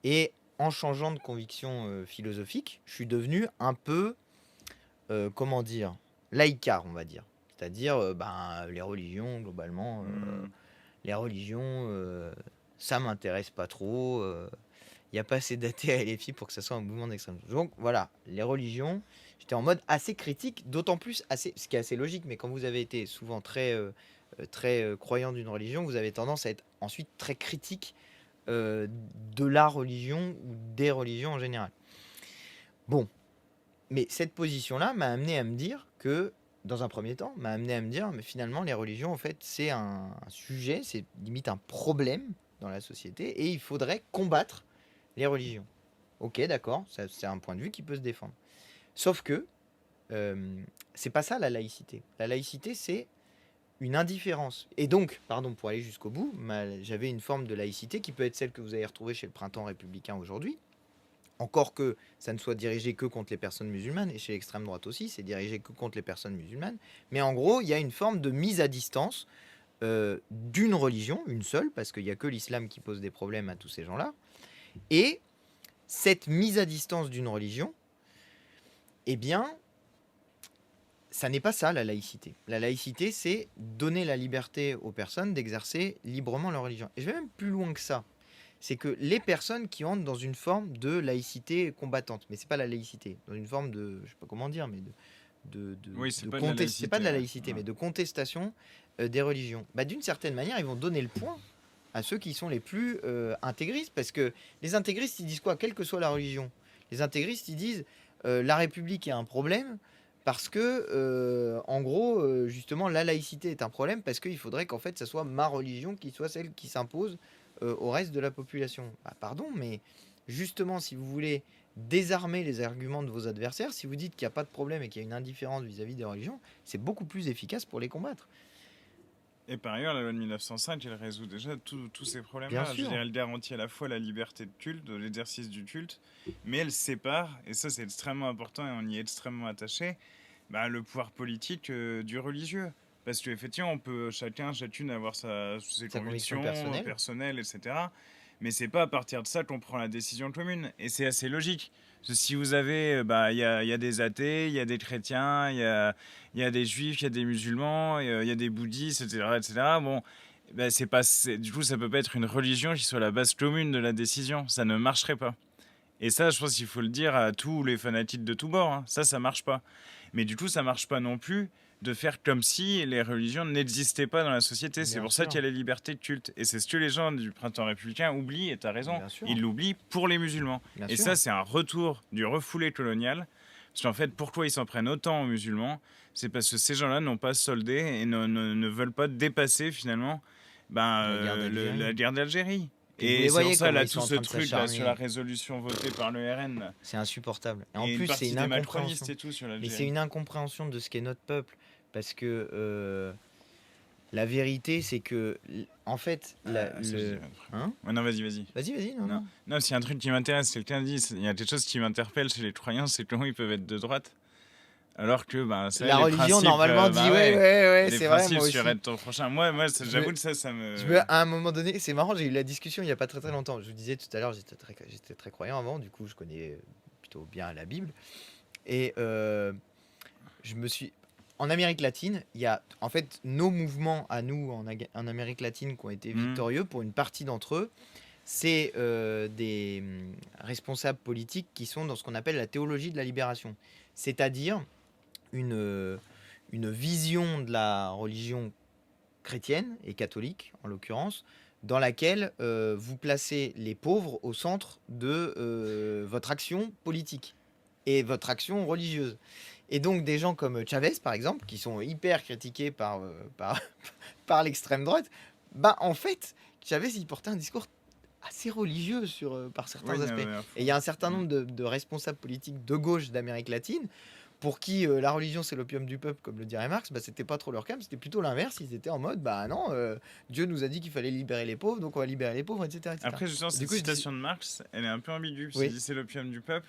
Et en changeant de conviction philosophique, je suis devenu un peu, comment dire, laïcard, on va dire. C'est-à-dire, les religions, globalement, les religions, ça m'intéresse pas trop. Il n'y a pas assez d'athées à LFI pour que ça soit un mouvement d'extrême droite. Donc voilà, les religions, j'étais en mode assez critique, d'autant plus, ce qui est assez logique, mais quand vous avez été souvent très croyant d'une religion, vous avez tendance à être ensuite très critique de la religion ou des religions en général. Bon, mais cette position-là m'a amené à me dire que, dans un premier temps, mais finalement, les religions, en fait, c'est un sujet, c'est limite un problème dans la société, et il faudrait combattre les religions. Ok, d'accord, c'est un point de vue qui peut se défendre. Sauf que, c'est pas ça la laïcité. La laïcité, c'est une indifférence. Et donc, pardon, pour aller jusqu'au bout, j'avais une forme de laïcité qui peut être celle que vous allez retrouver chez le Printemps républicain aujourd'hui. Encore que ça ne soit dirigé que contre les personnes musulmanes, et chez l'extrême droite aussi, c'est dirigé que contre les personnes musulmanes. Mais en gros, il y a une forme de mise à distance d'une religion, une seule, parce qu'il n'y a que l'islam qui pose des problèmes à tous ces gens-là. Et cette mise à distance d'une religion, eh bien, ça n'est pas ça la laïcité. La laïcité, c'est donner la liberté aux personnes d'exercer librement leur religion. Et je vais même plus loin que ça. C'est que les personnes qui entrent dans une forme de laïcité combattante, mais c'est pas la laïcité, dans une forme de, je sais pas comment dire, mais Oui, c'est de pas de la c'est pas de la laïcité, laïcité, ouais. mais de contestation des religions. Bah, d'une certaine manière, ils vont donner le point à ceux qui sont les plus intégristes, parce que les intégristes, ils disent quoi, quelle que soit la religion? Les intégristes, ils disent la République est un problème parce que, en gros, justement, la laïcité est un problème parce qu'il faudrait qu'en fait, ça soit ma religion qui soit celle qui s'impose au reste de la population. Bah, pardon, mais justement, si vous voulez désarmer les arguments de vos adversaires, si vous dites qu'il n'y a pas de problème et qu'il y a une indifférence vis-à-vis des religions, c'est beaucoup plus efficace pour les combattre. Et par ailleurs, la loi de 1905, elle résout déjà tous ces Bien problèmes-là. Je veux sûr. dire, elle garantit à la fois la liberté de culte, de l'exercice du culte, mais elle sépare, et ça c'est extrêmement important et on y est extrêmement attaché, le pouvoir politique du religieux. Parce qu'effectivement, on peut chacune avoir ses Sa conviction convictions personnelle. personnelles, etc. Mais c'est pas à partir de ça qu'on prend la décision commune. Et c'est assez logique. Parce que si vous avez, il y a des athées, il y a des chrétiens, il y a des juifs, il y a des musulmans, il y a des bouddhistes, etc., etc. Bon, du coup, ça peut pas être une religion qui soit la base commune de la décision. Ça ne marcherait pas. Et ça, je pense qu'il faut le dire à tous les fanatiques de tous bords, hein. Ça marche pas. Mais du coup, ça marche pas non plus de faire comme si les religions n'existaient pas dans la société. C'est Bien pour ça sûr. qu'il y a les libertés de culte. Et c'est ce que les gens du printemps républicain oublient, et tu as raison. Bien sûr. Ils l'oublient pour les musulmans. Bien Et sûr. ça, c'est un retour du refoulé colonial. Parce qu'en fait, pourquoi ils s'en prennent autant aux musulmans? C'est parce que ces gens-là n'ont pas soldé et ne veulent pas dépasser finalement la guerre d'Algérie. Et vous Et les c'est pour voyez ça, comment là, ils sont tout en ce train de truc là, sur la s'acharner. résolution votée par le RN, là, C'est insupportable. Et en et une plus, c'est partie une des incompréhension. macronistes et tout sur Mais c'est l'Algérie. une incompréhension de ce qu'est notre peuple. Parce que la vérité, c'est que, en fait, Ça, je dirais après. Hein? Ouais, non, vas-y. Vas-y, non, Non, non. non, c'est un truc qui m'intéresse. Quelqu'un dit, il y a quelque chose qui m'interpelle chez les croyants, c'est comment ils peuvent être de droite. Alors que, ça, La les religion, principes, normalement, dit ouais, les c'est vrai, principes moi sur aussi. être ton prochain. Moi, j'avoue Je- que ça me. À un moment donné, c'est marrant, j'ai eu la discussion il n'y a pas très très longtemps. Je vous disais tout à l'heure, j'étais très croyant avant, du coup, je connais plutôt bien la Bible. Et je me suis. En Amérique latine, il y a en fait nos mouvements à nous en Amérique latine qui ont été victorieux pour une partie d'entre eux. C'est des responsables politiques qui sont dans ce qu'on appelle la théologie de la libération. C'est-à-dire une vision de la religion chrétienne et catholique, en l'occurrence, dans laquelle vous placez les pauvres au centre de votre action politique et votre action religieuse. Et donc des gens comme Chavez, par exemple, qui sont hyper critiqués par l'extrême droite, bah en fait, Chavez, il portait un discours assez religieux par certains Oui, aspects. à Et il y a un certain nombre de responsables politiques de gauche d'Amérique latine pour qui la religion c'est l'opium du peuple, comme le dirait Marx, bah, c'était pas trop leur cas, c'était plutôt l'inverse. Ils étaient en mode, bah non, Dieu nous a dit qu'il fallait libérer les pauvres, donc on va libérer les pauvres, etc. etc. Après, justement, Du cette coup, je dis- citation de Marx, elle est un peu ambiguë, parce Oui. qu'il dit c'est l'opium du peuple,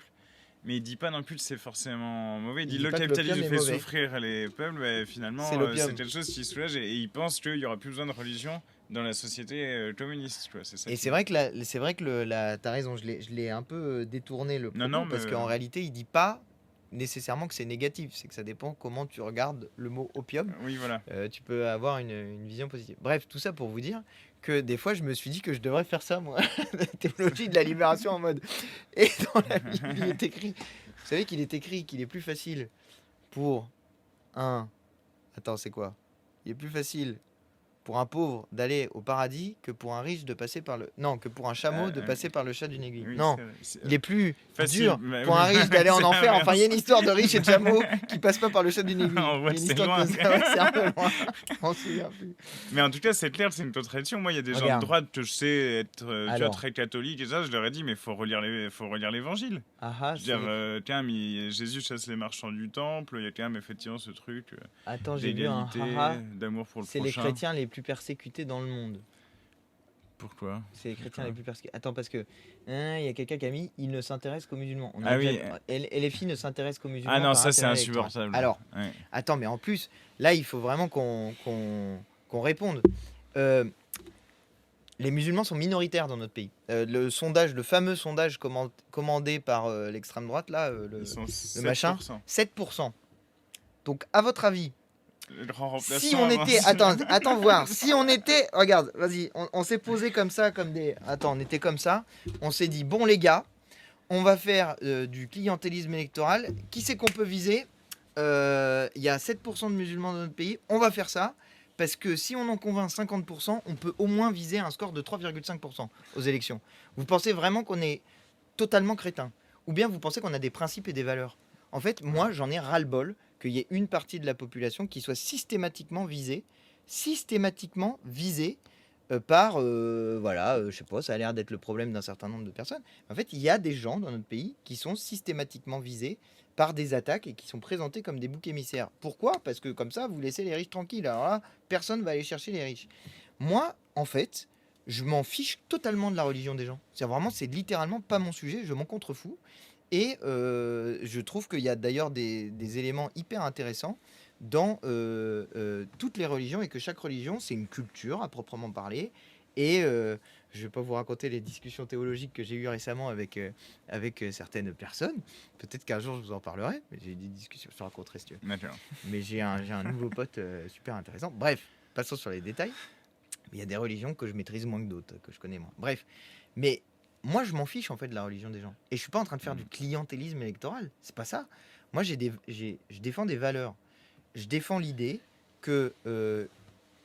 mais il dit pas non plus que c'est forcément mauvais. Il Il dit dit le pas que capitalisme l'opium est fait mauvais. souffrir les peuples, mais finalement, C'est l'opium. c'est quelque chose qui soulage, et il pense qu'il y aura plus besoin de religion dans la société communiste. Quoi. C'est ça Et qui- c'est vrai que t'as raison, je l'ai un peu détourné le propos, Non, parce mais- qu'en réalité, il dit pas nécessairement que c'est négatif, c'est que ça dépend comment tu regardes le mot opium. Oui, voilà. Tu peux avoir une vision positive. Bref, tout ça pour vous dire que des fois, je me suis dit que je devrais faire ça, moi, la théologie de la libération en mode. Et dans la Bible, il est écrit, vous savez qu'il est écrit qu'il est plus facile pour un. Attends, c'est quoi? Il est plus facile pour un pauvre d'aller au paradis que pour un riche de passer par le. Non, que pour un chameau de passer par le chat d'une aiguille. Oui, Non. c'est- Il est plus Facile, dur mais- pour un riche d'aller en c'est enfer. l'inverse. Enfin, il y a une histoire de riche et de chameau qui passe pas par le chat d'une aiguille. En vrai, Il y a une c'est histoire loin. comme ça, ouais, c'est un peu loin. On s'en souvient plus. Mais en tout cas, c'est clair, c'est une contradiction. Moi, il y a des gens Regarde. de droite que je sais être tu vois, Alors. très catholiques et ça, je leur ai dit, mais faut relire l'évangile. Ah ah, Je veux dire, tiens, mais Jésus chasse les marchands du temple, il y a quand même effectivement ce truc Attends, j'ai vu un d'égalité, haha. d'amour pour le C'est les prochain. chrétiens les plus persécutés dans le monde. Pourquoi? C'est les chrétiens les plus persécutés. Attends, parce que il y a quelqu'un qui a mis il ne s'intéresse qu'aux musulmans. On a Ah oui. déjà- et les filles ne s'intéressent qu'aux musulmans. Ah non, par ça c'est intérêt électoral. insupportable. Alors, Ouais. attends, mais en plus, là, il faut vraiment qu'on réponde. Les musulmans sont minoritaires dans notre pays. Le fameux sondage commandé par l'extrême droite, là, Ils sont le machin, 7%. 7%. Donc, à votre avis, Le grand si remplaçant on avant- était. Attends voir. Si on était. Regarde, vas-y, on s'est posé comme ça, comme des. Attends, on était comme ça. On s'est dit, bon, les gars, on va faire du clientélisme électoral. Qui c'est qu'on peut viser? Il y a 7% de musulmans dans notre pays. On va faire ça. Parce que si on en convainc 50%, on peut au moins viser un score de 3,5% aux élections. Vous pensez vraiment qu'on est totalement crétin? Ou bien vous pensez qu'on a des principes et des valeurs? En fait, moi, j'en ai ras-le-bol qu'il y ait une partie de la population qui soit systématiquement visée par, je sais pas, ça a l'air d'être le problème d'un certain nombre de personnes. En fait, il y a des gens dans notre pays qui sont systématiquement visés par des attaques et qui sont présentés comme des boucs émissaires. Pourquoi? Parce que comme ça, vous laissez les riches tranquilles. Alors là, personne va aller chercher les riches. Moi, en fait, je m'en fiche totalement de la religion des gens. C'est littéralement pas mon sujet, je m'en contrefous. Et je trouve qu'il y a d'ailleurs des éléments hyper intéressants dans toutes les religions et que chaque religion, c'est une culture à proprement parler. Et je ne vais pas vous raconter les discussions théologiques que j'ai eues récemment avec certaines personnes. Peut-être qu'un jour, je vous en parlerai. Mais j'ai eu des discussions, je te raconterai si tu veux. D'accord. Mais j'ai un nouveau pote super intéressant. Bref, passons sur les détails. Il y a des religions que je maîtrise moins que d'autres, que je connais moins. Bref, mais moi, je m'en fiche en fait de la religion des gens. Et je suis pas en train de faire du clientélisme électoral. C'est pas ça. Moi, je défends des valeurs. Je défends l'idée que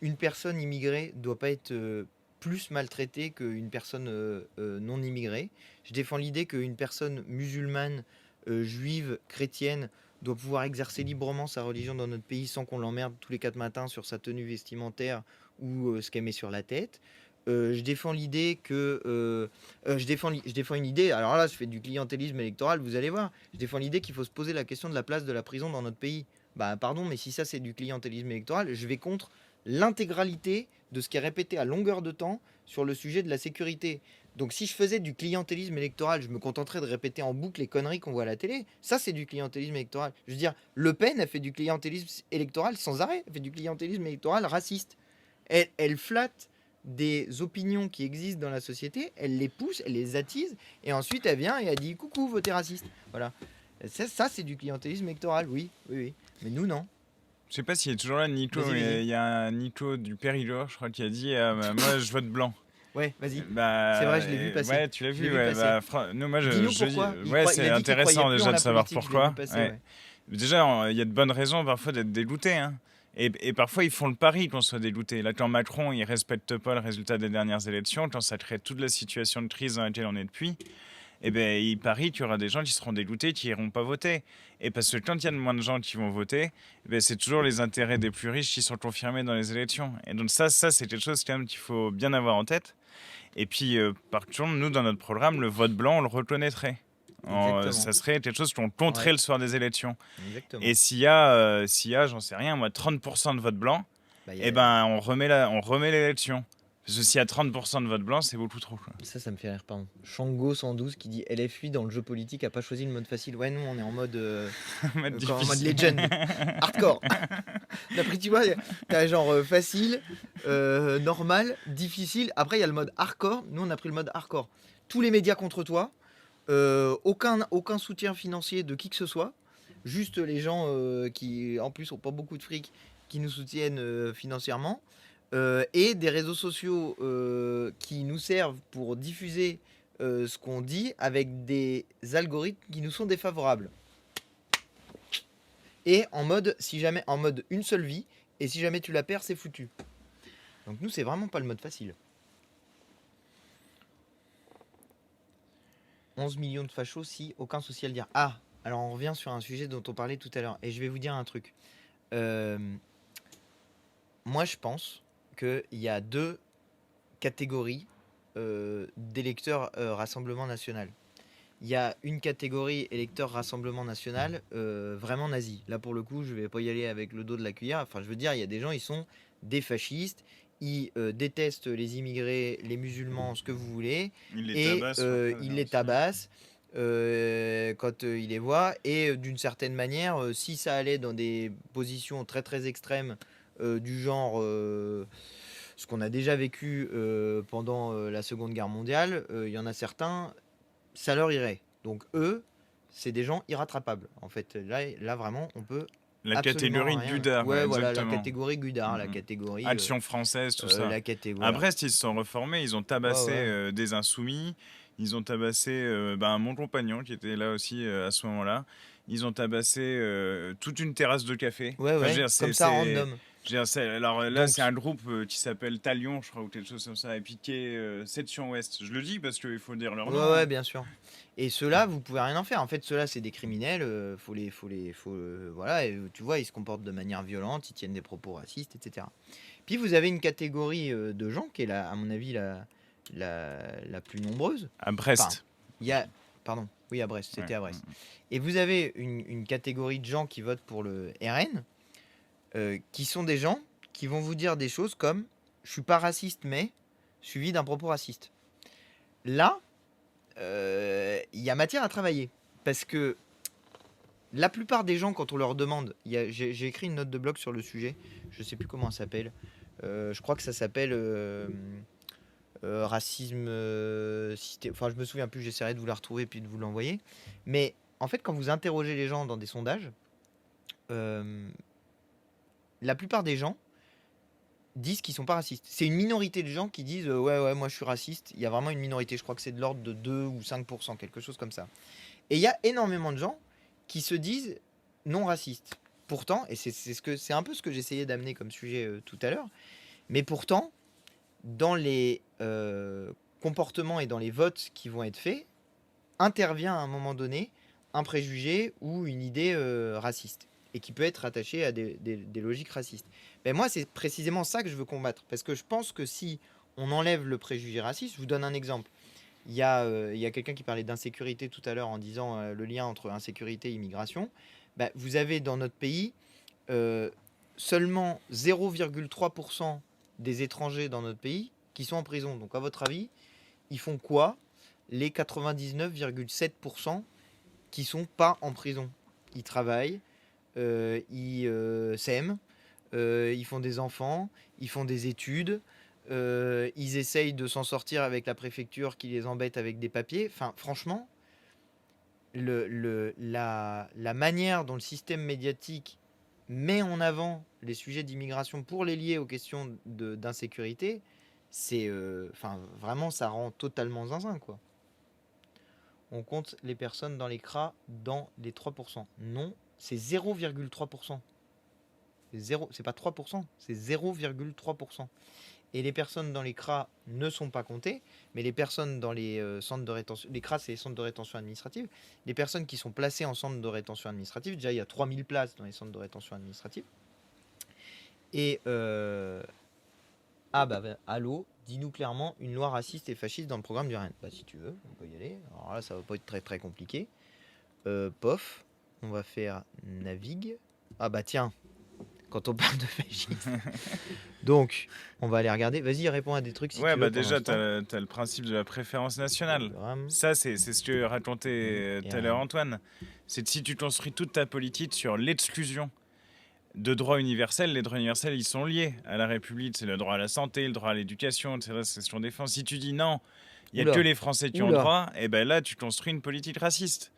une personne immigrée doit pas être plus maltraitée qu'une personne non immigrée. Je défends l'idée qu'une personne musulmane, juive, chrétienne doit pouvoir exercer librement sa religion dans notre pays sans qu'on l'emmerde tous les 4 matins sur sa tenue vestimentaire ou ce qu'elle met sur la tête. Je défends l'idée que... je défends une idée, alors là je fais du clientélisme électoral, vous allez voir. Je défends l'idée qu'il faut se poser la question de la place de la prison dans notre pays. Bah pardon, mais si ça c'est du clientélisme électoral, je vais contre l'intégralité de ce qui est répété à longueur de temps sur le sujet de la sécurité. Donc si je faisais du clientélisme électoral, je me contenterais de répéter en boucle les conneries qu'on voit à la télé. Ça, c'est du clientélisme électoral. Je veux dire, Le Pen a fait du clientélisme électoral sans arrêt. Elle fait du clientélisme électoral raciste. Elle flatte des opinions qui existent dans la société, elle les pousse, elle les attise, et ensuite elle vient et elle dit « Coucou, votez raciste ». Voilà. Ça, c'est du clientélisme électoral, oui. Mais nous, non. Je sais pas s'il est toujours là, Nico, Vas-y, mais vas-y. il y a un Nico du Périgord, je crois, qui a dit moi je vote blanc. Ouais, vas-y. Bah, C'est vrai, je l'ai vu passer. Ouais, tu l'as Je vu, l'ai vu ouais. passer. Non, moi, Dis-nous je dis, pourquoi. c'est Il a dit qu'il intéressant croyait plus en déjà de la savoir politique, je l'ai pourquoi. vu passer, Ouais. ouais. Déjà, il y a de bonnes raisons parfois d'être dégoûté. Hein. Et parfois, ils font le pari qu'on soit dégoûté. Là, quand Macron, il respecte pas le résultat des dernières élections, quand ça crée toute la situation de crise dans laquelle on est depuis, eh ben, il parie qu'il y aura des gens qui seront dégoûtés, qui iront pas voter. Et parce que quand il y a de moins de gens qui vont voter, eh ben, c'est toujours les intérêts des plus riches qui sont confirmés dans les élections. Et donc ça c'est quelque chose quand même qu'il faut bien avoir en tête. Et puis, par contre, nous, dans notre programme, le vote blanc, on le reconnaîtrait. Exactement. Ça serait quelque chose qu'on compterait Ouais. le soir des élections. Exactement. Et s'il y a, j'en sais rien, moi, 30% de vote blanc, Bah, eh ben, on remet l'élection. Parce que s'il y a 30% de vote blanc, c'est beaucoup trop, quoi. Ça me fait rire, pardon. Shango 112 qui dit LFI dans le jeu politique a pas choisi le mode facile. Ouais, nous on est en mode, en mode legend, hardcore. Après, tu vois, t'as genre facile, normal, difficile. Après, il y a le mode hardcore. Nous on a pris le mode hardcore. Tous les médias contre toi, aucun soutien financier de qui que ce soit. Juste les gens qui, en plus, ont pas beaucoup de fric, qui nous soutiennent financièrement. Et des réseaux sociaux qui nous servent pour diffuser ce qu'on dit avec des algorithmes qui nous sont défavorables. Et en mode une seule vie, et si jamais tu la perds, c'est foutu. Donc nous, c'est vraiment pas le mode facile. 11 millions de fachos si aucun souci à le dire. Ah, alors on revient sur un sujet dont on parlait tout à l'heure, et je vais vous dire un truc. Moi, je pense qu'il y a deux catégories d'électeurs Rassemblement National. Il y a une catégorie électeurs Rassemblement National vraiment nazis. Là, pour le coup, je vais pas y aller avec le dos de la cuillère. Enfin, je veux dire, il y a des gens, ils sont des fascistes. Ils détestent les immigrés, les musulmans, ce que vous voulez. Ils les tabassent quand ils les voient. Et d'une certaine manière, si ça allait dans des positions très très extrêmes du genre ce qu'on a déjà vécu pendant la Seconde Guerre mondiale, il y en a certains, ça leur irait. Donc eux, c'est des gens irrattrapables. En fait, là vraiment, on peut la absolument catégorie rien. Gudard, Ouais, voilà, la exactement. catégorie Gudard, la catégorie Action française, tout ça. la catégorie. À Voilà. Brest, ils se sont reformés, ils ont tabassé Ouais, ouais. des insoumis, ils ont tabassé mon compagnon qui était là aussi à ce moment-là. Ils ont tabassé toute une terrasse de café. Ouais, Enfin, je ouais, veux dire, comme ça, random. alors là, Donc- c'est un groupe qui s'appelle Talion, je crois, ou quelque chose comme ça, et puis qui est Section Ouest. Je le dis parce qu'il faut dire leur nom. Ouais, hein. bien sûr. Et ceux-là, vous pouvez rien en faire. En fait, ceux-là, c'est des criminels. Voilà. Et, tu vois, ils se comportent de manière violente, ils tiennent des propos racistes, etc. Puis vous avez une catégorie de gens qui est, à mon avis, la plus nombreuse. À Brest. Enfin, il y a, pardon, oui, à Brest, c'était Ouais. à Brest. Et vous avez une catégorie de gens qui votent pour le RN, qui sont des gens qui vont vous dire des choses comme je suis pas raciste, mais suivi d'un propos raciste. Là, il y a matière à travailler. Parce que la plupart des gens, quand on leur demande, j'ai écrit une note de blog sur le sujet, je sais plus comment ça s'appelle, je crois que ça s'appelle racisme enfin je me souviens plus, j'essaierai de vous la retrouver puis de vous l'envoyer. Mais en fait, quand vous interrogez les gens dans des sondages, la plupart des gens disent qu'ils sont pas racistes. C'est une minorité de gens qui disent ouais moi je suis raciste. Il y a vraiment une minorité, je crois que c'est de l'ordre de 2 ou 5%, quelque chose comme ça. Et il y a énormément de gens qui se disent non racistes. Pourtant, et c'est un peu ce que j'essayais d'amener comme sujet tout à l'heure, mais pourtant, dans les comportements et dans les votes qui vont être faits, intervient à un moment donné un préjugé ou une idée raciste et qui peut être attaché à des logiques racistes. Ben moi, c'est précisément ça que je veux combattre, parce que je pense que si on enlève le préjugé raciste, je vous donne un exemple. Il y a quelqu'un qui parlait d'insécurité tout à l'heure en disant le lien entre insécurité et immigration. Ben, vous avez dans notre pays seulement 0,3% des étrangers dans notre pays qui sont en prison. Donc à votre avis, ils font quoi les 99,7% qui sont pas en prison? Ils travaillent, ils s'aiment, ils font des enfants, ils font des études, ils essayent de s'en sortir avec la préfecture qui les embête avec des papiers. Enfin, franchement, la manière dont le système médiatique met en avant les sujets d'immigration pour les lier aux questions d'insécurité, c'est vraiment, ça rend totalement zinzin, quoi. On compte les personnes dans les CRA dans les 3%. Non, c'est 0,3%. C'est pas 3%, c'est 0,3%. Et les personnes dans les CRA ne sont pas comptées, mais les personnes dans les centres de rétention, les CRA, c'est les centres de rétention administrative, les personnes qui sont placées en centre de rétention administrative, déjà il y a 3000 places dans les centres de rétention administrative. Et allô, dis-nous clairement une loi raciste et fasciste dans le programme du RN. Bah si tu veux, on peut y aller. Alors là, ça va pas être très très compliqué. Pof, on va faire navigue. Ah bah tiens, quand on parle de fascisme. Donc, on va aller regarder. Vas-y, réponds à des trucs si tu veux. Déjà, tu as le principe de la préférence nationale. Ça, c'est ce que racontait tout à l'heure Antoine. C'est que si tu construis toute ta politique sur l'exclusion de droits universels, les droits universels, ils sont liés à la République. C'est le droit à la santé, le droit à l'éducation, etc. C'est ce qu'on défend. Si tu dis non, il n'y a que les Français qui ont droit, et ben là, tu construis une politique raciste.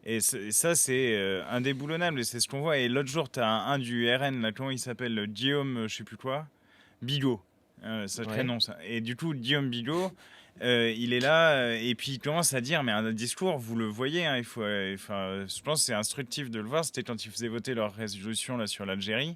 Et ça, c'est indéboulonnable, et c'est ce qu'on voit. Et l'autre jour, tu as un du RN, là, comment il s'appelle, Guillaume, je sais plus quoi, Bigot, ça prénom ça. Et du coup, Guillaume Bigot, il est là, et puis il commence à dire, mais un discours, vous le voyez, hein, je pense que c'est instructif de le voir, c'était quand ils faisaient voter leur résolution là, sur l'Algérie.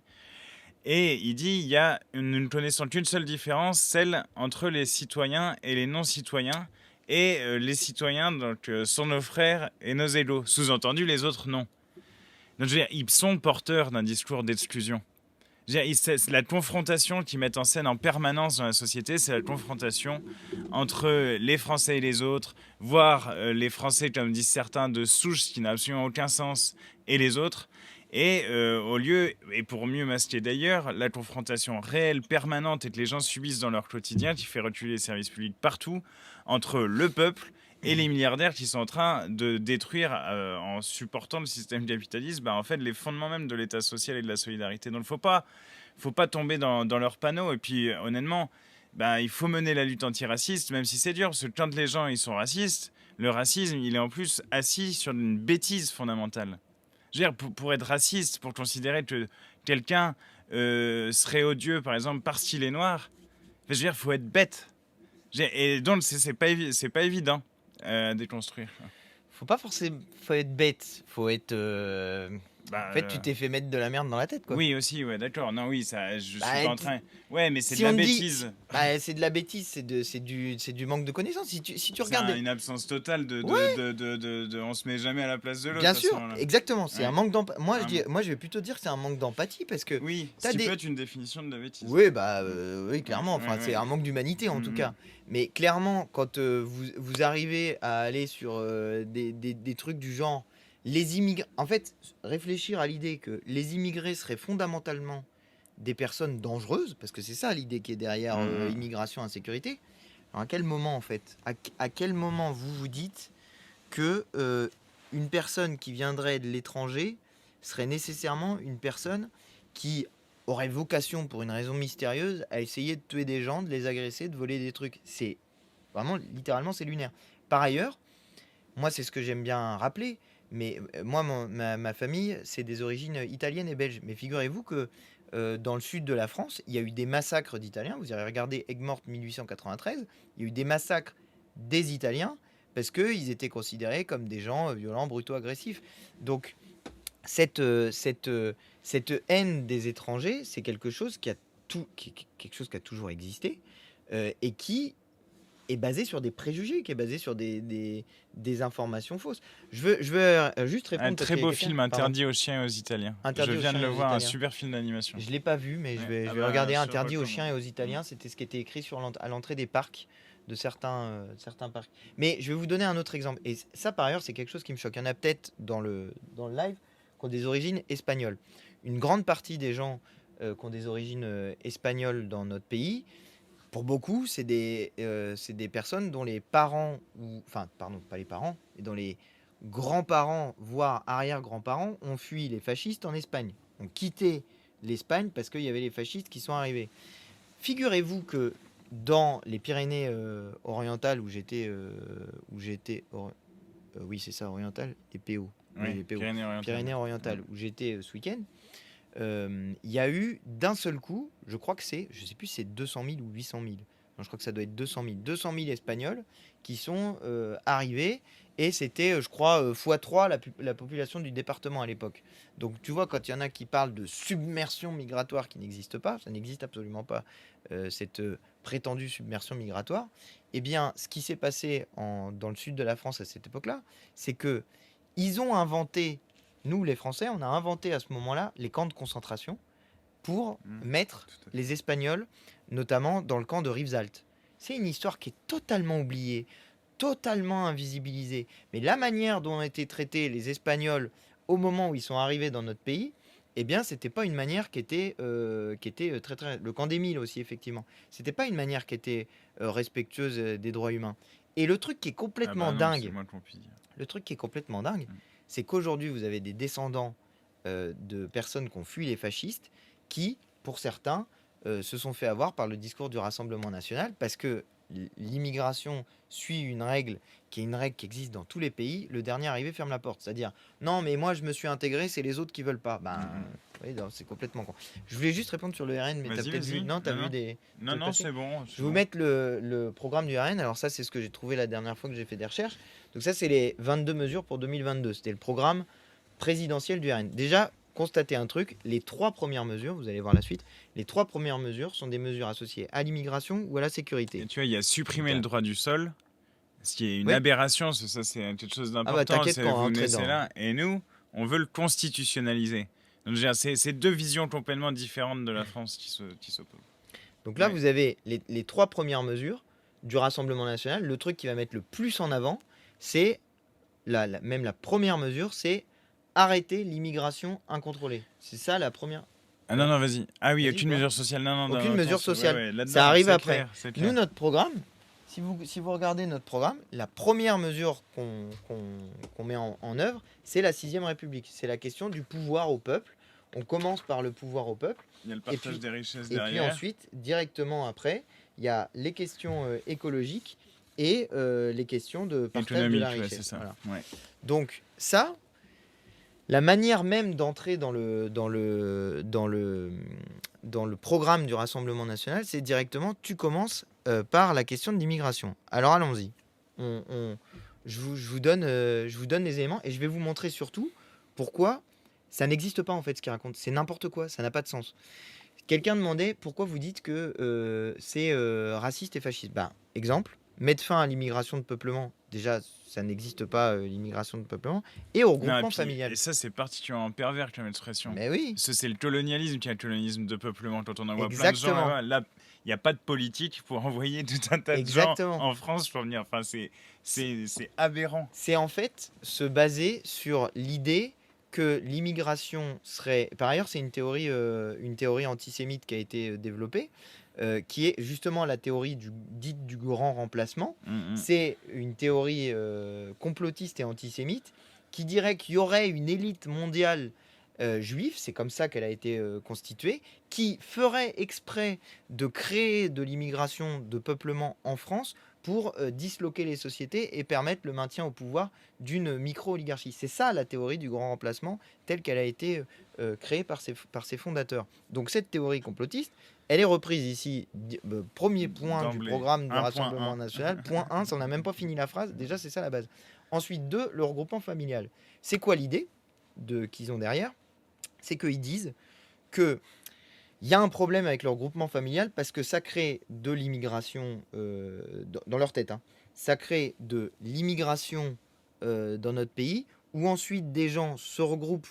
Et il dit, il y a nous ne connaissons qu'une seule différence, celle entre les citoyens et les non-citoyens. Et les citoyens donc, sont nos frères et nos égaux. Sous-entendu, les autres, non. Donc, je veux dire, ils sont porteurs d'un discours d'exclusion. C'est la confrontation qu'ils mettent en scène en permanence dans la société, c'est la confrontation entre les Français et les autres, voire les Français, comme disent certains, de souche, ce qui n'a absolument aucun sens, et les autres. Et au lieu, et pour mieux masquer d'ailleurs, la confrontation réelle, permanente et que les gens subissent dans leur quotidien, qui fait reculer les services publics partout, entre le peuple et les milliardaires qui sont en train de détruire, en supportant le système capitaliste, en fait, les fondements même de l'État social et de la solidarité. Donc, faut pas tomber dans leur panneau. Et puis, honnêtement, il faut mener la lutte antiraciste, même si c'est dur, parce que quand les gens ils sont racistes, le racisme, il est en plus assis sur une bêtise fondamentale. Je veux dire, pour être raciste, pour considérer que quelqu'un serait odieux, par exemple, parce qu'il est noir, je veux dire, il faut être bête. Et donc, c'est pas évident à déconstruire. Faut être bête, faut être... en fait, tu t'es fait mettre de la merde dans la tête, quoi. Oui, aussi, ouais, d'accord. Non, oui, ça, je suis pas en train... Ouais, mais c'est de la bêtise. C'est de la bêtise, c'est du manque de connaissance. Si tu regardes... C'est une absence totale on se met jamais à la place de l'autre. Bien sûr, exactement. C'est un manque d'empathie. Moi, je vais plutôt dire que c'est un manque d'empathie, parce que... Oui, ça peut être une définition de la bêtise. Oui, oui, clairement. C'est un manque d'humanité, en tout cas. Mais clairement, quand vous arrivez à aller sur des trucs du genre... Les immigrés, en fait, réfléchir à l'idée que les immigrés seraient fondamentalement des personnes dangereuses, parce que c'est ça l'idée qui est derrière immigration, insécurité. Alors à quel moment, en fait, à quel moment vous vous dites que une personne qui viendrait de l'étranger serait nécessairement une personne qui aurait vocation, pour une raison mystérieuse, à essayer de tuer des gens, de les agresser, de voler des trucs? C'est vraiment, littéralement, c'est lunaire. Par ailleurs, moi, c'est ce que j'aime bien rappeler. Mais moi, ma famille, c'est des origines italiennes et belges. Mais figurez-vous que dans le sud de la France, il y a eu des massacres d'Italiens. Vous irez regarder Aigues-Mortes 1893. Il y a eu des massacres des Italiens parce qu'ils étaient considérés comme des gens violents, brutaux, agressifs. Donc, cette haine des étrangers, c'est quelque chose qui a toujours existé et qui est basé sur des préjugés, qui est basé sur des informations fausses. Je veux juste répondre. Un très beau film, Interdit aux chiens et aux Italiens. Je viens de le voir, un super film d'animation. Je ne l'ai pas vu, mais je vais regarder Interdit aux chiens et aux Italiens. C'était ce qui était écrit à l'entrée des parcs, de certains parcs. Mais je vais vous donner un autre exemple. Et ça, par ailleurs, c'est quelque chose qui me choque. Il y en a peut-être dans le live qui ont des origines espagnoles. Une grande partie des gens qui ont des origines espagnoles dans notre pays, pour beaucoup, c'est des personnes dont les parents, pas les parents, mais dont les grands-parents, voire arrière-grands-parents, ont fui les fascistes en Espagne, ont quitté l'Espagne parce qu'il y avait les fascistes qui sont arrivés. Figurez-vous que dans les Pyrénées orientales, où j'étais, oui c'est ça, orientales, les PO, oui, les PO, Pyrénées orientales, où j'étais ce week-end. Il y a eu d'un seul coup, je crois que c'est 200 000 ou 800 000. Non, je crois que ça doit être 200 000. 200 000 Espagnols qui sont arrivés et c'était, je crois, x3 la population du département à l'époque. Donc tu vois, quand il y en a qui parlent de submersion migratoire qui n'existe pas, ça n'existe absolument pas, cette prétendue submersion migratoire, eh bien, ce qui s'est passé dans le sud de la France à cette époque-là, c'est que ils ont inventé, nous les Français, on a inventé à ce moment-là les camps de concentration pour mettre Tout à fait. les Espagnols, notamment dans le camp de Rivesaltes. C'est une histoire qui est totalement oubliée, totalement invisibilisée. Mais la manière dont ont été traités les Espagnols au moment où ils sont arrivés dans notre pays, eh bien, c'était pas une manière qui était très très. Le camp d'Émile aussi, effectivement. C'était pas une manière qui était respectueuse des droits humains. Et le truc qui est Ah complètement bah non, c'est dingue, moins qu'on puisse dire. le truc qui est complètement dingue, Mm. c'est qu'aujourd'hui, vous avez des descendants de personnes qui ont fui les fascistes qui, pour certains, se sont fait avoir par le discours du Rassemblement national parce que l'immigration suit une règle qui est une règle qui existe dans tous les pays. Le dernier arrivé ferme la porte. C'est-à-dire, non, mais moi, je me suis intégré, c'est les autres qui veulent pas. Ben, oui, non, c'est complètement con. Je voulais juste répondre sur le RN, mais t'as Vas-y, peut-être vu. vas-y. Non, t'as Non, vu non. des. Non, trucs non, passer c'est bon. Je vais vous mettre le programme du RN. Alors ça, c'est ce que j'ai trouvé la dernière fois que j'ai fait des recherches. Donc ça, c'est les 22 mesures pour 2022. C'était le programme présidentiel du RN. Déjà, constatez un truc, les 3 premières mesures, vous allez voir la suite, les 3 premières mesures sont des mesures associées à l'immigration ou à la sécurité. Et tu vois, il y a supprimer Donc, le droit du sol, ce qui est une Oui. aberration, parce que ça c'est quelque chose Ah bah d'important, t'inquiète c'est quand on va vous rentrer naissez dedans. là, et nous, on veut le constitutionnaliser. Donc je veux dire, c'est deux visions complètement différentes de la France qui s'opposent. Donc là, Oui. vous avez les 3 premières mesures du Rassemblement national. Le truc qui va mettre le plus en avant, c'est même la première mesure, c'est arrêter l'immigration incontrôlée. C'est ça la première. Ah non, non, vas-y. Ah oui, Vas-y, aucune quoi mesure sociale. Non, non, Aucune non, mesure attends, sociale. là-dedans, Ça arrive c'est après. clair, c'est Nous, clair. notre programme, si vous regardez notre programme, la première mesure qu'on met en œuvre, c'est la 6ème République. C'est la question du pouvoir au peuple. On commence par le pouvoir au peuple. Il y a le partage puis- des richesses Et puis derrière. ensuite, directement après, il y a les questions écologiques et les questions de partage de la Économique, ouais, richesse. c'est ça. Voilà. Ouais. Donc ça, la manière même d'entrer dans le programme du Rassemblement national, c'est directement, tu commences par la question de l'immigration. Alors allons-y. Je vous donne les éléments et je vais vous montrer surtout pourquoi ça n'existe pas en fait ce qu'il raconte. C'est n'importe quoi, ça n'a pas de sens. Quelqu'un demandait pourquoi vous dites que c'est raciste et fasciste. Ben, exemple, mettre fin à l'immigration de peuplement. Déjà, ça n'existe pas, l'immigration de peuplement. Et au Non, regroupement et puis- familial. Et ça, c'est particulièrement pervers comme expression. Mais oui, Parce que c'est le colonialisme qui est le colonialisme de peuplement. Quand on envoie plein de Exactement. gens là, il n'y a pas de politique pour envoyer tout un tas de Exactement. gens en France pour venir. Enfin, c'est aberrant. c'est en fait se baser sur l'idée que l'immigration serait. Par ailleurs, c'est une théorie antisémite qui a été développée, qui est justement la théorie dite du grand remplacement. C'est une théorie complotiste et antisémite qui dirait qu'il y aurait une élite mondiale juive, c'est comme ça qu'elle a été constituée, qui ferait exprès de créer de l'immigration de peuplement en France pour disloquer les sociétés et permettre le maintien au pouvoir d'une micro-oligarchie. C'est ça la théorie du grand remplacement telle qu'elle a été créée par ses fondateurs. Donc cette théorie complotiste, elle est reprise ici, premier point du D'emblée. programme du 1.1. Rassemblement national, point 1, ça on n'a même pas fini la phrase, déjà c'est ça la base. Ensuite 2, le regroupement familial. C'est quoi l'idée qu'ils ont derrière? C'est qu'ils disent que il y a un problème avec le regroupement familial parce que ça crée de l'immigration dans leur tête. Ça crée de l'immigration dans notre pays où ensuite des gens se regroupent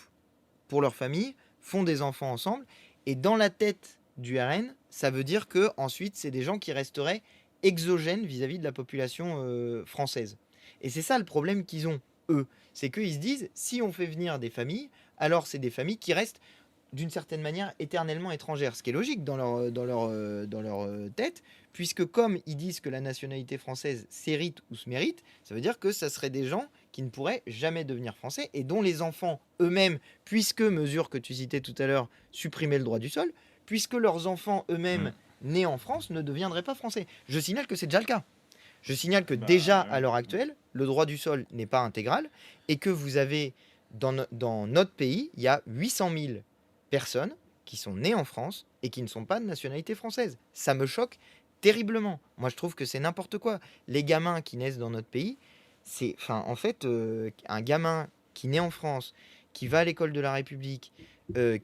pour leur famille, font des enfants ensemble. Et dans la tête du RN, ça veut dire que ensuite c'est des gens qui resteraient exogènes vis-à-vis de la population française. Et c'est ça le problème qu'ils ont, eux. C'est qu'ils se disent, si on fait venir des familles, alors c'est des familles qui restent d'une certaine manière éternellement étrangères, ce qui est logique dans leur tête, puisque comme ils disent que la nationalité française s'hérite ou se mérite, ça veut dire que ça serait des gens qui ne pourraient jamais devenir français et dont les enfants eux-mêmes, puisque mesure que tu citais tout à l'heure, supprimer le droit du sol, puisque leurs enfants eux-mêmes nés en France ne deviendraient pas français. Je signale que c'est déjà le cas. Je signale que déjà à l'heure actuelle, le droit du sol n'est pas intégral et que vous avez dans notre pays, il y a 800 000 personnes qui sont nées en France et qui ne sont pas de nationalité française. Ça me choque terriblement. Moi, je trouve que c'est n'importe quoi. Les gamins qui naissent dans notre pays, En fait, un gamin qui naît en France, qui va à l'école de la République, vous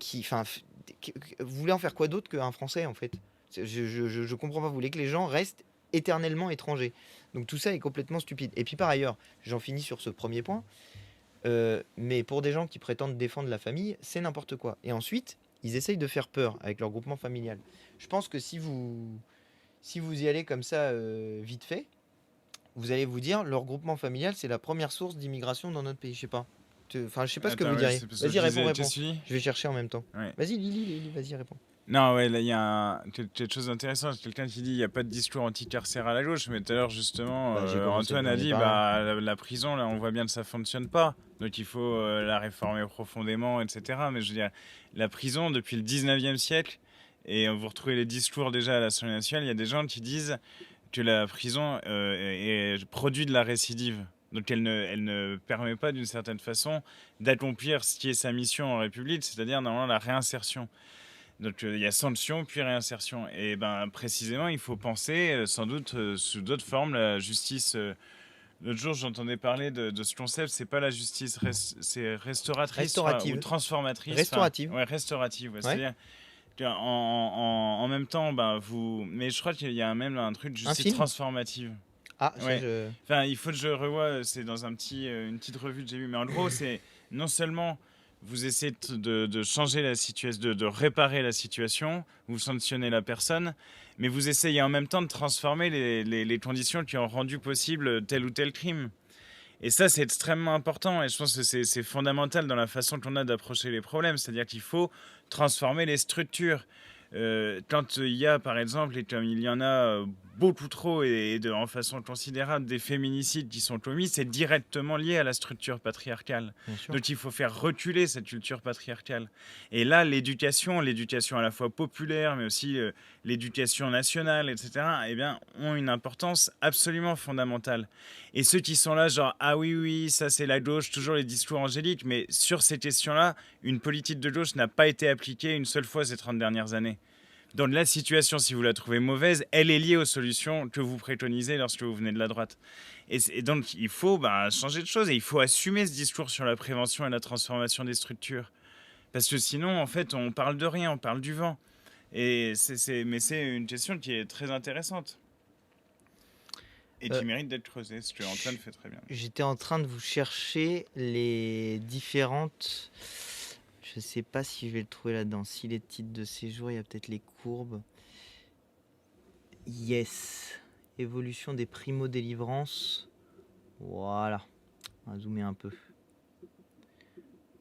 voulez en faire quoi d'autre qu'un Français, en fait? Je comprends pas. Vous voulez que les gens restent éternellement étrangers. Donc tout ça est complètement stupide. Et puis par ailleurs, j'en finis sur ce premier point, mais pour des gens qui prétendent défendre la famille, c'est n'importe quoi. Et ensuite, ils essayent de faire peur avec leur groupement familial. Je pense que si vous y allez comme ça, vite fait, vous allez vous dire, le regroupement familial, c'est la première source d'immigration dans notre pays. Je sais pas. Je sais pas ce que Attends, vous ouais, diriez. c'est parce que Vas-y, je disais, réponds. tu suis? Je vais chercher en même temps. Ouais. Vas-y, lis, vas-y, réponds. Non, ouais, là, il y a quelque chose d'intéressant. Quelqu'un qui dit il n'y a pas de discours anticarcéral à gauche, mais tout à l'heure, justement, Bah, j'ai commencé, Antoine j'en a ai dit parlé. la prison, là, on voit bien que ça fonctionne pas. Donc il faut la réformer profondément, etc. Mais je veux dire, la prison, depuis le 19e siècle, et vous retrouvez les discours déjà à l'Assemblée nationale, il y a des gens qui disent que la prison produit de la récidive. Donc elle ne permet pas, d'une certaine façon, d'accomplir ce qui est sa mission en République, c'est-à-dire normalement la réinsertion. Donc il y a sanction puis réinsertion. Et ben précisément, il faut penser sans doute sous d'autres formes la justice. L'autre jour, j'entendais parler de ce concept. C'est pas la justice, c'est restauratrice je crois, ou Restaurative. transformatrice. Enfin, Restaurative. ouais, restaurative. Ouais, Ouais. c'est-à-dire en même temps, ben vous. Mais je crois qu'il y a même un truc de Un justice film. transformative. Ah, ça, Ouais. Enfin, il faut que je revoie. C'est dans une petite revue que j'ai vue. Mais en gros, c'est non seulement vous essayez de changer la situation, de réparer la situation, vous sanctionnez la personne, mais vous essayez en même temps de transformer les conditions qui ont rendu possible tel ou tel crime. Et ça, c'est extrêmement important et je pense que c'est fondamental dans la façon qu'on a d'approcher les problèmes. C'est-à-dire qu'il faut transformer les structures. Quand il y a, par exemple, et comme il y en a beaucoup trop en façon considérable, des féminicides qui sont commis, c'est directement lié à la structure patriarcale. bien sûr. Donc il faut faire reculer cette culture patriarcale. Et là, l'éducation à la fois populaire, mais aussi l'éducation nationale, etc., eh bien, ont une importance absolument fondamentale. Et ceux qui sont là, genre, ah oui, oui, ça c'est la gauche, toujours les discours angéliques, mais sur ces questions-là, une politique de gauche n'a pas été appliquée une seule fois ces 30 dernières années. Donc la situation, si vous la trouvez mauvaise, elle est liée aux solutions que vous préconisez lorsque vous venez de la droite. Et donc il faut changer de choses et il faut assumer ce discours sur la prévention et la transformation des structures. Parce que sinon, en fait, on parle de rien, on parle du vent. Mais c'est une question qui est très intéressante et qui mérite d'être creusée, ce que Antoine fait très bien. J'étais en train de vous chercher les différentes. Je sais pas si je vais le trouver là-dedans. Si les titres de séjour, il y a peut-être les courbes. Yes. Évolution des primo-délivrances. Voilà. On va zoomer un peu.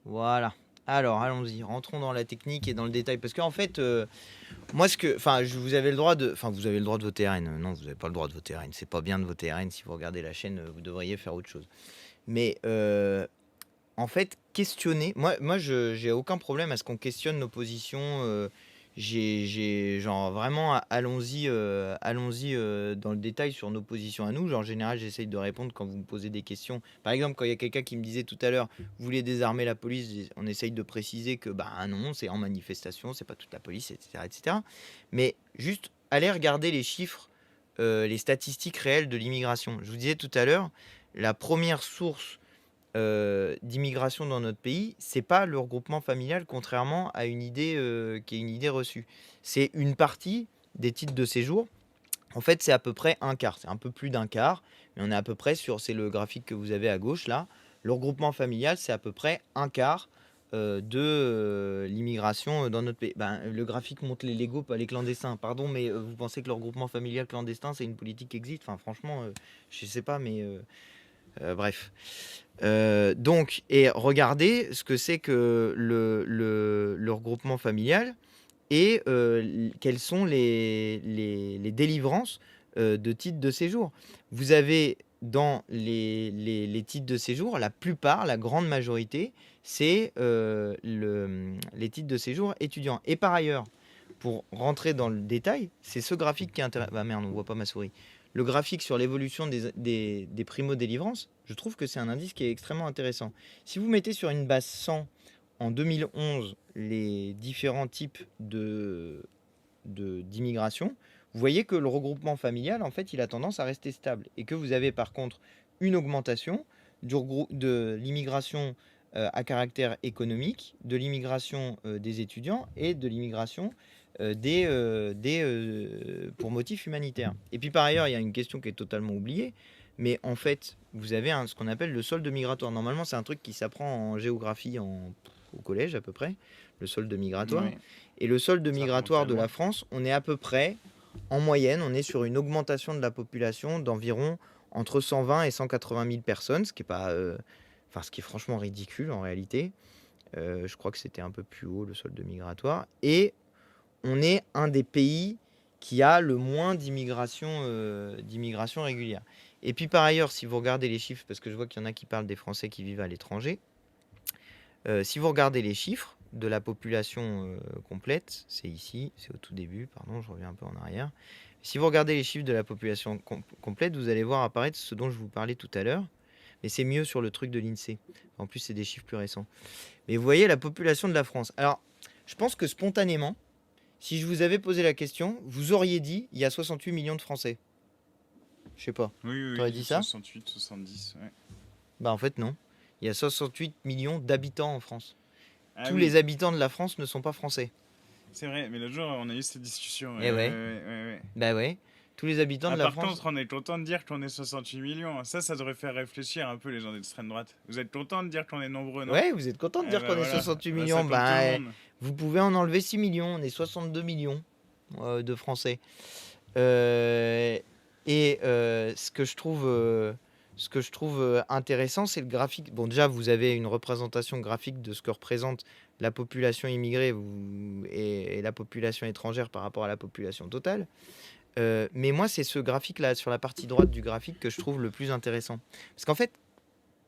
Voilà. Alors, allons-y. Rentrons dans la technique et dans le détail. Parce qu'en fait, moi, vous avez le droit de. Enfin, vous avez le droit de voter RN. Non, vous n'avez pas le droit de voter RN. C'est pas bien de voter RN. Si vous regardez la chaîne, vous devriez faire autre chose. Mais en fait, questionner. Moi, j'ai aucun problème à ce qu'on questionne nos positions. Genre vraiment, allons-y dans le détail sur nos positions à nous. Genre, en général, j'essaye de répondre quand vous me posez des questions. Par exemple, quand il y a quelqu'un qui me disait tout à l'heure, vous voulez désarmer la police, on essaye de préciser que non, c'est en manifestation, c'est pas toute la police, etc., etc. Mais juste, allez regarder les chiffres, les statistiques réelles de l'immigration. Je vous disais tout à l'heure, la première source d'immigration dans notre pays, c'est pas le regroupement familial, contrairement à une idée qui est une idée reçue. C'est une partie des titres de séjour. En fait, c'est à peu près un quart. C'est un peu plus d'un quart, mais on est à peu près sur. C'est le graphique que vous avez à gauche là. Le regroupement familial, c'est à peu près un quart de l'immigration dans notre pays. Le graphique montre les légaux, pas les clandestins. Pardon, mais vous pensez que le regroupement familial clandestin, c'est une politique qui existe? Enfin, franchement, je sais pas, mais bref. Donc, et regardez ce que c'est que le regroupement familial et quelles sont les délivrances de titres de séjour. Vous avez dans les titres de séjour, la plupart, la grande majorité, c'est les titres de séjour étudiants. Et par ailleurs, pour rentrer dans le détail, c'est ce graphique qui est intéressant. Bah merde, on voit pas ma souris. Le graphique sur l'évolution des primo-délivrances, je trouve que c'est un indice qui est extrêmement intéressant. Si vous mettez sur une base 100 en 2011 les différents types d'immigration, vous voyez que le regroupement familial, en fait, il a tendance à rester stable. Et que vous avez par contre une augmentation de l'immigration à caractère économique, de l'immigration des étudiants et de l'immigration pour motifs humanitaires. Et puis par ailleurs, il y a une question qui est totalement oubliée, mais en fait, vous avez ce qu'on appelle le solde migratoire. Normalement, c'est un truc qui s'apprend en géographie au collège à peu près, le solde migratoire. Oui. Et le solde Ça remonte migratoire très de la loin. France, on est à peu près, en moyenne, on est sur une augmentation de la population d'environ entre 120 et 180 000 personnes, ce qui est pas, ce qui est franchement ridicule en réalité. Je crois que c'était un peu plus haut le solde migratoire. Et on est un des pays qui a le moins d'immigration régulière. Et puis par ailleurs, si vous regardez les chiffres, parce que je vois qu'il y en a qui parlent des Français qui vivent à l'étranger, si vous regardez les chiffres de la population complète, c'est ici, c'est au tout début, pardon, je reviens un peu en arrière. Si vous regardez les chiffres de la population complète, vous allez voir apparaître ce dont je vous parlais tout à l'heure. Mais c'est mieux sur le truc de l'INSEE. En plus, c'est des chiffres plus récents. Mais vous voyez la population de la France. Alors, je pense que spontanément, si je vous avais posé la question, vous auriez dit il y a 68 millions de Français. Je sais pas. Oui, T'aurais dit ça 68, 70, ouais. Bah en fait non. Il y a 68 millions d'habitants en France. Ah Tous oui, les habitants de la France ne sont pas français. c'est vrai, mais l'autre jour, on a eu cette discussion. Eh ouais. Ouais. Bah ouais. Tous les habitants de la Par France. contre, on est content de dire qu'on est 68 millions. Ça devrait faire réfléchir un peu les gens d'extrême droite. Vous êtes content de dire qu'on est nombreux, non? Ouais, vous êtes content de Eh dire ben qu'on est voilà. 68 Bah, millions. ça compte tout le monde. Vous pouvez en enlever 6 millions. On est 62 millions de Français. Ce que je trouve intéressant, c'est le graphique. Bon, déjà, vous avez une représentation graphique de ce que représente la population immigrée et la population étrangère par rapport à la population totale. Mais moi, c'est ce graphique-là, sur la partie droite du graphique, que je trouve le plus intéressant. Parce qu'en fait,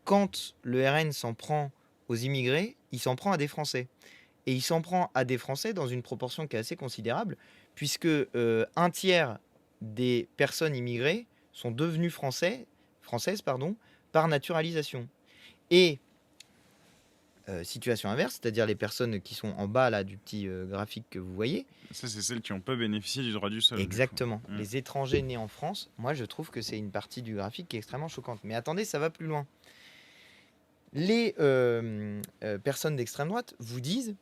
quand le RN s'en prend aux immigrés, il s'en prend à des Français. Et il s'en prend à des Français dans une proportion qui est assez considérable, puisque un tiers des personnes immigrées sont devenues françaises par naturalisation. Et situation inverse, c'est-à-dire les personnes qui sont en bas là, du petit graphique que vous voyez. Ça, c'est celles qui ont pas bénéficié du droit du sol. Exactement. Du coup. Les étrangers nés en France, moi je trouve que c'est une partie du graphique qui est extrêmement choquante. Mais attendez, ça va plus loin. Les personnes d'extrême droite vous disent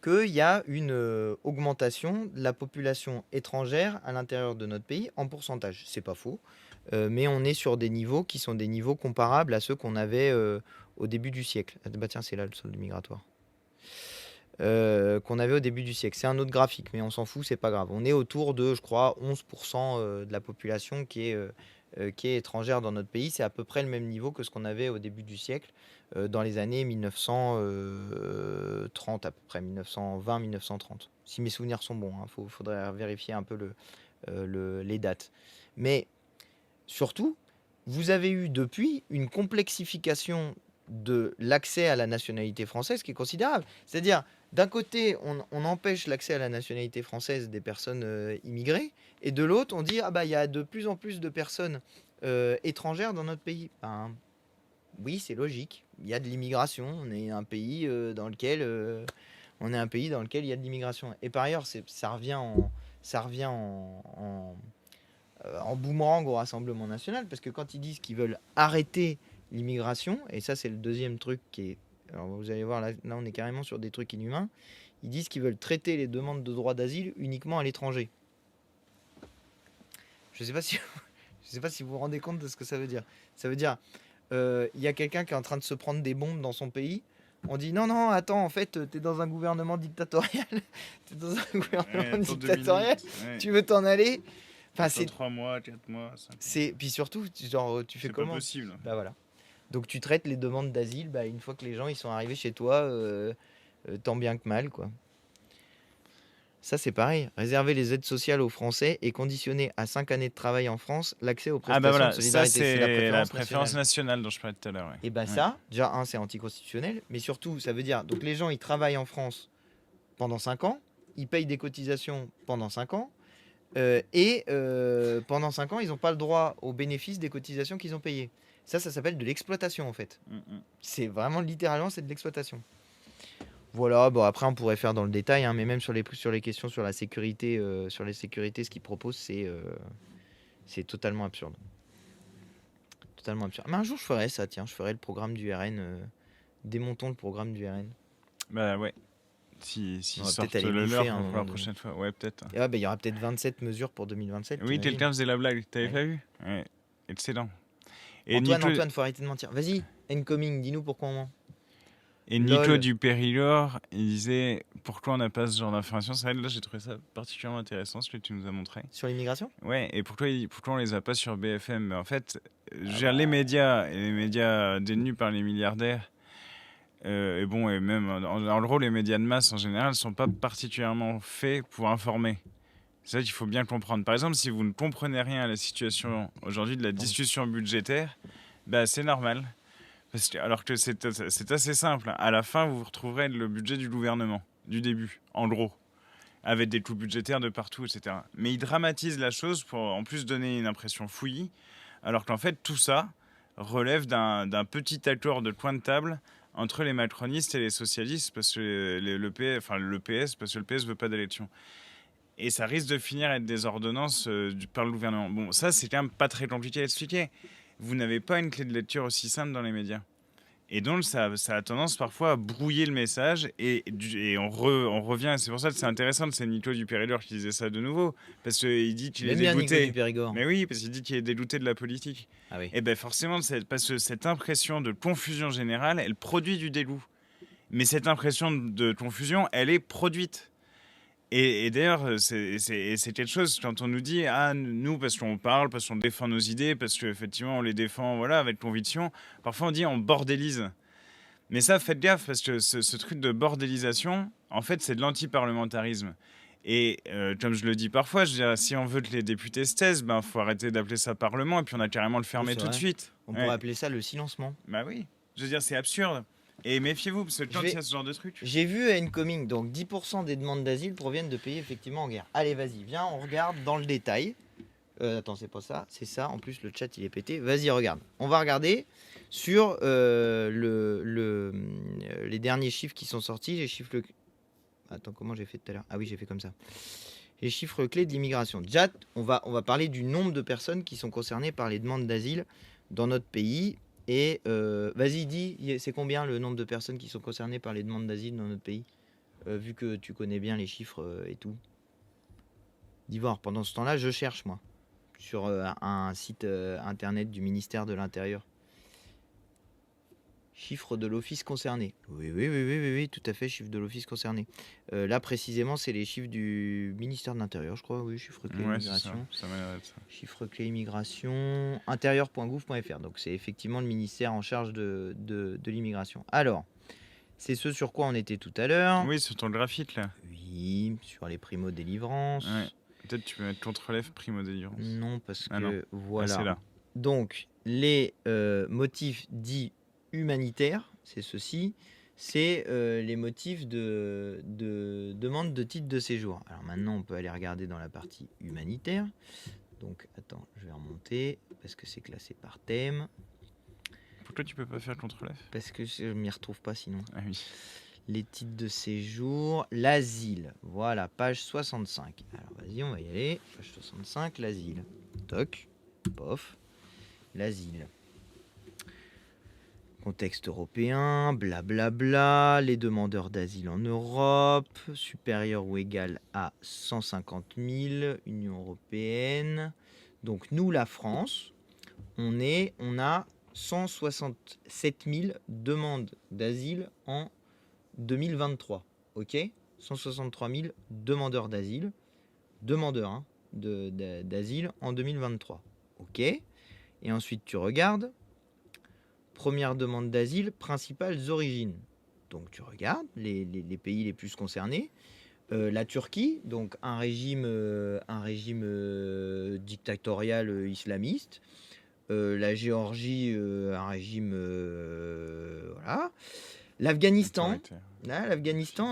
qu'il y a une augmentation de la population étrangère à l'intérieur de notre pays en pourcentage. C'est pas faux, mais on est sur des niveaux qui sont des niveaux comparables à ceux qu'on avait au début du siècle. Ah, bah tiens, c'est là le solde migratoire. Qu'on avait au début du siècle. C'est un autre graphique, mais on s'en fout, c'est pas grave. On est autour de, je crois, 11% de la population qui est étrangère dans notre pays. C'est à peu près le même niveau que ce qu'on avait au début du siècle, dans les années 1930 à peu près, 1920-1930. Si mes souvenirs sont bons, il faudrait vérifier un peu les dates. Mais surtout, vous avez eu depuis une complexification de l'accès à la nationalité française qui est considérable. C'est-à-dire, d'un côté, on empêche l'accès à la nationalité française des personnes immigrées, et de l'autre, on dit il y a de plus en plus de personnes étrangères dans notre pays. Ben, oui, c'est logique. Il y a de l'immigration. On est un pays dans lequel il y a de l'immigration. Et par ailleurs, ça revient en boomerang au Rassemblement national, parce que quand ils disent qu'ils veulent arrêter l'immigration, et ça c'est le deuxième truc qui est... Alors vous allez voir, là on est carrément sur des trucs inhumains. Ils disent qu'ils veulent traiter les demandes de droit d'asile uniquement à l'étranger. Je sais pas si vous vous rendez compte de ce que ça veut dire. Ça veut dire, il y a quelqu'un qui est en train de se prendre des bombes dans son pays. On dit non, attends, en fait, t'es dans un gouvernement dictatorial. Tu veux t'en aller. Enfin, c'est 3 mois, 4 mois. 5 mois. Puis surtout, genre, tu fais comment? C'est pas possible. Bah voilà. Donc tu traites les demandes d'asile, une fois que les gens ils sont arrivés chez toi, tant bien que mal, quoi. Ça c'est pareil. Réserver les aides sociales aux Français et conditionner à 5 années de travail en France l'accès aux prestations voilà, de solidarité. ça c'est la préférence préférence nationale dont je parlais tout à l'heure. Ouais. Et ça, déjà c'est anticonstitutionnel, mais surtout ça veut dire donc les gens ils travaillent en France pendant 5 ans, ils payent des cotisations pendant 5 ans. Pendant 5 ans, ils n'ont pas le droit aux bénéfices des cotisations qu'ils ont payées. Ça s'appelle de l'exploitation en fait. C'est vraiment littéralement c'est de l'exploitation. Voilà, bon après on pourrait faire dans le détail, mais même sur les questions sur la sécurité, ce qu'ils proposent, c'est totalement absurde. totalement absurde. Mais un jour, je ferai ça, tiens. Je ferai le programme du RN. Démontons le programme du RN. Bah ouais. Si On va sortent peut-être aller le bouffer leur à un pour moment la donné. prochaine fois. Ouais, peut-être. Et ouais, il y aura peut-être 27 mesures pour 2027. Oui, t'imagines quelqu'un faisait la blague. T'avais Ouais. pas vu? Ouais. Excellent. Et Antoine, faut arrêter de mentir. Vas-y, incoming, dis-nous pourquoi on ment. Et Nico Lol. du Périgord, il disait pourquoi on n'a pas ce genre d'informations. C'est vrai, là, j'ai trouvé ça particulièrement intéressant, ce que tu nous as montré. Sur l'immigration? Ouais, et pourquoi on les a pas sur BFM? Mais en fait, je veux Ah dire, bah, les médias détenus par les milliardaires, et bon, et même en gros, les médias de masse en général sont pas particulièrement faits pour informer. C'est ça qu'il faut bien comprendre. Par exemple, si vous ne comprenez rien à la situation aujourd'hui de la discussion budgétaire, bah, c'est normal. Alors que c'est assez simple. À la fin, vous retrouverez le budget du gouvernement, du début, en gros, avec des coupes budgétaires de partout, etc. Mais ils dramatisent la chose pour en plus donner une impression fouillie, alors qu'en fait, tout ça relève d'un petit accord de coin de table entre les macronistes et les socialistes, parce que le PS, parce que le PS veut pas d'élection. Et ça risque de finir à être des ordonnances par le gouvernement. Bon, ça, c'est quand même pas très compliqué à expliquer. Vous n'avez pas une clé de lecture aussi simple dans les médias. Et donc, ça a tendance parfois à brouiller le message. Et on revient, c'est pour ça que c'est intéressant, c'est Nico du Périgord qui disait ça de nouveau. Parce qu'il dit qu'il est J'aime bien Nico dégoûté. du Périgord. Mais oui, parce qu'il dit qu'il est dégoûté de la politique. Ah oui. Et bien forcément, parce que cette impression de confusion générale, elle produit du dégoût. Mais cette impression de confusion, elle est produite. Et d'ailleurs, c'est quelque chose quand on nous dit ah nous parce qu'on parle, parce qu'on défend nos idées, parce qu'effectivement on les défend voilà avec conviction. Parfois on dit on bordélise. Mais ça faites gaffe parce que ce truc de bordélisation, en fait c'est de l'antiparlementarisme. Et comme je le dis parfois, je veux dire, si on veut que les députés se taisent, ben faut arrêter d'appeler ça parlement et puis on a carrément le fermer c'est tout de vrai. suite. On Ouais. pourrait appeler ça le silencement. Bah oui. Je veux dire c'est absurde. Et méfiez-vous parce que quand il y a ce genre de truc. J'ai vu à Incoming, donc 10% des demandes d'asile proviennent de pays effectivement en guerre. Allez, vas-y, viens, on regarde dans le détail. Attends, c'est pas ça, c'est ça. En plus, le chat il est pété. Vas-y, regarde. On va regarder sur les derniers chiffres qui sont sortis. Les chiffres. Attends, comment j'ai fait tout à l'heure? Ah oui, j'ai fait comme ça. Les chiffres clés de l'immigration. Déjà, on va parler du nombre de personnes qui sont concernées par les demandes d'asile dans notre pays. Et vas-y, dis, c'est combien le nombre de personnes qui sont concernées par les demandes d'asile dans notre pays? Vu que tu connais bien les chiffres et tout. Dis voir, pendant ce temps-là, je cherche, moi, sur un site internet du ministère de l'Intérieur. Chiffre de l'office concerné. Oui, tout à fait, chiffre de l'office concerné. Là, précisément, c'est les chiffres du ministère de l'Intérieur, je crois. Oui, chiffre clé Ouais, immigration. ça m'a l'air d'être ça. Chiffre clé immigration, intérieur.gouv.fr. Donc, c'est effectivement le ministère en charge de l'immigration. Alors, c'est ce sur quoi on était tout à l'heure. Oui, sur ton graphique là. Oui, sur les primo-délivrances. Ouais. Peut-être tu peux mettre contre-lève primo-délivrance. Non, parce Ah que non. voilà. Ah, c'est là. Donc, les motifs dits humanitaires, c'est ceci, c'est les motifs de demande de titre de séjour. Alors maintenant, on peut aller regarder dans la partie humanitaire. Donc, attends, je vais remonter parce que c'est classé par thème. Pourquoi tu peux pas faire contre-lève? Parce que je m'y retrouve pas sinon. Ah oui. Les titres de séjour, l'asile. Voilà, page 65. Alors vas-y, on va y aller. Page 65, l'asile. Toc, pof, l'asile. Contexte européen, blablabla, les demandeurs d'asile en Europe, supérieur ou égal à 150 000, Union européenne. Donc nous, la France, on a 167 000 demandes d'asile en 2023, ok, 163 000 demandeurs d'asile, d'asile en 2023, ok. Et ensuite tu regardes, première demande d'asile, principales origines. Donc tu regardes les pays les plus concernés. La Turquie, donc un régime dictatorial islamiste. La Géorgie, un régime voilà. L'Afghanistan,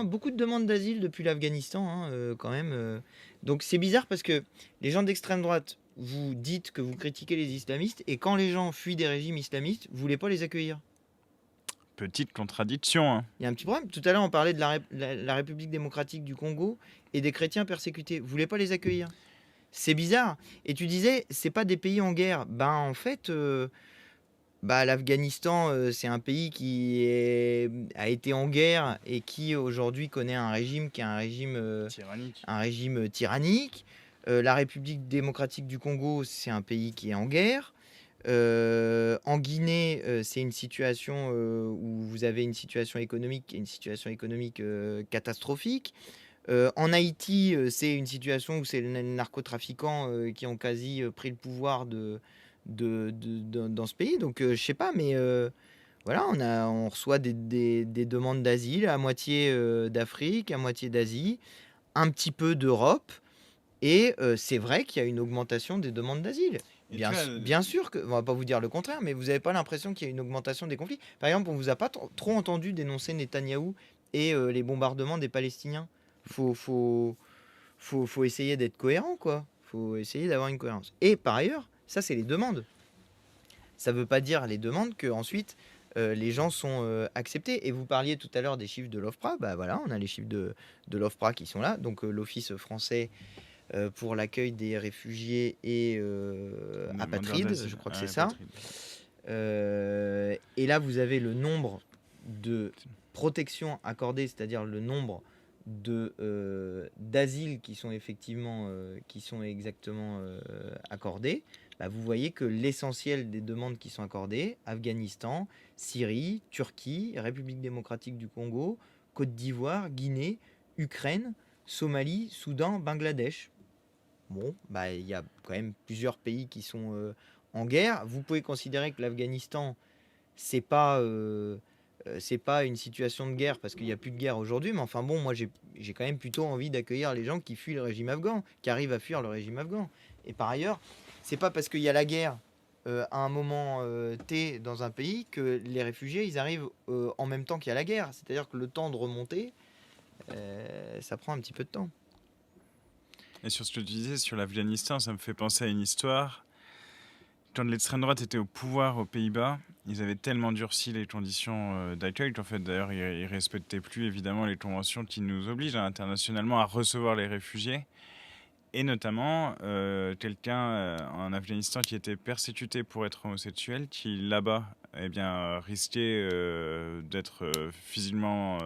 beaucoup de demandes d'asile depuis l'Afghanistan, quand même. Donc c'est bizarre parce que les gens d'extrême droite, vous dites que vous critiquez les islamistes, et quand les gens fuient des régimes islamistes, vous voulez pas les accueillir. Petite contradiction. Hein. Il y a un petit problème. Tout à l'heure, on parlait de la République démocratique du Congo et des chrétiens persécutés. Vous voulez pas les accueillir. C'est bizarre. Et tu disais, c'est pas des pays en guerre. Ben en fait... Bah, l'Afghanistan, c'est un pays a été en guerre et qui aujourd'hui connaît un régime qui est Tyrannique. un régime tyrannique. La République démocratique du Congo, c'est un pays qui est en guerre. En Guinée, c'est une situation où vous avez une situation économique qui est une situation économique catastrophique. En Haïti, c'est une situation où c'est les narcotrafiquants qui ont quasi pris le pouvoir dans ce pays. Donc, je sais pas, mais voilà, on reçoit des demandes d'asile à moitié d'Afrique, à moitié d'Asie, un petit peu d'Europe. Et c'est vrai qu'il y a une augmentation des demandes d'asile. Et tu vois, Bien sûr que, on va pas vous dire le contraire, mais vous n'avez pas l'impression qu'il y a une augmentation des conflits. Par exemple, on vous a pas trop entendu dénoncer Netanyahou et les bombardements des Palestiniens. Faut essayer d'être cohérent, quoi. Faut essayer d'avoir une cohérence. Et par ailleurs, ça, c'est les demandes. Ça veut pas dire les demandes que ensuite les gens sont acceptés. Et vous parliez tout à l'heure des chiffres de l'OFPRA. Bah voilà, on a les chiffres de l'OFPRA qui sont là. Donc l'Office français pour l'accueil des réfugiés et demandeurs apatrides, d'asile. je crois que Ah, c'est ça. apatrides. Et là, vous avez le nombre de protections accordées, c'est-à-dire le nombre d'asiles qui sont exactement accordés. Bah, vous voyez que l'essentiel des demandes qui sont accordées, Afghanistan, Syrie, Turquie, République démocratique du Congo, Côte d'Ivoire, Guinée, Ukraine, Somalie, Soudan, Bangladesh. Bon, bah, il y a quand même plusieurs pays qui sont en guerre. Vous pouvez considérer que l'Afghanistan, c'est pas une situation de guerre parce qu'il n'y a plus de guerre aujourd'hui. Mais enfin bon, moi j'ai quand même plutôt envie d'accueillir les gens qui fuient le régime afghan, qui arrivent à fuir le régime afghan. Et par ailleurs, c'est pas parce qu'il y a la guerre à un moment T dans un pays que les réfugiés ils arrivent en même temps qu'il y a la guerre. C'est-à-dire que le temps de remonter, ça prend un petit peu de temps. Et sur ce que tu disais sur l'Afghanistan, ça me fait penser à une histoire. Quand l'extrême droite était au pouvoir aux Pays-Bas, ils avaient tellement durci les conditions d'accueil qu'en fait, d'ailleurs, ils ne respectaient plus évidemment les conventions qui nous obligent internationalement à recevoir les réfugiés. Et notamment, quelqu'un en Afghanistan qui était persécuté pour être homosexuel, qui là-bas eh bien, risquait d'être physiquement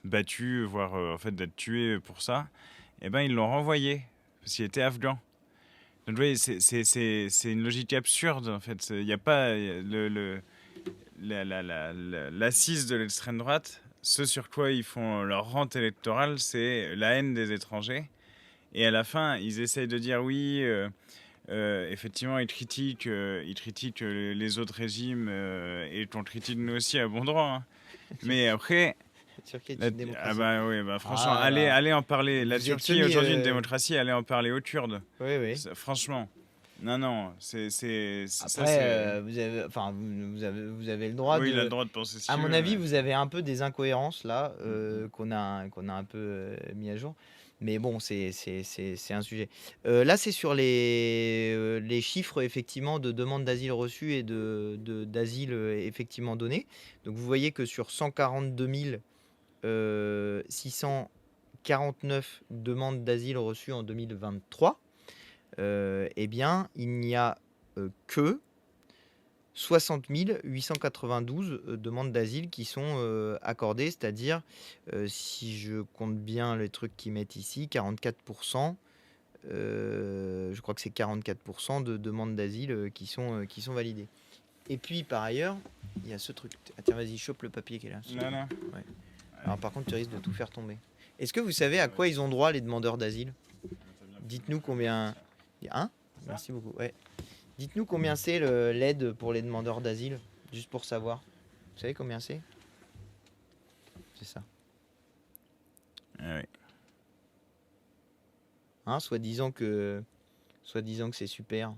battu, voire en fait d'être tué pour ça, eh ben, ils l'ont renvoyé parce qu'il était afghan. Donc, vous voyez, c'est une logique absurde, en fait. Il n'y a pas l'assise de l'extrême droite. Ce sur quoi ils font leur rente électorale, c'est la haine des étrangers. Et à la fin, ils essayent de dire oui, effectivement, ils critiquent les autres régimes et qu'on critique nous aussi à bon droit. Hein. Mais après, Turquie est une démocratie. ah bah oui, bah franchement, Ah là là. allez en parler. La Vous êtes Turquie aujourd'hui une démocratie, allez en parler aux Kurdes. Oui, oui. Franchement, non, c'est Après, vous avez le droit oui, il a de. le droit de penser si À tu mon veux, avis, mais- vous avez un peu des incohérences là qu'on a un peu mis à jour. Mais bon, c'est un sujet. Là, c'est sur les chiffres effectivement de demandes d'asile reçues et d'asile effectivement donné. Donc vous voyez que sur 142 649 demandes d'asile reçues en 2023, eh bien, il n'y a que 60 892 demandes d'asile qui sont accordées, c'est-à-dire, si je compte bien les trucs qu'ils mettent ici, 44%, je crois que c'est 44% de demandes d'asile qui sont validées. Et puis, par ailleurs, il y a ce truc. Ah, tiens, vas-y, chope le papier qui est là. Là. Ouais. Alors, par contre, tu risques de tout faire tomber. Est-ce que vous savez à quoi ils ont droit, les demandeurs d'asile? Dites-nous combien... Hein? Merci beaucoup. Ouais. Dites-nous combien c'est l'aide pour les demandeurs d'asile, juste pour savoir. Vous savez combien c'est? C'est ça. Ah oui. Hein, soi-disant que c'est super.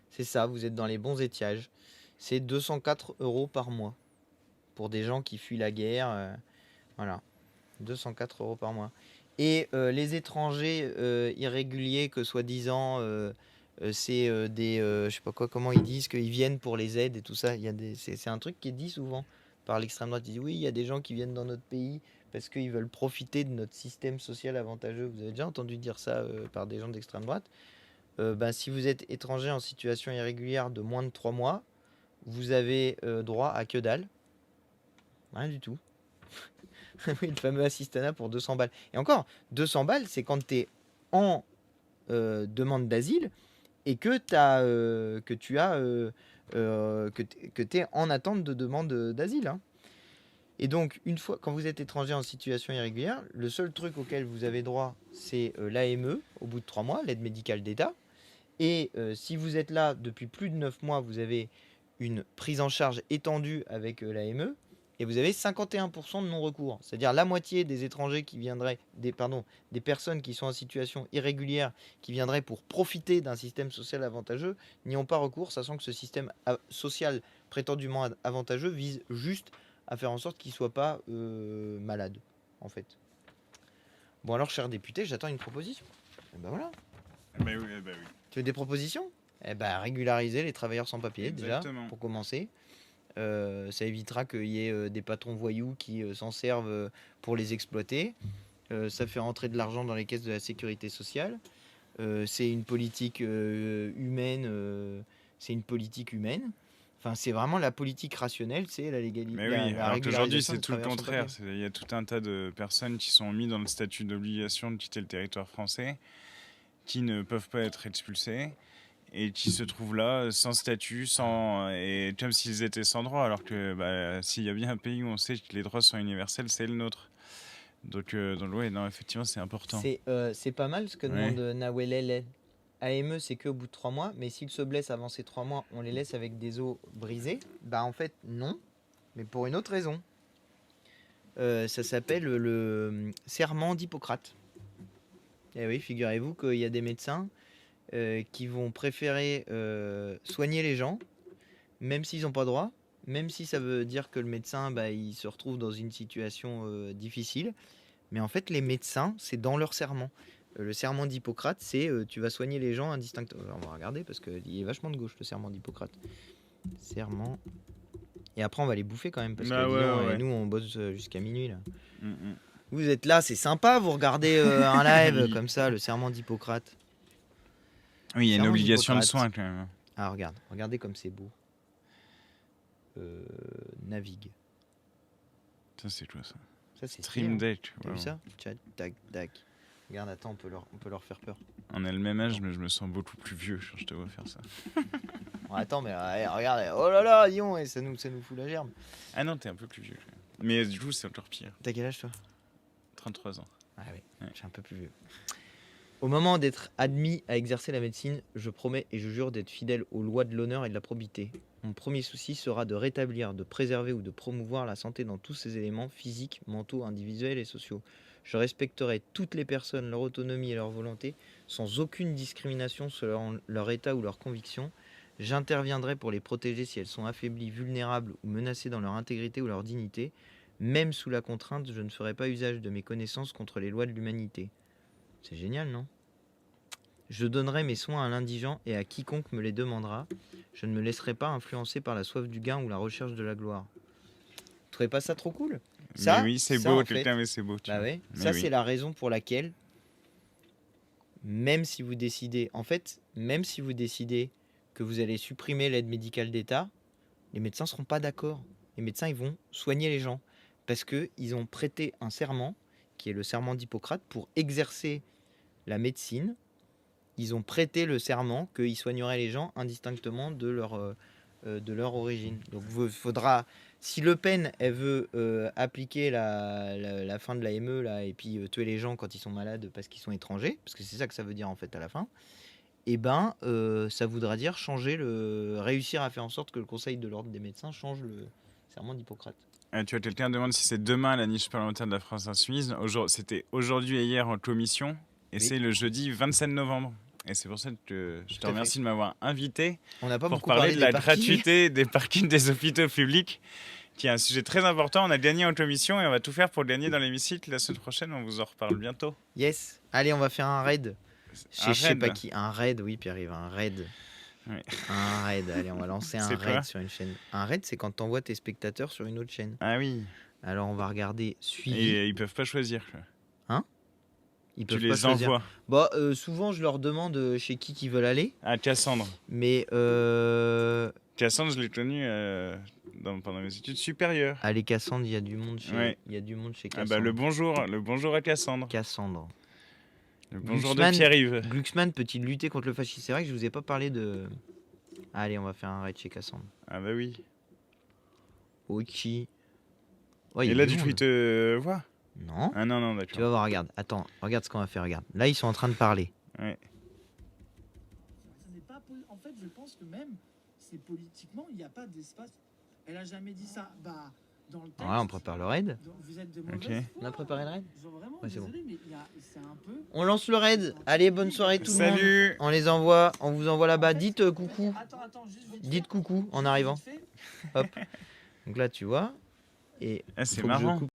C'est ça, vous êtes dans les bons étiages. C'est 204 € par mois pour des gens qui fuient la guerre. Voilà, 204 € par mois. Et les étrangers irréguliers que soi-disant c'est des je sais pas quoi, comment ils disent qu'ils viennent pour les aides et tout ça. C'est un truc qui est dit souvent par l'extrême droite. Ils disent oui, il y a des gens qui viennent dans notre pays parce qu'ils veulent profiter de notre système social avantageux. Vous avez déjà entendu dire ça par des gens d'extrême droite? Si vous êtes étranger en situation irrégulière de moins de 3 mois, vous avez droit à que dalle. Rien du tout. Oui, le fameux assistana pour 200 balles. Et encore, 200 balles, c'est quand tu es en demande d'asile et que tu es en attente de demande d'asile. Hein. Et donc, une fois, quand vous êtes étranger en situation irrégulière, le seul truc auquel vous avez droit, c'est l'AME au bout de 3 mois, l'aide médicale d'État. Et si vous êtes là depuis plus de 9 mois, vous avez une prise en charge étendue avec l'AME et vous avez 51% de non-recours. C'est-à-dire la moitié des étrangers qui viendraient, des personnes qui sont en situation irrégulière, qui viendraient pour profiter d'un système social avantageux, n'y ont pas recours, sachant que ce système social prétendument avantageux vise juste à faire en sorte qu'ils ne soient pas malades, en fait. Bon alors, cher député, j'attends une proposition. Et ben voilà. Bah oui, bah oui. Tu veux des propositions? Eh ben, régulariser les travailleurs sans papier, Exactement. déjà, pour commencer. Ça évitera qu'il y ait des patrons voyous qui s'en servent pour les exploiter. Ça fait rentrer de l'argent dans les caisses de la sécurité sociale. C'est une politique humaine. C'est une politique humaine. Enfin, c'est vraiment la politique rationnelle, c'est la légalité. Mais oui, la alors qu'aujourd'hui régularisation c'est des tout le travailleurs sans contraire. papier. Il y a tout un tas de personnes qui sont mises dans le statut d'obligation de quitter le territoire français, qui ne peuvent pas être expulsés et qui se trouvent là sans statut, et comme s'ils étaient sans droit, alors que s'il y a bien un pays où on sait que les droits sont universels, c'est le nôtre. Donc ouais, non, effectivement, c'est important. C'est pas mal ce que Ouais. demande Nawelele. AME, c'est qu'au bout de 3 mois, mais s'ils se blessent avant ces 3 mois, on les laisse avec des os brisés. Bah en fait, non, mais pour une autre raison. Ça s'appelle le serment d'Hippocrate. Et oui, figurez-vous qu'il y a des médecins qui vont préférer soigner les gens, même s'ils n'ont pas droit, même si ça veut dire que le médecin, il se retrouve dans une situation difficile. Mais en fait, les médecins, c'est dans leur serment. Le serment d'Hippocrate, c'est tu vas soigner les gens indistinctement. On va regarder parce qu'il est vachement de gauche, le serment d'Hippocrate. Serment. Et après, on va les bouffer quand même parce que Ouais. nous, on bosse jusqu'à minuit là. Mm. Vous êtes là, c'est sympa, vous regardez un live Oui. comme ça, le serment d'Hippocrate. Oui, il y a une Serment obligation de d'Hippocrate. soin quand même. Ah, regardez comme c'est beau. Navigue. Ça, c'est quoi ça? Ça, c'est Stream stylé, hein. Deck. T'as vu ça? Chat, tac, tac. Regarde, attends, on peut leur faire peur. On a le même âge, mais je me sens beaucoup plus vieux quand je te vois faire ça. Oh, attends, mais regarde, oh là là, Lyon, et ça nous fout la gerbe. Ah non, t'es un peu plus vieux. Quand même. Mais du coup, c'est encore pire. T'as quel âge toi? 33 ans. Ah oui, Ouais. je suis un peu plus vieux. Au moment d'être admis à exercer la médecine, je promets et je jure d'être fidèle aux lois de l'honneur et de la probité. Mon premier souci sera de rétablir, de préserver ou de promouvoir la santé dans tous ses éléments physiques, mentaux, individuels et sociaux. Je respecterai toutes les personnes, leur autonomie et leur volonté, sans aucune discrimination selon leur état ou leur conviction. J'interviendrai pour les protéger si elles sont affaiblies, vulnérables ou menacées dans leur intégrité ou leur dignité. Même sous la contrainte, je ne ferai pas usage de mes connaissances contre les lois de l'humanité. C'est génial, non? Je donnerai mes soins à l'indigent et à quiconque me les demandera. Je ne me laisserai pas influencer par la soif du gain ou la recherche de la gloire. Vous trouvez pas ça trop cool? Ça, mais oui, c'est ça, beau, en fait, quelqu'un, mais c'est beau. Tu bah vois. ouais, Mais ça oui. c'est la raison pour laquelle, même si vous décidez, que vous allez supprimer l'aide médicale d'État, les médecins seront pas d'accord. Les médecins, ils vont soigner les gens parce que ils ont prêté un serment, qui est le serment d'Hippocrate, pour exercer la médecine. Ils ont prêté le serment qu'ils soigneraient les gens indistinctement de leur origine. Donc faudra, si Le Pen elle veut appliquer la fin de l'AME là, et puis tuer les gens quand ils sont malades parce qu'ils sont étrangers, parce que c'est ça que ça veut dire en fait à la fin, et ça voudra dire réussir à faire en sorte que le Conseil de l'ordre des médecins change le serment d'Hippocrate. Tu vois, quelqu'un demande si c'est demain la niche parlementaire de la France Insoumise. C'était aujourd'hui et hier en commission, et Oui. c'est le jeudi 27 novembre. Et c'est pour ça que je te Tout à fait. remercie de m'avoir invité On n'a pas pour beaucoup parler parlé de des la parkings. gratuité des parkings des hôpitaux publics, qui est un sujet très important. On a gagné en commission et on va tout faire pour le gagner dans l'hémicycle la semaine prochaine. On vous en reparle bientôt. Yes. Allez, on va faire un raid. Un Je sais raid. pas qui. Un raid, oui, Pierre-Yves, un raid. Ouais. Un raid, allez, on va lancer un C'est raid quoi sur une chaîne. Un raid, c'est quand t'envoies tes spectateurs sur une autre chaîne. Ah oui. Alors, on va regarder suivi. Et ils peuvent pas choisir. Quoi. Ils Tu peuvent pas les choisir. envoies. Souvent, je leur demande chez qui ils veulent aller. À Cassandre. Mais Cassandre, je l'ai connu pendant mes études supérieures. Allez, Cassandre, il y a du monde chez, Ouais. il y a du monde chez Ah Cassandre. bah le bonjour à Cassandre. Cassandre. Le bonjour de Glucksmann. Pierre-Yves. Glucksmann peut-il lutter contre le fascisme? C'est vrai que je vous ai pas parlé de... Allez, on va faire un raid chez Cassandre. Ah bah oui. Ochi. Ouais, il y Et a là, du du coup, il monde. te voit? Non. Ah non, Tu vas d'accord. voir, regarde. Attends, regarde ce qu'on va faire, regarde. Là, ils sont en train de parler. Ouais. Ce n'est pas en fait, je pense que même, c'est politiquement, il n'y a pas d'espace. Elle a jamais dit ça. Bah, dans le texte. Alors là, on prépare le raid. donc vous êtes de Ok. mauvaise foi. On a préparé le raid? Genre vraiment, Ouais, c'est bon. désolé, mais c'est un peu. On lance le raid. Allez, bonne soirée tout le monde. Salut. On les envoie, on vous envoie là-bas. En fait, Dites coucou. Attends, juste vite Dites fait. coucou en Juste arrivant. vite fait. Hop. Donc là, tu vois. Et Ah, c'est faut que je marrant. coupe